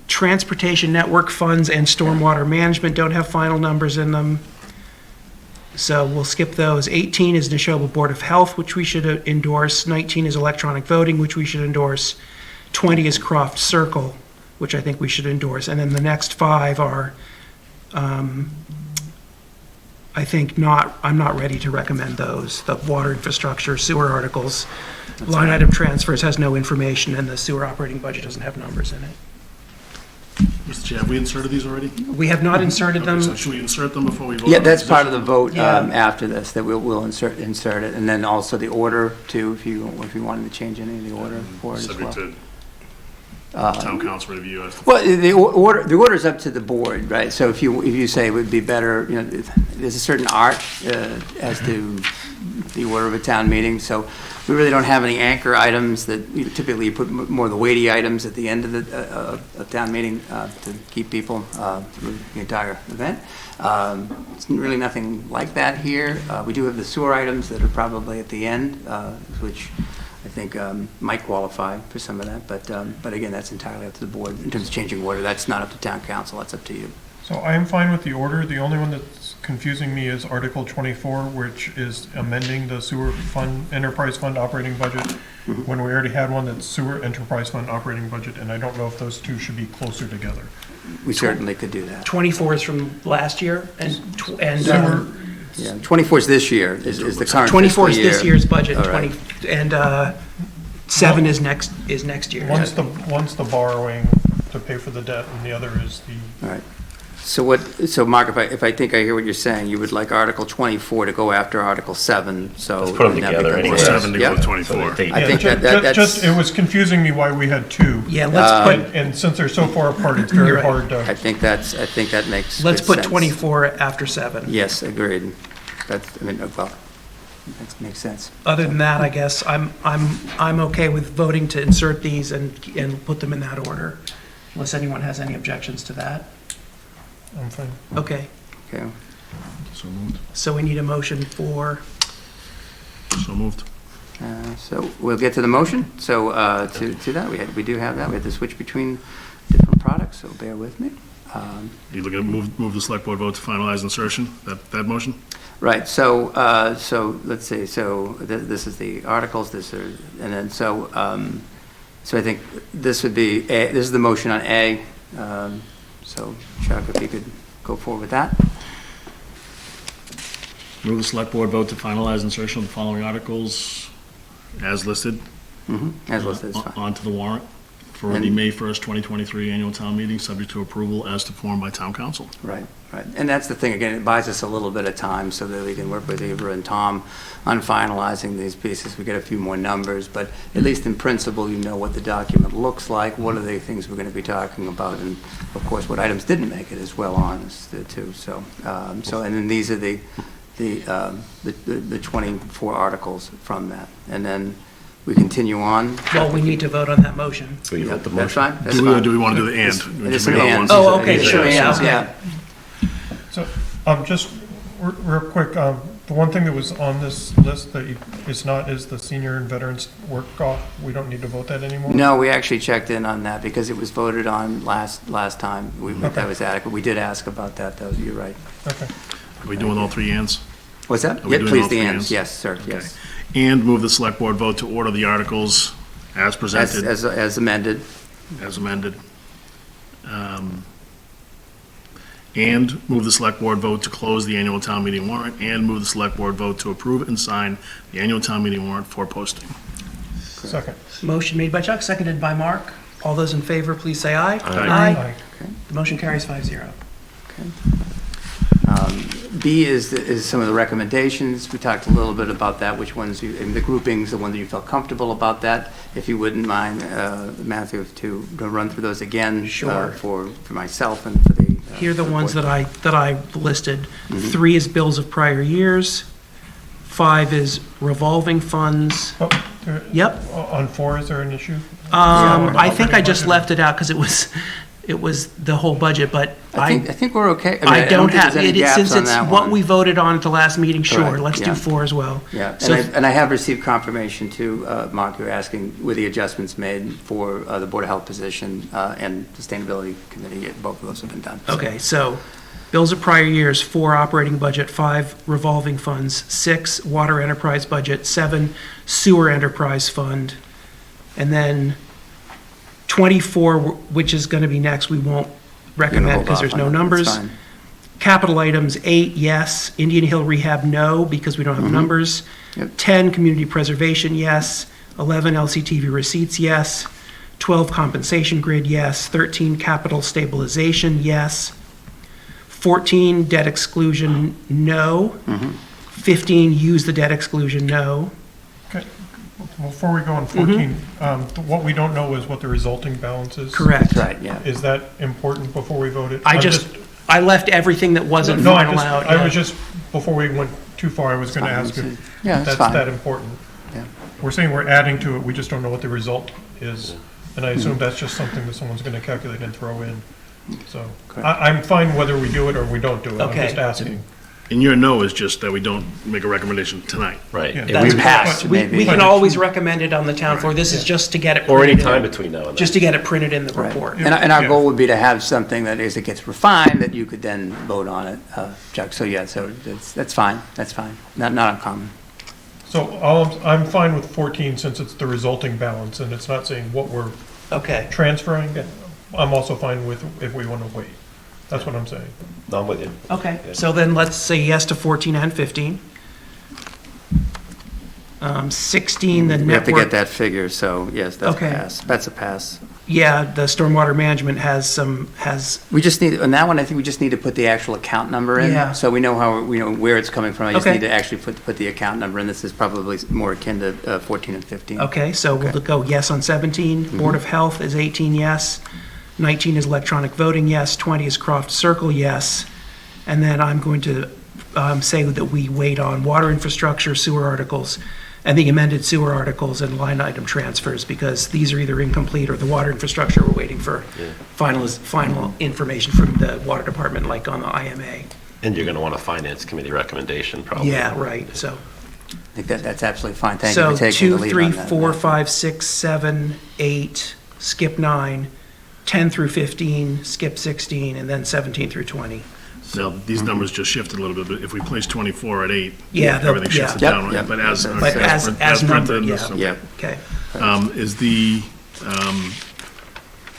Transportation network funds and stormwater management don't have final numbers in them. So we'll skip those. 18 is Neshoba Board of Health, which we should endorse. 19 is electronic voting, which we should endorse. 20 is Croft Circle, which I think we should endorse. And then the next 5 are, I think I'm not ready to recommend those. The water infrastructure, sewer articles, line item transfers has no information, and the sewer operating budget doesn't have numbers in it. Mr. Chair, have we inserted these already? We have not inserted them. So should we insert them before we vote? Yeah, on that's the part of the position? vote after this, that we'll insert it, and then also the order too, if you wanted to change any of the order for it as well. Subject to town council review. Well, the order is up to the board, right? So if you say it would be better, there's a certain art as to the order of a town meeting. So we really don't have any anchor items that typically you put more of the weighty items at the end of the town meeting to keep people through the entire event. It's really nothing like that here. We do have the sewer items that are probably at the end, which I think might qualify for some of that, but again, that's entirely up to the board. In terms of changing order, that's not up to town council, that's up to you. So I am fine with the order. The only one that's confusing me is Article 24, which is amending the sewer fund, enterprise fund operating budget, when we already had one that's sewer enterprise fund operating budget, and I don't know if those two should be closer together. We certainly could do that. 24 is from last year, and Yeah, 24 is this year, is the current 24 is fiscal this year. year's budget, All right. and 7 is next year. One's the borrowing to pay for the debt, and the other is the. All right. So Mark, if I think I hear what you're saying, you would like Article 24 to go after Article 7, so. Let's put them together anyway. 7 to go Yep. with 24. I think that's. Just, it was confusing me why we had two. Yeah, let's put, And since they're so far apart, it's very You're right. hard to. I think that makes let's good put sense. 24 after 7. Yes, agreed. That makes sense. Other than that, I guess I'm okay with voting to insert these and put them in that order, unless anyone has any objections to that. I'm fine. Okay, Okay. So moved. so we need a motion for, So moved. So we'll get to the motion. So to that, we do have that. We have to switch between different products. Chuck, so bear with me. You looking to move the select board vote to finalize insertion, that motion? Right, so, let's see, so this is the articles, and then, so I think this would be, this is the motion on A. So Chuck, if you could go forward with that. Move the select board vote to finalize insertion of the following articles as listed. As listed, is fine. Onto the warrant for the May 1st, 2023 annual town meeting, subject to approval as to form by town council. Right. And that's the thing, again, it buys us a little bit of time so that we can work with Eva and Tom on finalizing these pieces. We get a few more numbers, but at least in principle, you know what the document looks like, what are the things we're going to be talking about, and of course, what items didn't make it as well on us too. So, and then these are the 24 articles from that. And then we continue on. Well, we need to vote on that motion. So you vote the That's motion. fine. That's fine. Do we want to do the and? It's an and. Oh, okay, sure, yeah, okay. Yeah. So, just real quick, the one thing that was on this list that is not is the senior and veterans work off. We don't need to vote that anymore? No, we actually checked in on that because it was voted on last time. That was adequate. We did ask about that, though. You're right. Okay. Are we doing all three ands? What's that? Are we Yeah, doing please, all the three ands. Yes, sir, yes. And move the select board vote to order the articles as presented. As amended. As amended. And move the select board vote to close the annual town meeting warrant, and move the select board vote to approve and sign the annual town meeting warrant for posting. Second. Motion made by Chuck, seconded by Mark. All those in favor, please say aye. Aye. Okay. The motion carries 5-0. B is some of the recommendations. We talked a little bit about that, which ones and the groupings, the ones that you felt comfortable about that. If you wouldn't mind, Matthew, to run through those again. Sure. For myself and for the. Here are the ones that I listed. 3 is bills of prior years. 5 is revolving funds. Yep. On 4, is there an issue? I think I just left it out because it was the whole budget, but I think we're okay. I don't have, think there's any since gaps on it's that what one. we voted on at the last meeting, sure, Correct, let's do 4 as well. Yeah, So and I have received confirmation too, Mark, you're asking, with the adjustments made for the Board of Health position and Sustainability Committee, both of those have been done. Okay, so bills of prior years, 4 operating budget, 5 revolving funds, 6 water enterprise budget, 7 sewer enterprise fund, and then 24, which is going to be next, we won't recommend because there's no numbers. Capital items, 8, yes. Indian Hill Rehab, no, because we don't have numbers. 10, community preservation, yes. 11, LCTV receipts, yes. 12, compensation grid, yes. 13, capital stabilization, yes. 14, debt exclusion, no. 15, use the debt exclusion, no. Okay. Before we go on 14, what we don't know is what the resulting balance is. Correct. Right, yeah. Is that important before we vote it? I left everything that wasn't No, final out. I was just, before we went too far, I was going to ask if that's that important. Yeah. We're saying we're adding to it, we just don't know what the result is. And I assume that's just something that someone's going to calculate and throw in. So I'm fine whether we do it or we don't do it. I'm just asking. And your no is just that we don't make a recommendation tonight. Right. Yeah. That's passed, we maybe. can always recommend it on the town floor. This is just to get it Or printed. any time between now and then. Just to get it printed in the Right. report. And our goal would be to have something that as it gets refined, that you could then vote on it, Chuck. So yeah, so that's fine, not uncommon. So I'm fine with 14 since it's the resulting balance and it's not saying what we're transferring. I'm also fine with if we want to wait. That's what I'm saying. No, I'm with you. Okay, so then let's say yes to 14 and 15. 16, the network. We have to get that figure, so yes, that's a Okay. pass. That's a pass. Yeah, the stormwater management has. We just need, on that one, I think we just need to put the actual account number in. Yeah. So we know where it's coming from. I just Okay. need to actually put the account number in. This is probably more akin to 14 and 15. Okay, so we'll go yes on 17. Board of Health is 18, yes. 19 is electronic voting, yes. 20 is Croft Circle, yes. And then I'm going to say that we wait on water infrastructure, sewer articles, and the amended sewer articles and line item transfers, because these are either incomplete or the water infrastructure, we're waiting for final information from the water department, like on the IMA. And you're going to want a finance committee recommendation, probably. Yeah, right, so. I think that's absolutely fine. Thank you for taking the lead on that. So 2, 3, 4, 5, 6, 7, 8, skip 9, 10 through 15, skip 16, and then 17 through 20. So these numbers just shifted a little bit, but if we place 24 at 8, Yeah, everything yeah. shifted Yep, down, right? yep. But as numbered, printed, yeah. so- Yeah. Okay. Is the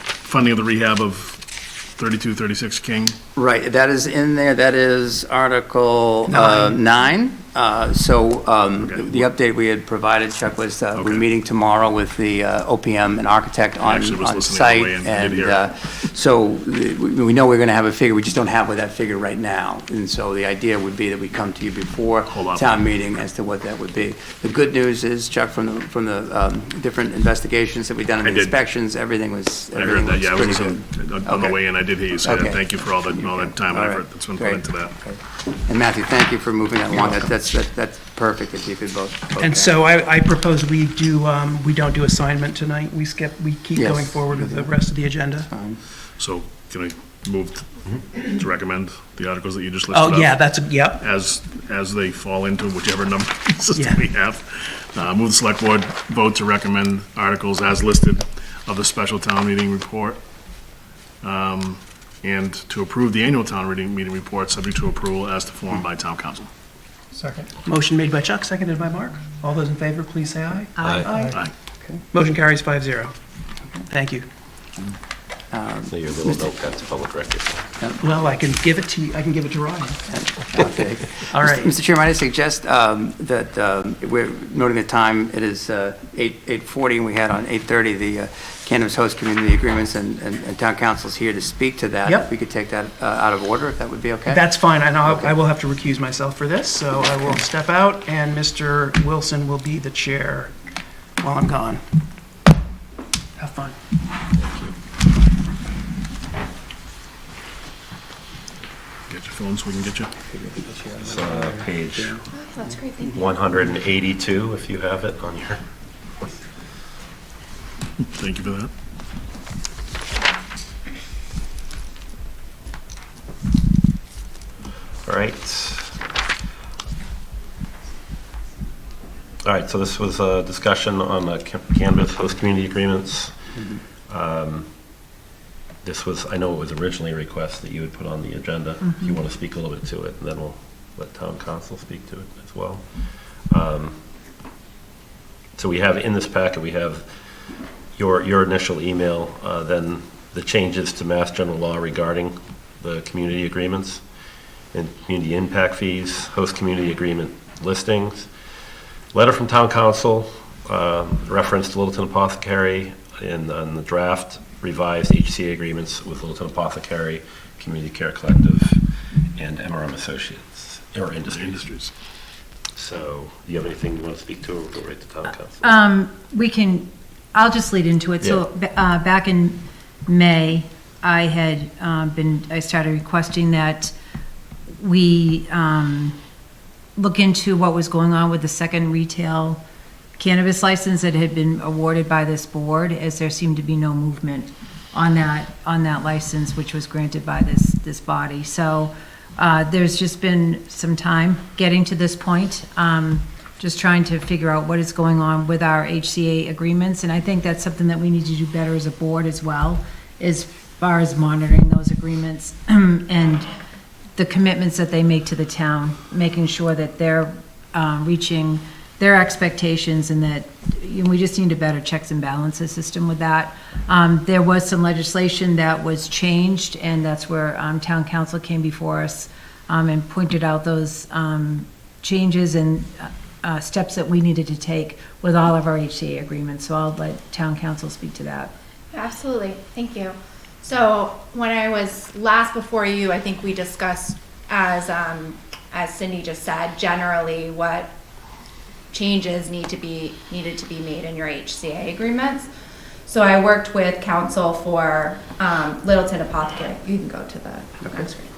funding of the rehab of 3236 King? Right, that is in there, that is Article 9. The update we had provided, Chuck, was we're meeting tomorrow with the OPM and architect I on actually was on listening site. on the way in. I did hear And so we know we're going to have a figure, we just don't have that figure right now. And so the idea would be that we come to you before town meeting as to what that would be. The good news is, Chuck, from the different investigations that we've done and the inspections, everything was I heard that, yeah, I was pretty good. listening on the way in, I did hear you say that. Thank you for all that time and All right. effort that's been put Great. into that. And Matthew, thank you for moving that along. That's perfect if you could vote. And so I propose we don't do assignment tonight. We keep Yes. going forward with the rest of the agenda. So can I move to recommend the articles that you just listed Oh, up? yeah, yep. As they fall into whichever number system Yeah. we have. Move the select board vote to recommend articles as listed of the special town meeting report. And to approve the annual town meeting report, subject to approval as to form by town council. Second. Motion made by Chuck, seconded by Mark. All those in favor, please say aye. Aye. Motion carries 5-0. Thank you. So your little note, that's public record. Well, I can give it to you, I can give it to Ryan. Okay. All right. Mr. Chairman, I suggest that we're noting the time, it is 8:40, and we had on 8:30 the cannabis host community agreements, and town council's here to speak to that. Yep. If we could take that out of order, if that would be okay? That's fine. I will have to recuse myself for this, so I will step out, and Mr. Wilson will be the chair while I'm gone. Have fun. Get your phone so we can get you. It's page That's great, thank you. 182, if you have it on your... Thank you for that. All right. All right, so this was a discussion on the cannabis host community agreements. This was, I know it was originally a request that you would put on the agenda. If you want to speak a little bit to it, and then we'll let town council speak to it as well. So we have in this packet, we have your initial email, then the changes to Mass General Law regarding the community agreements and community impact fees, host community agreement listings, letter from town council, reference to Littleton Apothecary in the draft revised HCA agreements with Littleton Apothecary, Community Care Collective, and MRM Associates, or Industries. So, do you have anything you want to speak to, or go right to town council? I'll just lead into it. So back in May, I started requesting that we look into what was going on with the second retail cannabis license that had been awarded by this board, as there seemed to be no movement on that license, which was granted by this body. So there's just been some time getting to this point, just trying to figure out what is going on with our HCA agreements. And I think that's something that we need to do better as a board as well, as far as monitoring those agreements and the commitments that they make to the town, making sure that they're reaching their expectations, and that we just need a better checks and balances system with that. There was some legislation that was changed, and that's where town council came before us and pointed out those changes and steps that we needed to take with all of our HCA agreements. So I'll let town council speak to that. Absolutely, thank you. So when I was last before you, I think we discussed, as Cindy just said, generally what changes needed to be made in your HCA agreements. So I worked with counsel for Littleton Apothecary. You can go to the screen.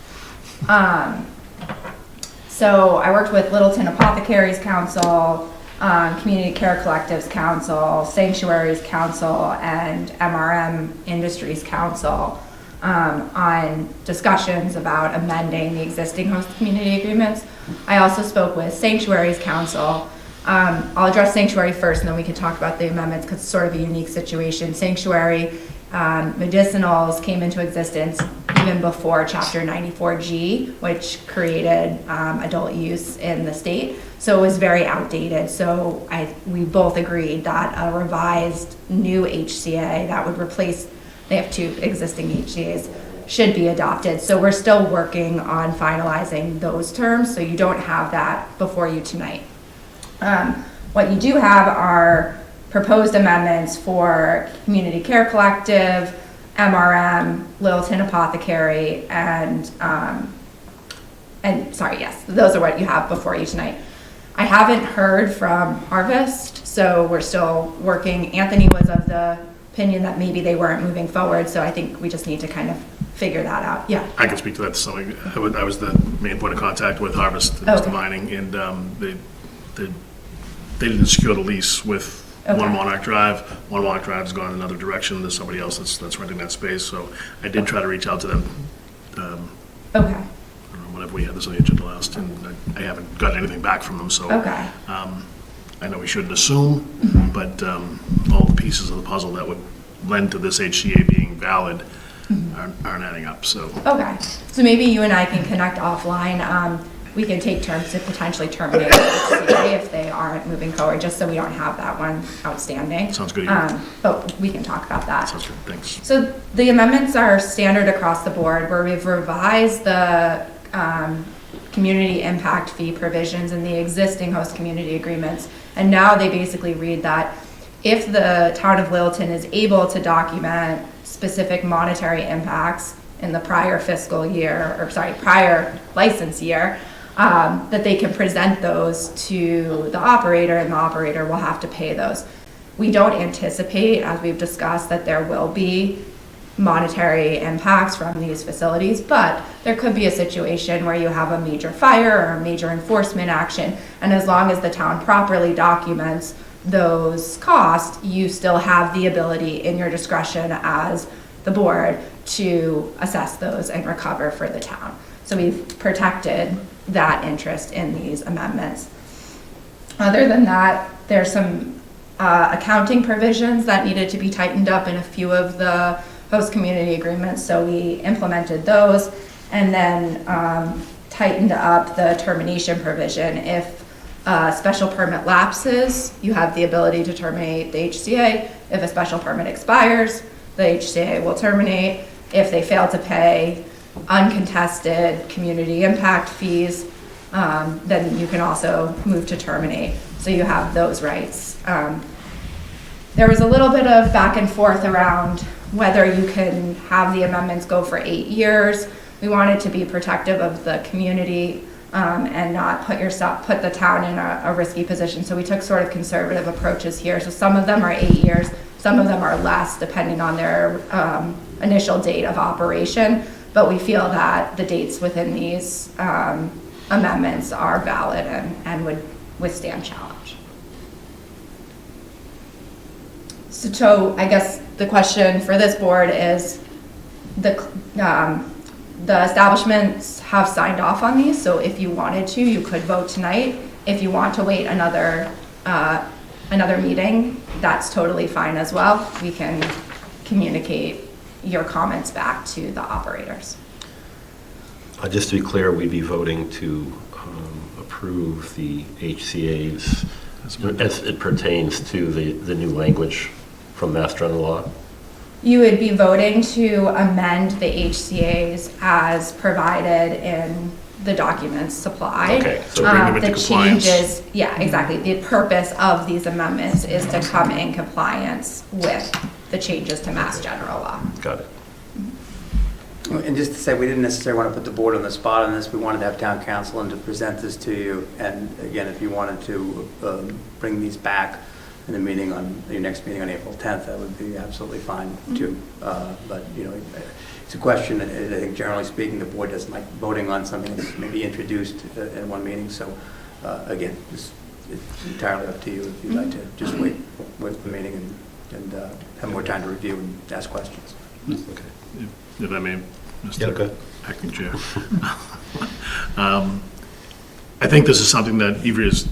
So I worked with Littleton Apothecaries Council, Community Care Collectives Council, Sanctuaries Council, and MRM Industries Council on discussions about amending the existing host community agreements. I also spoke with Sanctuaries Council. I'll address Sanctuary first, and then we can talk about the amendments, because it's sort of a unique situation. Sanctuary medicinals came into existence even before Chapter 94G, which created adult use in the state. So it was very outdated. So we both agreed that a revised new HCA that would replace, they have 2 existing HCAs, should be adopted. So we're still working on finalizing those terms, so you don't have that before you tonight. What you do have are proposed amendments for Community Care Collective, MRM, Littleton Apothecary, and sorry, yes, those are what you have before you tonight. I haven't heard from Harvest, so we're still working. Anthony was of the opinion that maybe they weren't moving forward, so I think we just need to kind of figure that out. Yeah. I can speak to that to something. I was the main point of contact with Harvest, Mr. Mining, and they didn't secure the lease with One Monarch Drive. One Monarch Drive's gone another direction. There's somebody else that's renting that space. So I did try to reach out to them. Okay. Whenever we had this on the agenda last, and I haven't gotten anything back from them. So I know we shouldn't assume, but all the pieces of the puzzle that would lend to this HCA being valid aren't adding up. So okay. So maybe you and I can connect offline. We can take terms to potentially terminate the HCA if they aren't moving forward, just so we don't have that one outstanding. Sounds good. But we can talk about that. Sounds good. Thanks. So the amendments are standard across the board, where we've revised the community impact fee provisions in the existing host community agreements. And now they basically read that if the town of Littleton is able to document specific monetary impacts in the prior fiscal year, or sorry, prior license year, that they can present those to the operator, and the operator will have to pay those. We don't anticipate, as we've discussed, that there will be monetary impacts from these facilities, but there could be a situation where you have a major fire or a major enforcement action, and as long as the town properly documents those costs, you still have the ability in your discretion as the board to assess those and recover for the town. So we've protected that interest in these amendments. Other than that, there's some accounting provisions that needed to be tightened up in a few of the host community agreements, so we implemented those, and then tightened up the termination provision. If special permit lapses, you have the ability to terminate the HCA. If a special permit expires, the HCA will terminate. If they fail to pay uncontested community impact fees, then you can also move to terminate. So you have those rights. There was a little bit of back and forth around whether you can have the amendments go for 8 years. We wanted to be protective of the community and not put the town in a risky position. So we took sort of conservative approaches here. So some of them are 8 years, some of them are less, depending on their initial date of operation. But we feel that the dates within these amendments are valid and would withstand challenge. So I guess the question for this board is, the establishments have signed off on these, so if you wanted to, you could vote tonight. If you want to wait another meeting, that's totally fine as well. We can communicate your comments back to the operators. Just to be clear, we'd be voting to approve the HCA's as it pertains to the new language from Mass General Law. You would be voting to amend the HCA's as provided in the documents supplied. Okay, so bring them into compliance. Changes, yeah, exactly. The purpose of these amendments is to come in compliance with the changes to Mass General Law. Got it. And just to say, we didn't necessarily want to put the board on the spot on this. We wanted to have town council and to present this to you. And again, if you wanted to bring these back in the meeting on your next meeting on April 10th, that would be absolutely fine too. But you know, it's a question that I think generally speaking, the board doesn't like voting on something that's maybe introduced in one meeting. So again, it's entirely up to you if you'd like to just wait the meeting and have more time to review and ask questions. Okay. If I may, Mr. Acting Chair. I think this is something that Ivry has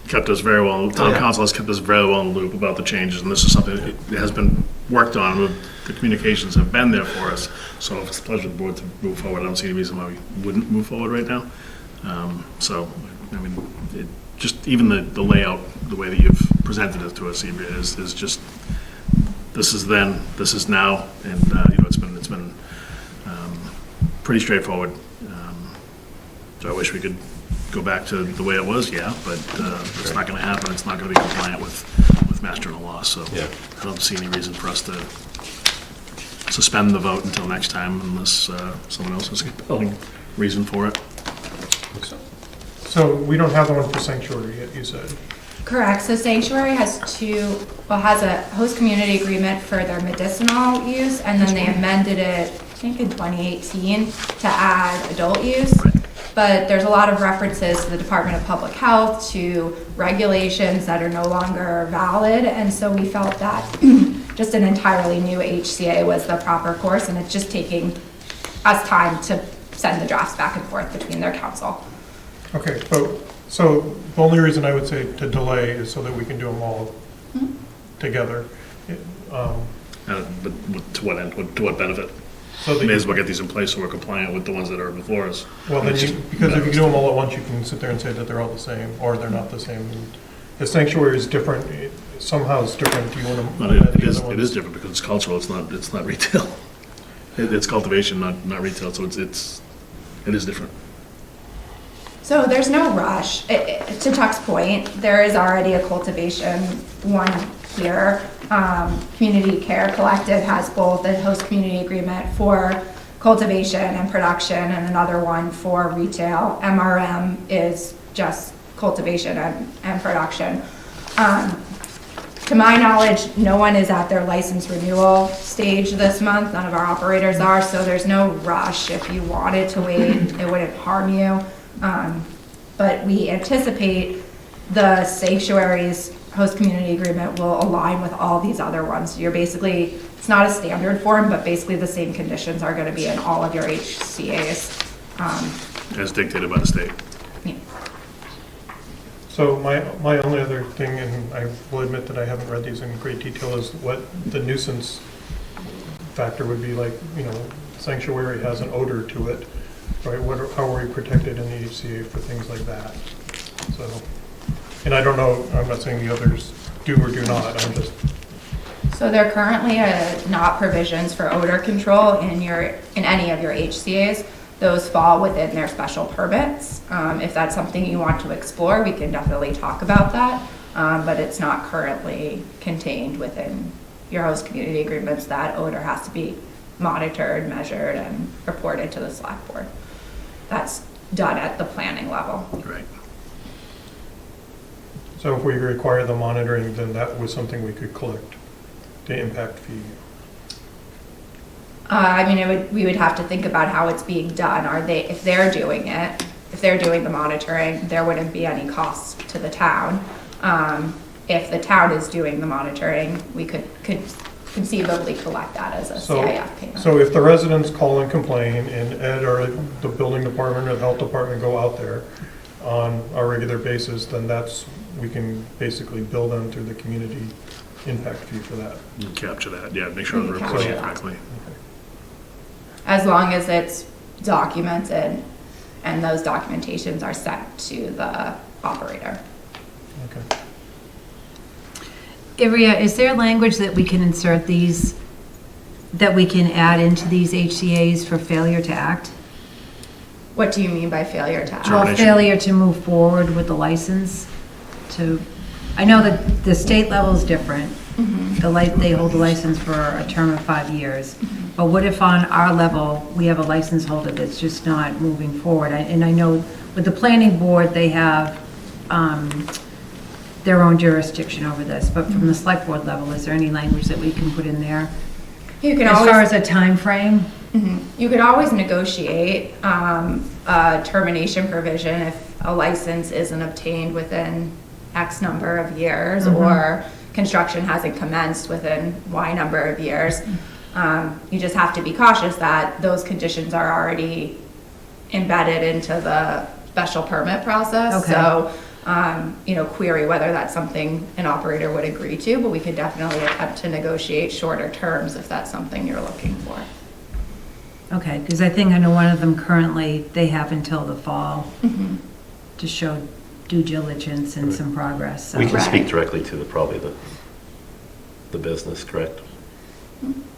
kept us very well, town council has kept us very well in the loop about the changes, and this is something that has been worked on. the communications have been there for us. So if it's the pleasure of the board to move forward, I don't see any reason why we wouldn't move forward right now. So, I mean, just even the layout, the way that you've presented it to us, is just, this is then, this is now, and, it's been pretty straightforward. So I wish we could go back to the way it was, but it's not going to happen. It's not going to be compliant with Mass General law, so I don't see any reason for us to suspend the vote until next time unless someone else has a compelling reason for it. So we don't have the one for sanctuary yet, you said? Correct. So Sanctuary has has a host community agreement for their medicinal use, and then they amended it, I think in 2018, to add adult use. But there's a lot of references to the Department of Public Health, to regulations that are no longer valid, and so we felt that just an entirely new HCA was the proper course, and it's just taking us time to send the drafts back and forth between their council. Okay, so the only reason I would say to delay is so that we can do them all together. But to what end? To what benefit? So May as well get these in place so we're compliant with the ones that are before us. Well, then because if you do them all at once, you can sit there and say that they're all the same, or they're not the same. The sanctuary is different, somehow it's different. Do you want to? It is different because it's cultural. It's not retail. It's cultivation, not retail. So it is different. So there's no rush. To Chuck's point, there is already a cultivation one here. Community Care Collective has both a host community agreement for cultivation and production and another one for retail. MRM is just cultivation and production. To my knowledge, no one is at their license renewal stage this month. None of our operators are, so there's no rush. If you wanted to wait, it wouldn't harm you. But we anticipate the sanctuary's host community agreement will align with all these other ones. You're basically, it's not a standard form, but basically the same conditions are going to be in all of your HCA's. As dictated by the state. Yeah. So my only other thing, and I will admit that I haven't read these in great detail, is what the nuisance factor would be. Like, sanctuary has an odor to it, right? How are we protected in the HCA for things like that? So, and I don't know, I'm not saying the others do or do not, I'm just. So there currently are not provisions for odor control in any of your HCA's. Those fall within their special permits. If that's something you want to explore, we can definitely talk about that. But it's not currently contained within your host community agreements. That odor has to be monitored, measured, and reported to the select board. That's done at the planning level. Right. So if we require the monitoring, then that was something we could collect, the impact fee. I mean, we would have to think about how it's being done. If they're doing it, if they're doing the monitoring, there wouldn't be any cost to the town. If the town is doing the monitoring, we could conceivably collect that as a CIF payment. So if the residents call and complain, and Ed or the building department or the health department go out there on a regular basis, then we can basically bill them through the community impact fee for that. You capture that, make sure they're reporting correctly. As long as it's documented and those documentations are sent to the operator. Okay. Ivrea, is there language that we can insert these, that we can add into these HCA's for failure to act? What do you mean by failure to act? Well, failure to move forward with the license I know that the state level is different. They hold the license for a term of 5 years. But what if on our level, we have a license holder that's just not moving forward? And I know with the planning board, they have their own jurisdiction over this, but from the select board level, is there any language that we can put in there? You can as always, far as a time frame? You could always negotiate a termination provision if a license isn't obtained within X number of years or construction hasn't commenced within Y number of years. You just have to be cautious that those conditions are already embedded into the special permit process. Okay. So query whether that's something an operator would agree to, but we could definitely attempt to negotiate shorter terms if that's something you're looking for. Okay, because I think I know one of them currently, they have until the fall Mhm. to show due diligence and some progress. So. We can speak directly to probably the business, correct?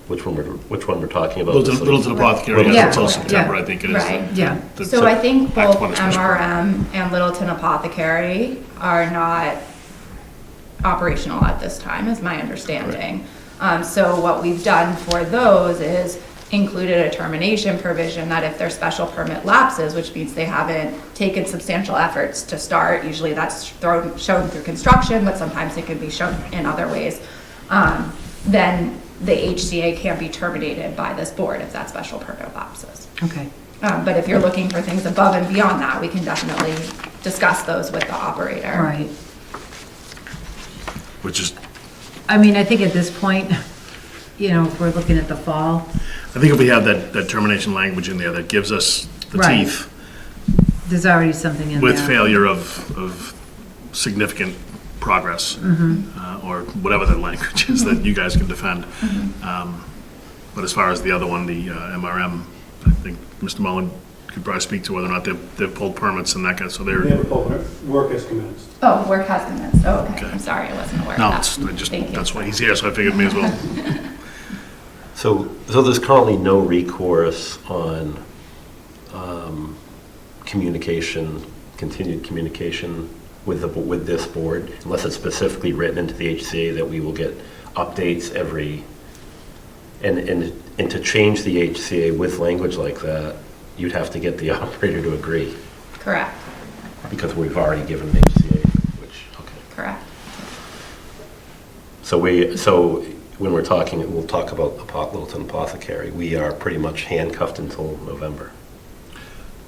Which one we're talking about? Littleton Apothecary has until September, I think it is. Right. Yeah. So I think both Act 1 is special. MRM and Littleton Apothecary are not operational at this time, is my understanding. So what we've done for those is included a termination provision that if their special permit lapses, which means they haven't taken substantial efforts to start, usually that's shown through construction, but sometimes it can be shown in other ways, then the HCA can be terminated by this board if that special permit lapses. Okay. But if you're looking for things above and beyond that, we can definitely discuss those with the operator. Right. Which is, I mean, I think at this point, if we're looking at the fall. I think if we have that termination language in there, that gives us the Right. teeth There's already something in with there. failure of significant progress, or whatever the language is that you guys can defend. But as far as the other one, the MRM, I think Mr. Mullen could probably speak to whether or not they've pulled permits and that kind of, so they're. Work has commenced. Oh, work has commenced. Oh, okay. I'm sorry, I wasn't aware No, of that. Thank you. that's why he's here, so I figured may as well. So there's currently no recourse on continued communication with this board, unless it's specifically written into the HCA that we will get updates and to change the HCA with language like that, you'd have to get the operator to agree, Correct, because we've already given the HCA, correct. So when we're talking, we'll talk about Littleton Apothecary. We are pretty much handcuffed until November.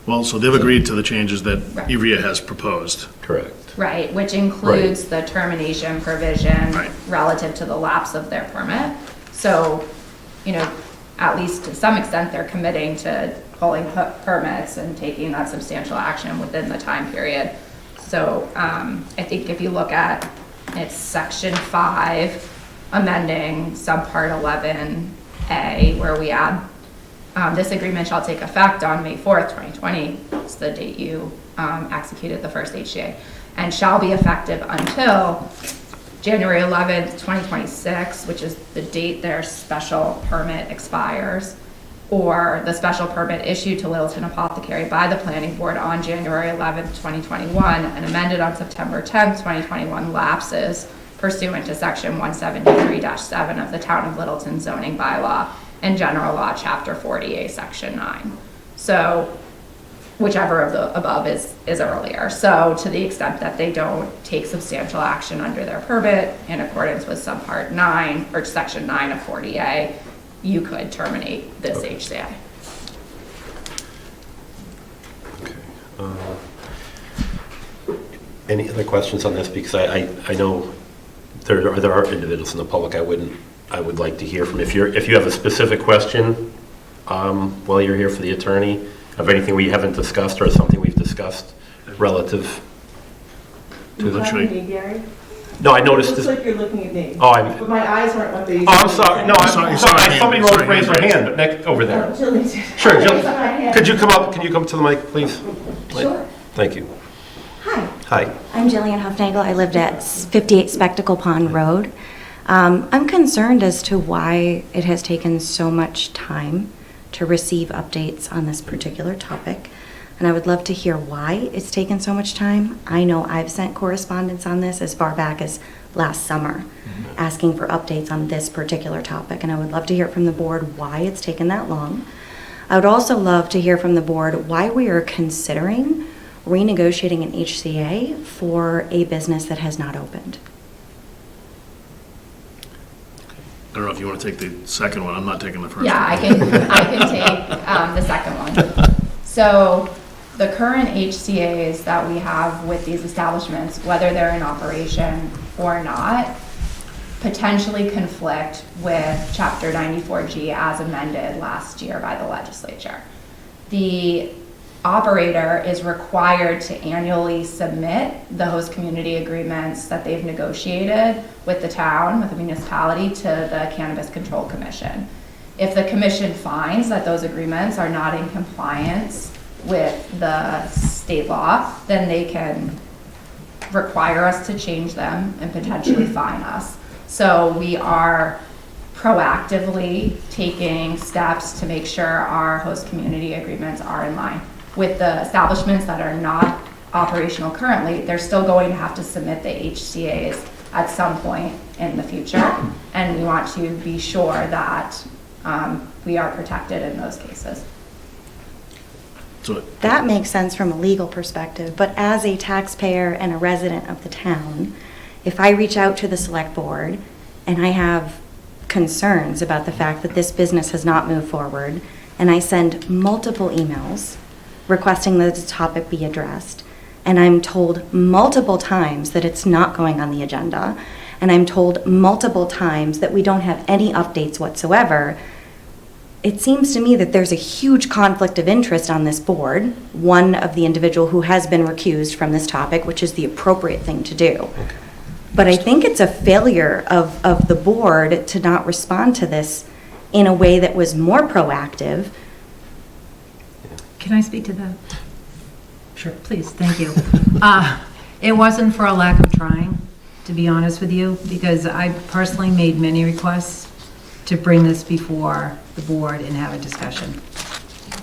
Well, so they've agreed to the changes that Right. EVIA has proposed. Correct. Right, which includes the termination provision Right. relative to the lapse of their permit. So, at least to some extent, they're committing to pulling permits and taking that substantial action within the time period. So I think if you look at, it's section 5, amending subpart 11A, where we add, this agreement shall take effect on May 4th, 2020. It's the date you executed the first HCA, and shall be effective until January 11th, 2026, which is the date their special permit expires, or the special permit issued to Littleton Apothecary by the planning board on January 11th, 2021, and amended on September 10th, 2021 lapses pursuant to section 173-7 of the Town of Littleton zoning bylaw and general law, chapter 40A, section 9. So whichever of the above is earlier. So to the extent that they don't take substantial action under their permit in accordance with subpart 9 or section 9 of 40A, you could terminate this HCA. Any other questions on this? Because I know there are individuals in the public I would like to hear from. If you have a specific question while you're here for the attorney of anything we haven't discussed or something we've discussed relative to the tree. Gary? No, I noticed It this. looks like you're looking at me. Oh, But my eyes aren't what they used Oh, to I'm be. sorry. No, I'm sorry. Somebody raised their hand next over there. Oh, Jillian did. Sure, Jill. Raise my hand. Could you come up? Can you come to the mic, please? Sure. Thank you. Hi, Hi. I'm Jillian Hufnagel. I lived at 58 Spectacle Pond Road. I'm concerned as to why it has taken so much time to receive updates on this particular topic, and I would love to hear why it's taken so much time. I know I've sent correspondence on this as far back as last summer, asking for updates on this particular topic, and I would love to hear from the board why it's taken that long. I would also love to hear from the board why we are considering renegotiating an HCA for a business that has not opened. I don't know if you want to take the second one. I'm not taking the first one. Yeah, I can take the second one. So the current HCAs that we have with these establishments, whether they're in operation or not, potentially conflict with Chapter 94G as amended last year by the legislature. The operator is required to annually submit the host community agreements that they've negotiated with the town, with the municipality, to the Cannabis Control Commission. If the commission finds that those agreements are not in compliance with the state law, then they can require us to change them and potentially fine us. So we are proactively taking steps to make sure our host community agreements are in line. With the establishments that are not operational currently, they're still going to have to submit the HCA's at some point in the future, and we want to be sure that we are protected in those cases. That makes sense from a legal perspective, but as a taxpayer and a resident of the town, if I reach out to the select board and I have concerns about the fact that this business has not moved forward, and I send multiple emails requesting that the topic be addressed, and I'm told multiple times that it's not going on the agenda, and I'm told multiple times that we don't have any updates whatsoever, it seems to me that there's a huge conflict of interest on this board, one of the individual who has been recused from this topic, which is the appropriate thing to do. But I think it's a failure of the board to not respond to this in a way that was more proactive. Can I speak to that? Sure. Please, thank you. It wasn't for a lack of trying, to be honest with you, because I personally made many requests to bring this before the board and have a discussion.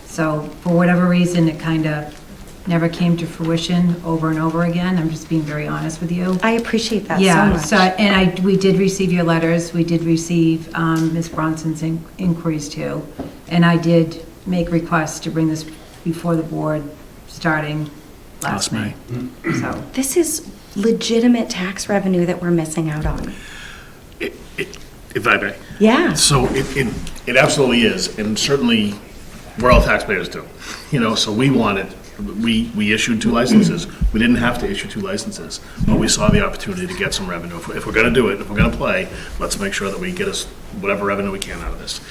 So for whatever reason, it kind of never came to fruition over and over again. I'm just being very honest with you. I appreciate that Yeah, so much. and we did receive your letters. We did receive Ms. Bronson's inquiries too. And I did make requests to bring this before the board starting last May. So This is legitimate tax revenue that we're missing out on. If I may. Yeah. So it absolutely is, and certainly we're all taxpayers too. So we issued 2 licenses. We didn't have to issue 2 licenses, but we saw the opportunity to get some revenue. If we're going to do it, if we're going to play, let's make sure that we get us whatever revenue we can out of this.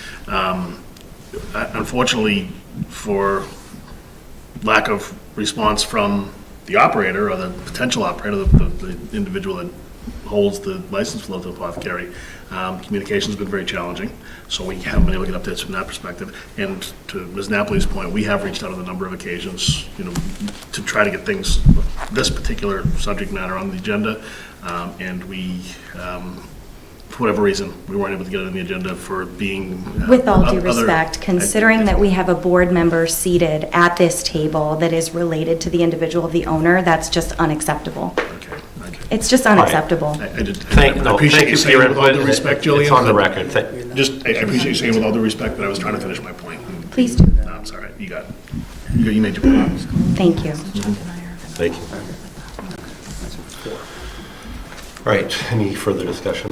Unfortunately, for lack of response from the operator or the potential operator, the individual that holds the license for local apothecary, communication's been very challenging, so we haven't been able to get updates from that perspective. And to Ms. Napoli's point, we have reached out on a number of occasions, to try to get this particular subject matter on the agenda, and we, for whatever reason, we weren't able to get it on the agenda for being... With all due respect, considering that we have a board member seated at this table that is related to the individual, the owner, that's just unacceptable. It's just unacceptable. I appreciate you saying with all due respect, Julian. It's on the record. I appreciate you saying with all due respect, but I was trying to finish my point. Please do. No, I'm sorry. You made your point. Thank you. Thank you. Right, any further discussion?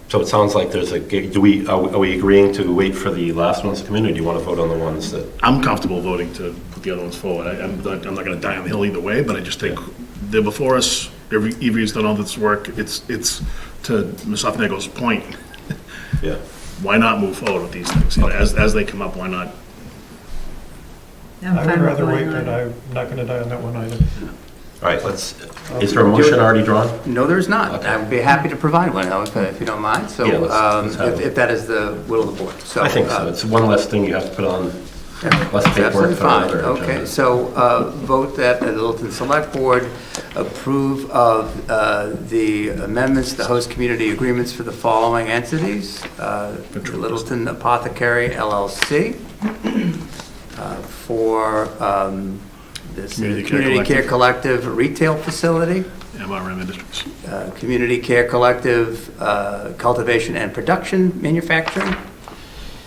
So it sounds like there's are we agreeing to wait for the last ones to come in, or do you want to vote on the ones that? I'm comfortable voting to put the other ones forward. I'm not going to die on the hill either way, but I just think they're before us. Evie's done all this work. It's to Ms. Hoffnagel's point. Yeah. Why not move forward with these things? As they come up, why not? I would rather wait, but I'm not going to die on that one either. All right, is there a motion already drawn? No, there's not. Okay. I would be happy to provide one, though, if you don't mind. So, Yeah, let's have it. if that is the will of the board. So, I think so. It's one less thing you have to put on, less That's paperwork. absolutely fine. Okay, so vote that the Littleton Select Board approve of the amendments to the host community agreements for the following entities. Littleton Apothecary LLC for this Community Care Collective retail facility. MRM Industries. Community Care Collective cultivation and production manufacturing.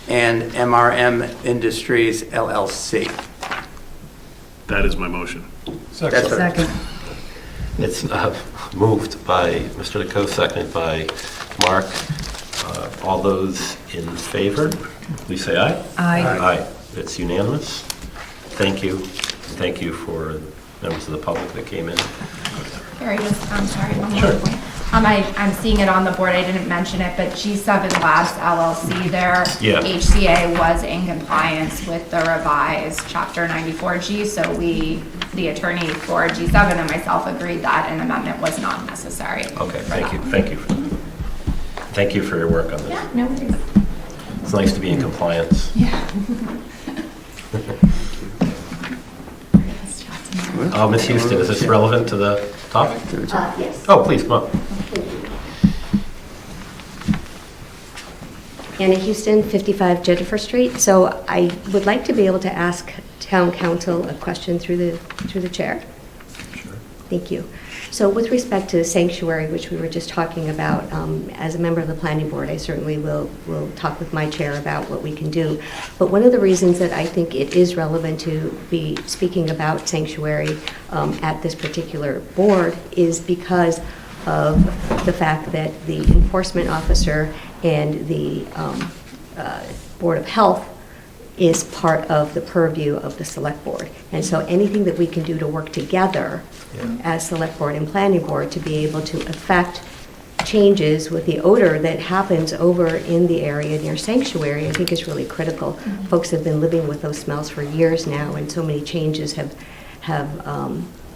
And MRM Industries LLC. That is my motion. Second. It's moved by Mr. DeCoe, seconded by Mark. All those in favor, please say aye. Aye. Aye. It's unanimous. Thank you. Thank you for members of the public that came in. Gary, I'm sorry, one more Sure. point. I'm seeing it on the board, I didn't mention it, but G7 Labs LLC, their Yeah. HCA was in compliance with the revised Chapter 94G, so the attorney for G7 and myself agreed that an amendment was not necessary. Okay, thank you. Thank you for your work on this. Yeah, no worries. It's nice to be in compliance. Yeah. Ms. Houston, is this relevant to the topic? Yes. Oh, please, come up. Anna Houston, 55 Jennifer Street. So I would like to be able to ask town council a question through the chair. Sure. Thank you. So with respect to the sanctuary, which we were just talking about, as a member of the planning board, I certainly will talk with my chair about what we can do. But one of the reasons that I think it is relevant to be speaking about sanctuary at this particular board is because of the fact that the enforcement officer and the Board of Health is part of the purview of the select board. And so anything that we can do to work together as select board and planning board to be able to affect changes with the odor that happens over in the area near sanctuary, I think is really critical. Folks have been living with those smells for years now, and so many changes have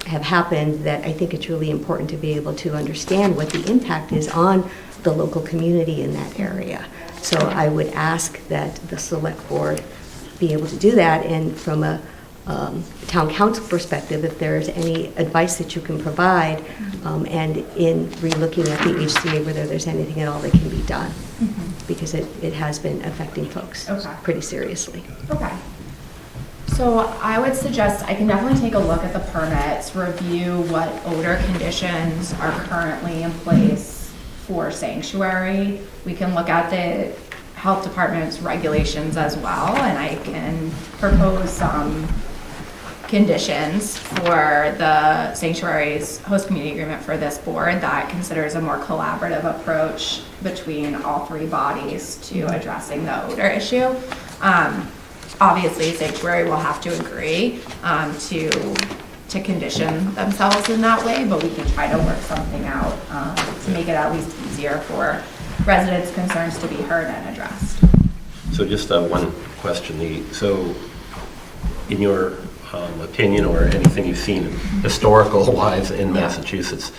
happened that I think it's really important to be able to understand what the impact is on the local community in that area. So I would ask that the select board be able to do that, and from a town council perspective, if there's any advice that you can provide, and in relooking at the HCA, whether there's anything at all that can be done, because it has been affecting folks pretty seriously. Okay. So I would suggest, I can definitely take a look at the permits, review what odor conditions are currently in place for sanctuary. We can look at the health department's regulations as well, and I can propose some conditions for the sanctuary's host community agreement for this board that considers a more collaborative approach between all three bodies to addressing the odor issue. Obviously, sanctuary will have to agree to condition themselves in that way, but we can try to work something out to make it at least easier for residents' concerns to be heard and addressed. So just one question. So in your opinion, or anything you've seen historical-wise in Massachusetts,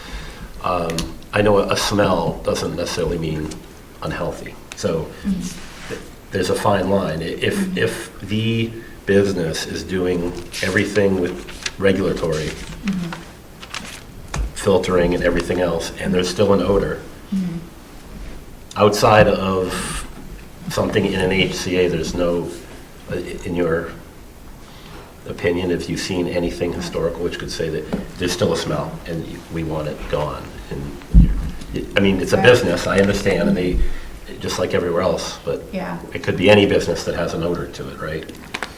I know a smell doesn't necessarily mean unhealthy. So there's a fine line. If the business is doing everything with regulatory, filtering and everything else, and there's still an odor, outside of something in an HCA, there's no, in your opinion, if you've seen anything historical which could say that there's still a smell and we want it gone. And I mean, it's a business, I understand, and they, just like everywhere else, but it could be any business that has an odor to it, right?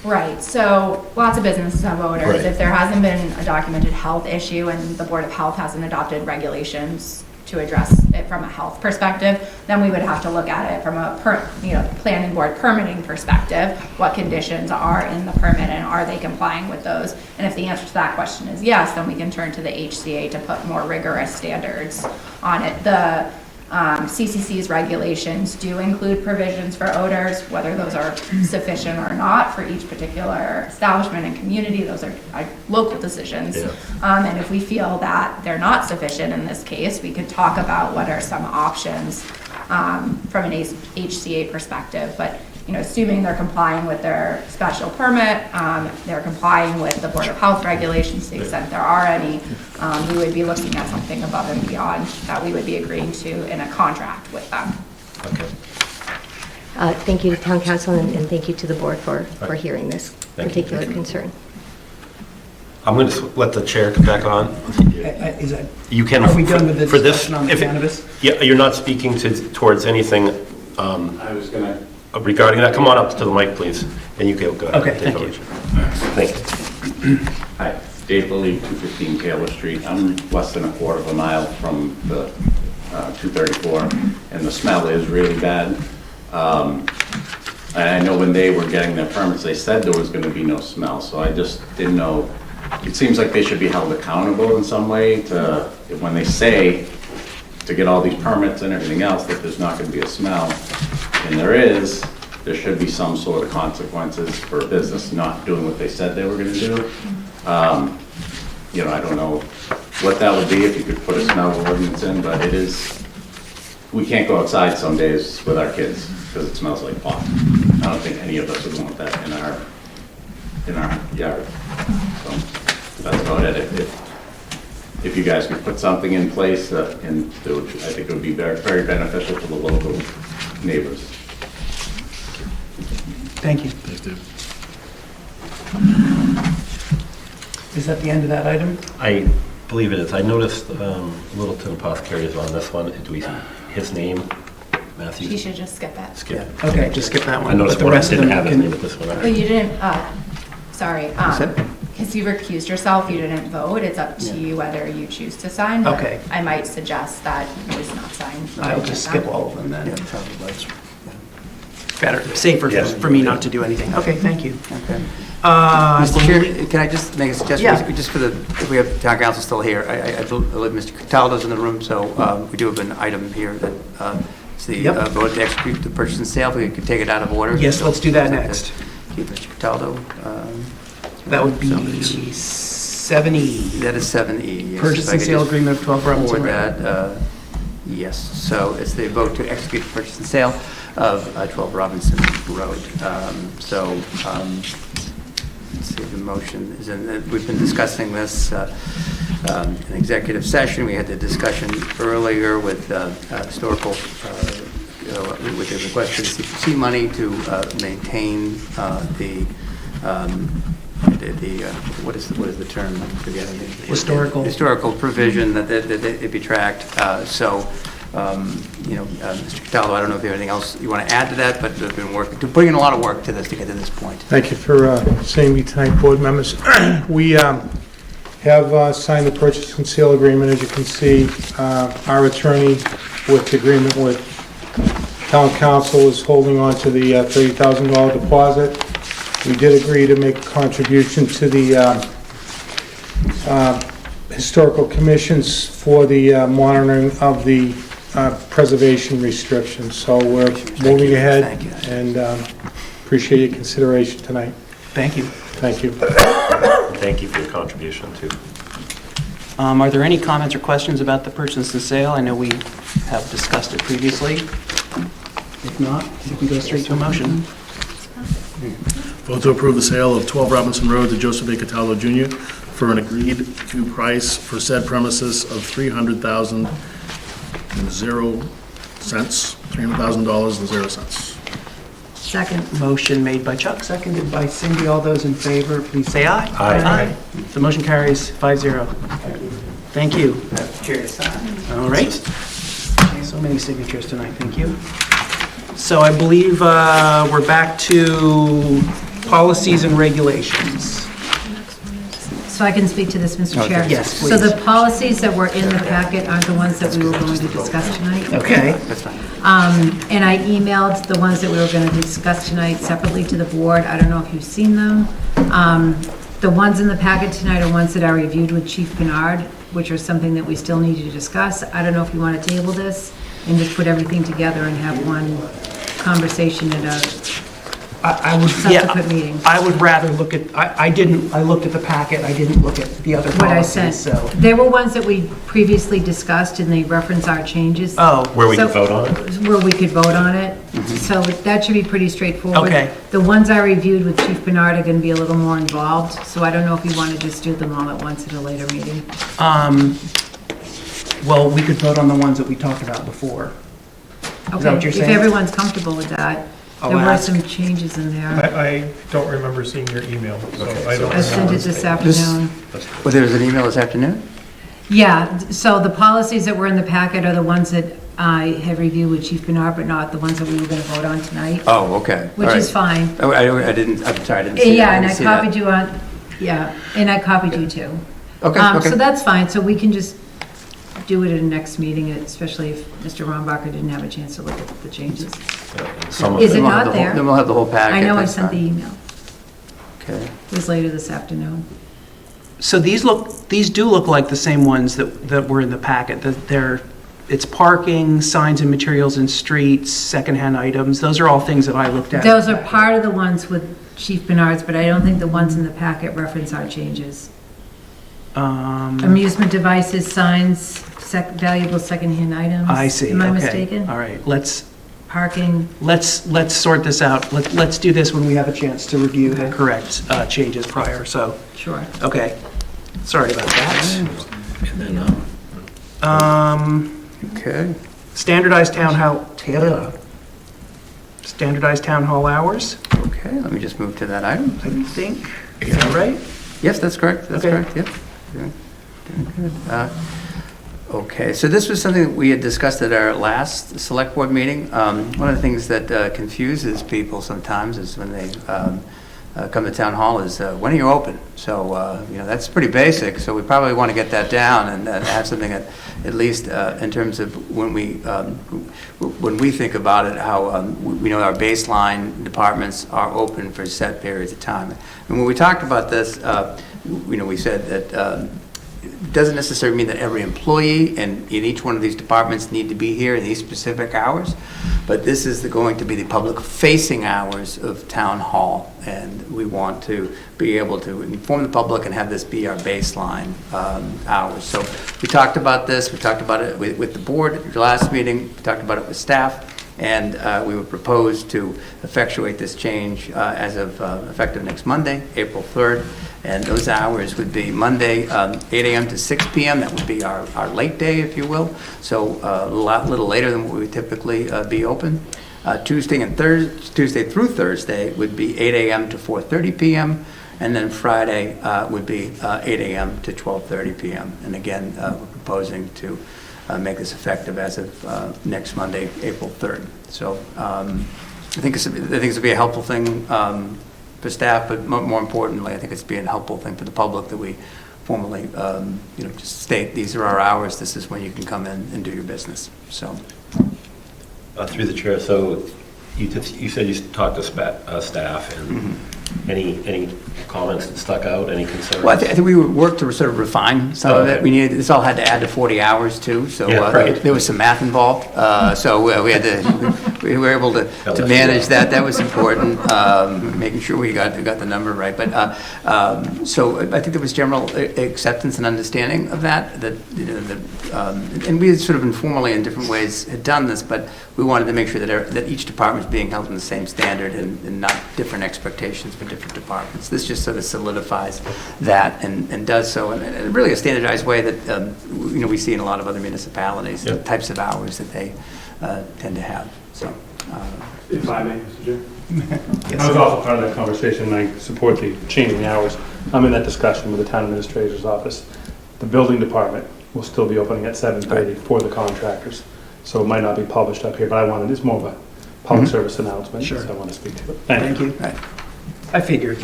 Right, so lots of businesses have odors. Right. If there hasn't been a documented health issue and the Board of Health hasn't adopted regulations to address it from a health perspective, then we would have to look at it from a planning board permitting perspective. What conditions are in the permit and are they complying with those? And if the answer to that question is yes, then we can turn to the HCA to put more rigorous standards on it. The CCC's regulations do include provisions for odors, whether those are sufficient or not for each particular establishment and community. Those are local decisions. And if we feel that they're not sufficient in this case, we could talk about what are some options from an HCA perspective. But assuming they're complying with their special permit, they're complying with the Board of Health regulations to the extent there are any, we would be looking at something above and beyond that we would be agreeing to in a contract with them. Okay. Thank you to town council, and thank you to the board for hearing this particular concern. I'm going to let the chair come back on. Is that, You can. are we done with the for this? discussion on the cannabis? Yeah, you're not speaking towards anything. I was going to. Regarding that, come on up to the mic, please, and you can go ahead. Okay, thank you. Thank you. Hi, Dave Lilly, 215 Taylor Street. I'm less than a quarter of a mile from the 234, and the smell is really bad. And I know when they were getting their permits, they said there was going to be no smell, so I just didn't know. It seems like they should be held accountable in some way to, when they say to get all these permits and everything else, that there's not gonna be a smell. And there should be some sort of consequences for a business not doing what they said they were gonna do. You know, I don't know what that would be if you could put a smell ordinance in, but it is, we can't go outside some days with our kids because it smells like pot. I don't think any of us would want that in our yard. So that's about it. If you guys could put something in place that, and I think it would be very, very beneficial to the local neighbors. Thank you. Thanks, Dave. Is that the end of that item? I believe it is. I noticed Littleton Apothecary is on this one. Do we see his name? Matthew? She should just skip it. Skip it. Okay, just skip that one. I noticed But the one rest of didn't them have his can- name at this one. But you didn't, sorry, Is it? because you recused yourself, you didn't vote. It's up to you whether you choose to sign. but Okay. I might suggest that you just not sign. I'll just skip all of them then. Better, safer for me not to do anything. Okay, thank you. Okay. Mr. Chair, can I just make a suggestion? Yeah. Just for if we have town council still here, I believe Mr. Cataldo's in the room, so we do have an item here that it's the vote to execute the purchase and sale. If we could take it out of order. Yes, let's do that next. Keep Mr. Cataldo. That would be 7E. That is 7E. Yes. Purchase If I and could sale just agreement of 12 Robinson forward Road. that, yes, so it's the vote to execute the purchase and sale of 12 Robinson Road. Let's see, the motion is in, we've been discussing this in executive session. We had the discussion earlier with historical, with the request for the CPC money to maintain what is the term? I'm forgetting. Historical provision that it be tracked. Mr. Cataldo, I don't know if you have anything else you want to add to that, but we've been putting in a lot of work to this to get to this point. Thank you for seeing me tonight, board members. We have signed the purchase and sale agreement. As you can see, our attorney with the agreement with town council is holding on to the $30,000 deposit. We did agree to make a contribution to the historical commissions for the monitoring of the preservation restrictions. So we're moving ahead and appreciate your consideration tonight. Thank you. Thank you. Thank you for your contribution, too. Are there any comments or questions about the purchase and sale? I know we have discussed it previously. If not, we can go straight to a motion. Vote to approve the sale of 12 Robinson Road to Joseph A. Cataldo Jr. for an agreed-to price for said premises of $300,000 and 0 cents. $300,000 and 0 cents. Second. Motion made by Chuck, seconded by Cindy. All those in favor, please say aye. Aye. The motion carries 5-0. Thank you. Chair to sign. All right. So many signatures tonight. Thank you. So I believe we're back to policies and regulations. So I can speak to this, Mr. Okay. Chair? Yes, So please. the policies that were in the packet aren't the ones that we were going to discuss tonight? Okay. That's fine. And I emailed the ones that we were going to discuss tonight separately to the board. I don't know if you've seen them. The ones in the packet tonight are ones that I reviewed with Chief Bernard, which are something that we still need to discuss. I don't know if you want to table this and just put everything together and have one conversation at a subsequent meeting. I would rather look at, I looked at the packet, I didn't look at the other What I sent. policies, so. There were ones that we previously discussed and they reference our changes. Oh. Where we So- can vote on it? Where we could vote on it. So that should be pretty straightforward. Okay. The ones I reviewed with Chief Bernard are going to be a little more involved, so I don't know if you want to just do them all at once at a later meeting. Well, we could vote on the ones that we talked about before. Is that what you're If saying? everyone's comfortable with that. I'll There were ask. some changes in there. I don't remember seeing your email, so I don't. I sent it this afternoon. Well, there was an email this afternoon? Yeah, so the policies that were in the packet are the ones that I have reviewed with Chief Bernard, but not the ones that we were going to vote on tonight. Oh, okay. Which All is fine. I didn't, I'm sorry, I didn't see that. Yeah, and I didn't see that. copied you on, yeah, and I copied you too. Okay, okay. So that's fine, so we can just do it at a next meeting, especially if Mr. Rombacher didn't have a chance to look at the changes. Is it not there? Then we'll have the whole packet. I know I that's sent the fine. email. Okay. It was later this afternoon. So these do look like the same ones that were in the packet, that they're it's parking, signs and materials in streets, secondhand items. Those are all things that I looked at. Those are part of the ones with Chief Bernard's, but I don't think the ones in the packet reference our changes. Amusement devices, signs, valuable secondhand items. I see. Am I Okay. mistaken? All right. Let's Parking. let's sort this out. Let's do this when we have a chance to review the correct changes prior. So. Sure. Okay. Sorry about that. Okay. Standardized town hall hours. Okay, let me just move to that item. I think. Is that right? Yes, that's correct. That's Okay. correct. Yep. Doing good. Okay, so this was something that we had discussed at our last select board meeting. One of the things that confuses people sometimes is when they come to town hall is, when are you open? So, that's pretty basic, so we probably want to get that down and have something that, at least in terms of when we think about it, how we know our baseline departments are open for set periods of time. And when we talked about this, we said that it doesn't necessarily mean that every employee in each one of these departments need to be here in these specific hours, but this is going to be the public-facing hours of town hall, and we want to be able to inform the public and have this be our baseline hours. So we talked about this, we talked about it with the board at your last meeting, we talked about it with staff, and we would propose to effectuate this change as of effective next Monday, April 3rd. And those hours would be Monday, 8 a.m. to 6 p.m. That would be our late day, if you will. So a little later than what we would typically be open. Tuesday through Thursday would be 8 a.m. to 4:30 p.m. And then Friday would be 8 a.m. to 12:30 p.m. And again, we're proposing to make this effective as of next Monday, April 3rd. So I think this would be a helpful thing for staff, but more importantly, I think it's being a helpful thing for the public that we formally, just state these are our hours. This is when you can come in and do your business. So, through the chair. So, you said you talked to staff, and any comments that stuck out? Any concerns? well, I think we worked to sort of refine some of it. This all had to add to 40 hours too, so there was some math involved. So we were able to manage that. That was important, making sure we got the number right. But so I think there was general acceptance and understanding of that. And we had sort of informally in different ways had done this, but we wanted to make sure that each department is being held in the same standard and not different expectations for different departments. This just sort of solidifies that and does so in really a standardized way that we see in a lot of other municipalities, the types of hours that they tend to have. So, if I may, Mr. Chair. I was also part of that conversation, and I support the changing the hours. I'm in that discussion with the town administrator's office. The building department will still be opening at 7:30 for the contractors. So it might not be published up here, but it's more of a public service announcement. Sure. So I want to speak to it. Thank you. Right. I figured.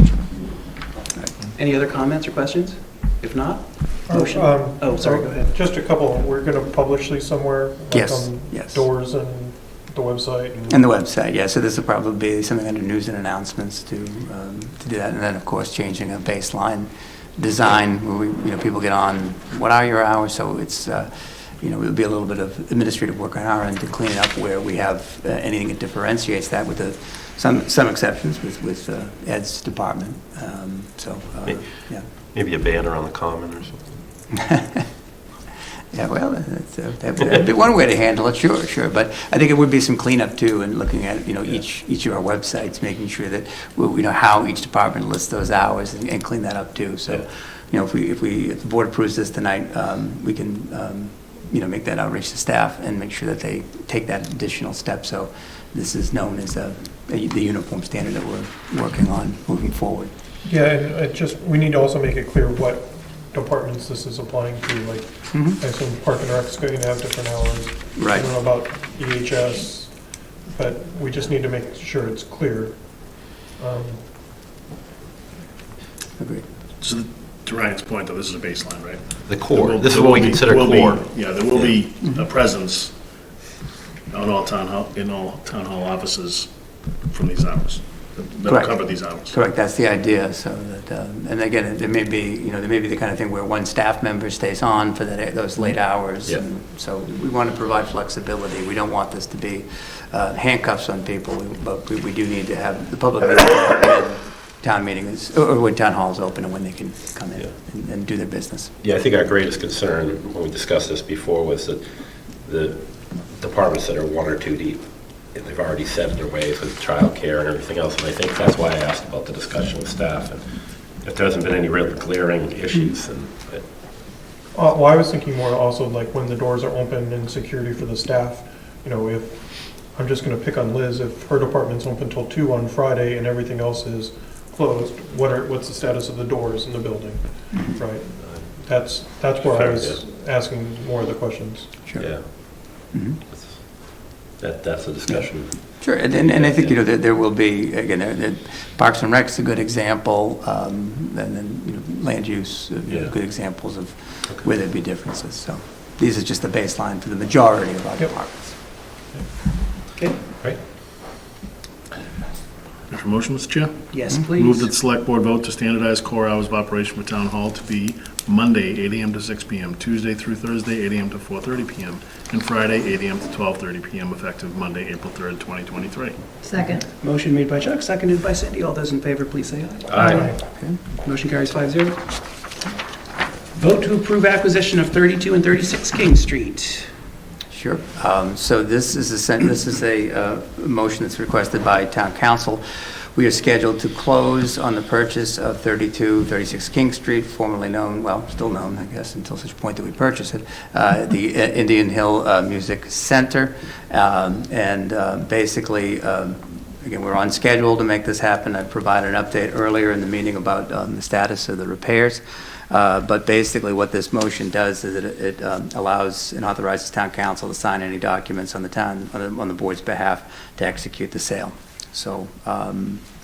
Any other comments or questions? If not, motion. Sorry, go ahead. Just a couple. We're going to publish these somewhere? Like Yes, on yes. doors and the website? And the website, yeah. So this will probably be something under news and announcements to do that. And then, of course, changing a baseline design where people get on, what are your hours? So it's, it'll be a little bit of administrative work on our end to clean it up where we have anything that differentiates that with some exceptions with Ed's department. Yeah. Maybe a banner on the common or something. Yeah, well, that'd be one way to handle it, sure. But I think it would be some cleanup too, and looking at each of our websites, making sure that how each department lists those hours and clean that up too. So, if the board approves this tonight, we can make that outreach to staff and make sure that they take that additional step. So this is known as the uniform standard that we're working on moving forward. Yeah, and we need to also make it clear what departments this is applying to, like, I assume Park and Rec's going to have different hours. Right. I don't know about EHS, but we just need to make sure it's clear. Agreed. So to Ryan's point, though, this is a baseline, right? The core. This is what we consider core. There will be a presence in all town hall offices from these hours. that'll Correct. cover these hours. Correct, that's the idea, so that, and again, there may be, there may be the kind of thing where one staff member stays on for those late hours. Yeah. And so we want to provide flexibility. We don't want this to be handcuffs on people, but we do need to have the public when town meeting is, or when town hall is open and when they can come in and do their business. Yeah, I think our greatest concern when we discussed this before was that the departments that are one or two deep, and they've already set in their ways with childcare and everything else, and I think that's why I asked about the discussion with staff, and if there hasn't been any real glaring issues, then Well, I was thinking more also like when the doors are open and security for the staff, if, I'm just gonna pick on Liz, if her department's open till 2 on Friday and everything else is closed, what's the status of the doors in the building, right? That's where I was asking more of the questions. Sure. yeah. That's a discussion. Sure, and I think, there will be, again, Parks and Rec's a good example, and then, land use, good examples of where there'd be differences. So these are just the baseline for the majority of our departments. Okay, great. For motion, Mr. Chair? Yes, please. Move that the select board vote to standardize core hours of operation for town hall to be Monday, 8 AM to 6 PM, Tuesday through Thursday, 8 AM to 4:30 PM, and Friday, 8 AM to 12:30 PM, effective Monday, April 3rd, 2023. Second. Motion made by Chuck, seconded by Cindy. All those in favor, please say aye. Aye. Okay. Motion carries 5-0. Vote to approve acquisition of 32 and 36 King Street. Sure. So this is a motion that's requested by town council. We are scheduled to close on the purchase of 32, 36 King Street, formerly known, well, still known, I guess, until such point that we purchase it, the Indian Hill Music Center. Basically, again, we're on schedule to make this happen. I provided an update earlier in the meeting about the status of the repairs. But basically what this motion does is it allows and authorizes town council to sign any documents on the board's behalf to execute the sale. So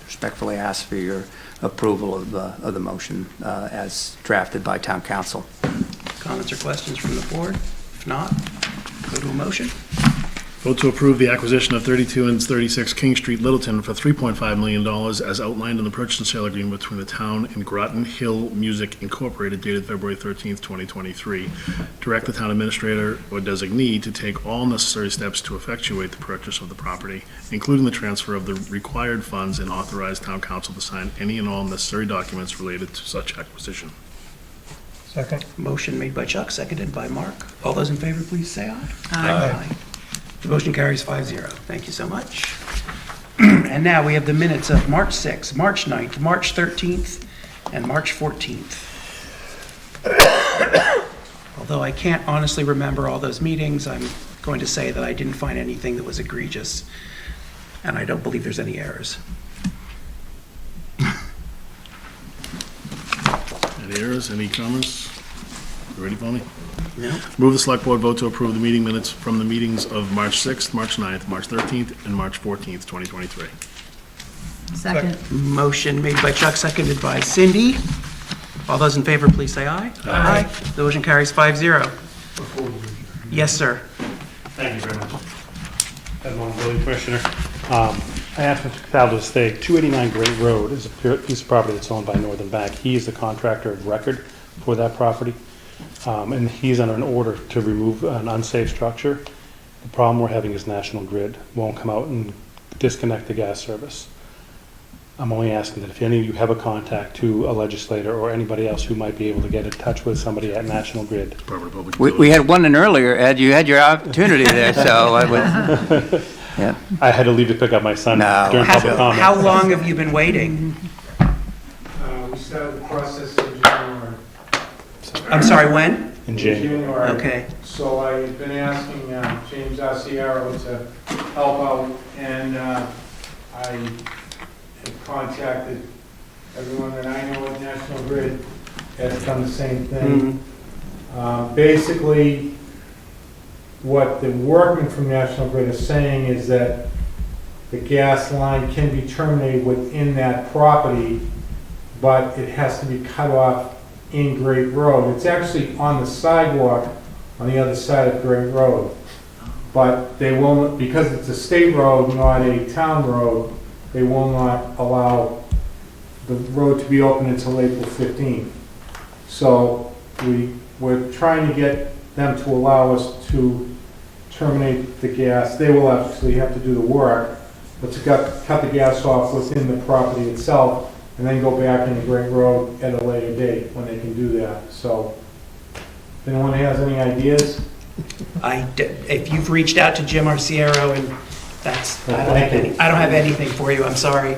respectfully ask for your approval of the motion as drafted by town council. Comments or questions from the board? If not, go to a motion. Vote to approve the acquisition of 32 and 36 King Street, Littleton for $3.5 million as outlined in the purchase and sale agreement between the town and Groton Hill Music Incorporated dated February 13th, 2023. Direct the town administrator or designee to take all necessary steps to effectuate the purchase of the property, including the transfer of the required funds, and authorize town council to sign any and all necessary documents related to such acquisition. Second. Motion made by Chuck, seconded by Mark. All those in favor, please say aye. Aye. The motion carries 5-0. Thank you so much. And now we have the minutes of March 6th, March 9th, March 13th, and March 14th. Although I can't honestly remember all those meetings, I'm going to say that I didn't find anything that was egregious, and I don't believe there's any errors. Any errors, any comments? You ready for me? No. Move the select board vote to approve the meeting minutes from the meetings of March 6th, March 9th, March 13th, and March 14th, 2023. Second. Motion made by Chuck, seconded by Cindy. All those in favor, please say aye. Aye. The motion carries 5-0. Yes, sir. Thank you very much. Edmond, Building Commissioner. I asked Mr. Cataldo to stay. 289 Great Road is a piece of property that's owned by Northern Bank. He is the contractor of record for that property. And he's under an order to remove an unsafe structure. The problem we're having is National Grid won't come out and disconnect the gas service. I'm only asking that if any of you have a contact to a legislator or anybody else who might be able to get in touch with somebody at National Grid. We had one in earlier, Ed. You had your opportunity there, so I would. Yeah. I had to leave to pick up my son during public comment. How long have you been waiting? We started the process in January. I'm sorry, when? In January. Okay. So I've been asking James Arciero to help out, and I have contacted everyone that I know at National Grid has done the same thing. Basically, what the workmen from National Grid are saying is that the gas line can be terminated within that property, but it has to be cut off in Great Road. It's actually on the sidewalk on the other side of Great Road. But they won't, because it's a state road, not a town road, they will not allow the road to be open until April 15th. So we're trying to get them to allow us to terminate the gas. They will actually have to do the work, but to cut the gas off within the property itself and then go back into Great Road at a later date when they can do that. So if anyone has any ideas? If you've reached out to Jim Arciero, and I don't have anything for you, I'm sorry.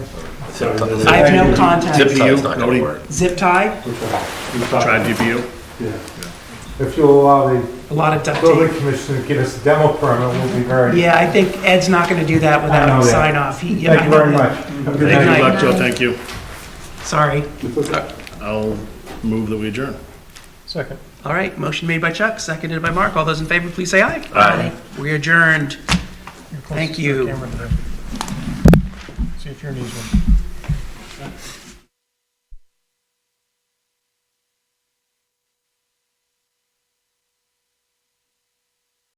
I have no contact. Zip tie is not going to work. Zip tie? Try GPU? Yeah. If you'll allow A lot of duct the building tape. commissioner to give us a demo permit, we'll be very. Yeah, I think Ed's not going to do that I without know a that. sign off. Thank you very much. Have a good Good night. Good luck, Joe, thank you. Sorry. I'll move that we adjourn. Second. All right, motion made by Chuck, seconded by Mark. All those in favor, please say aye. Aye. We adjourned. You're closest Thank to the you. camera there. See if your knees will.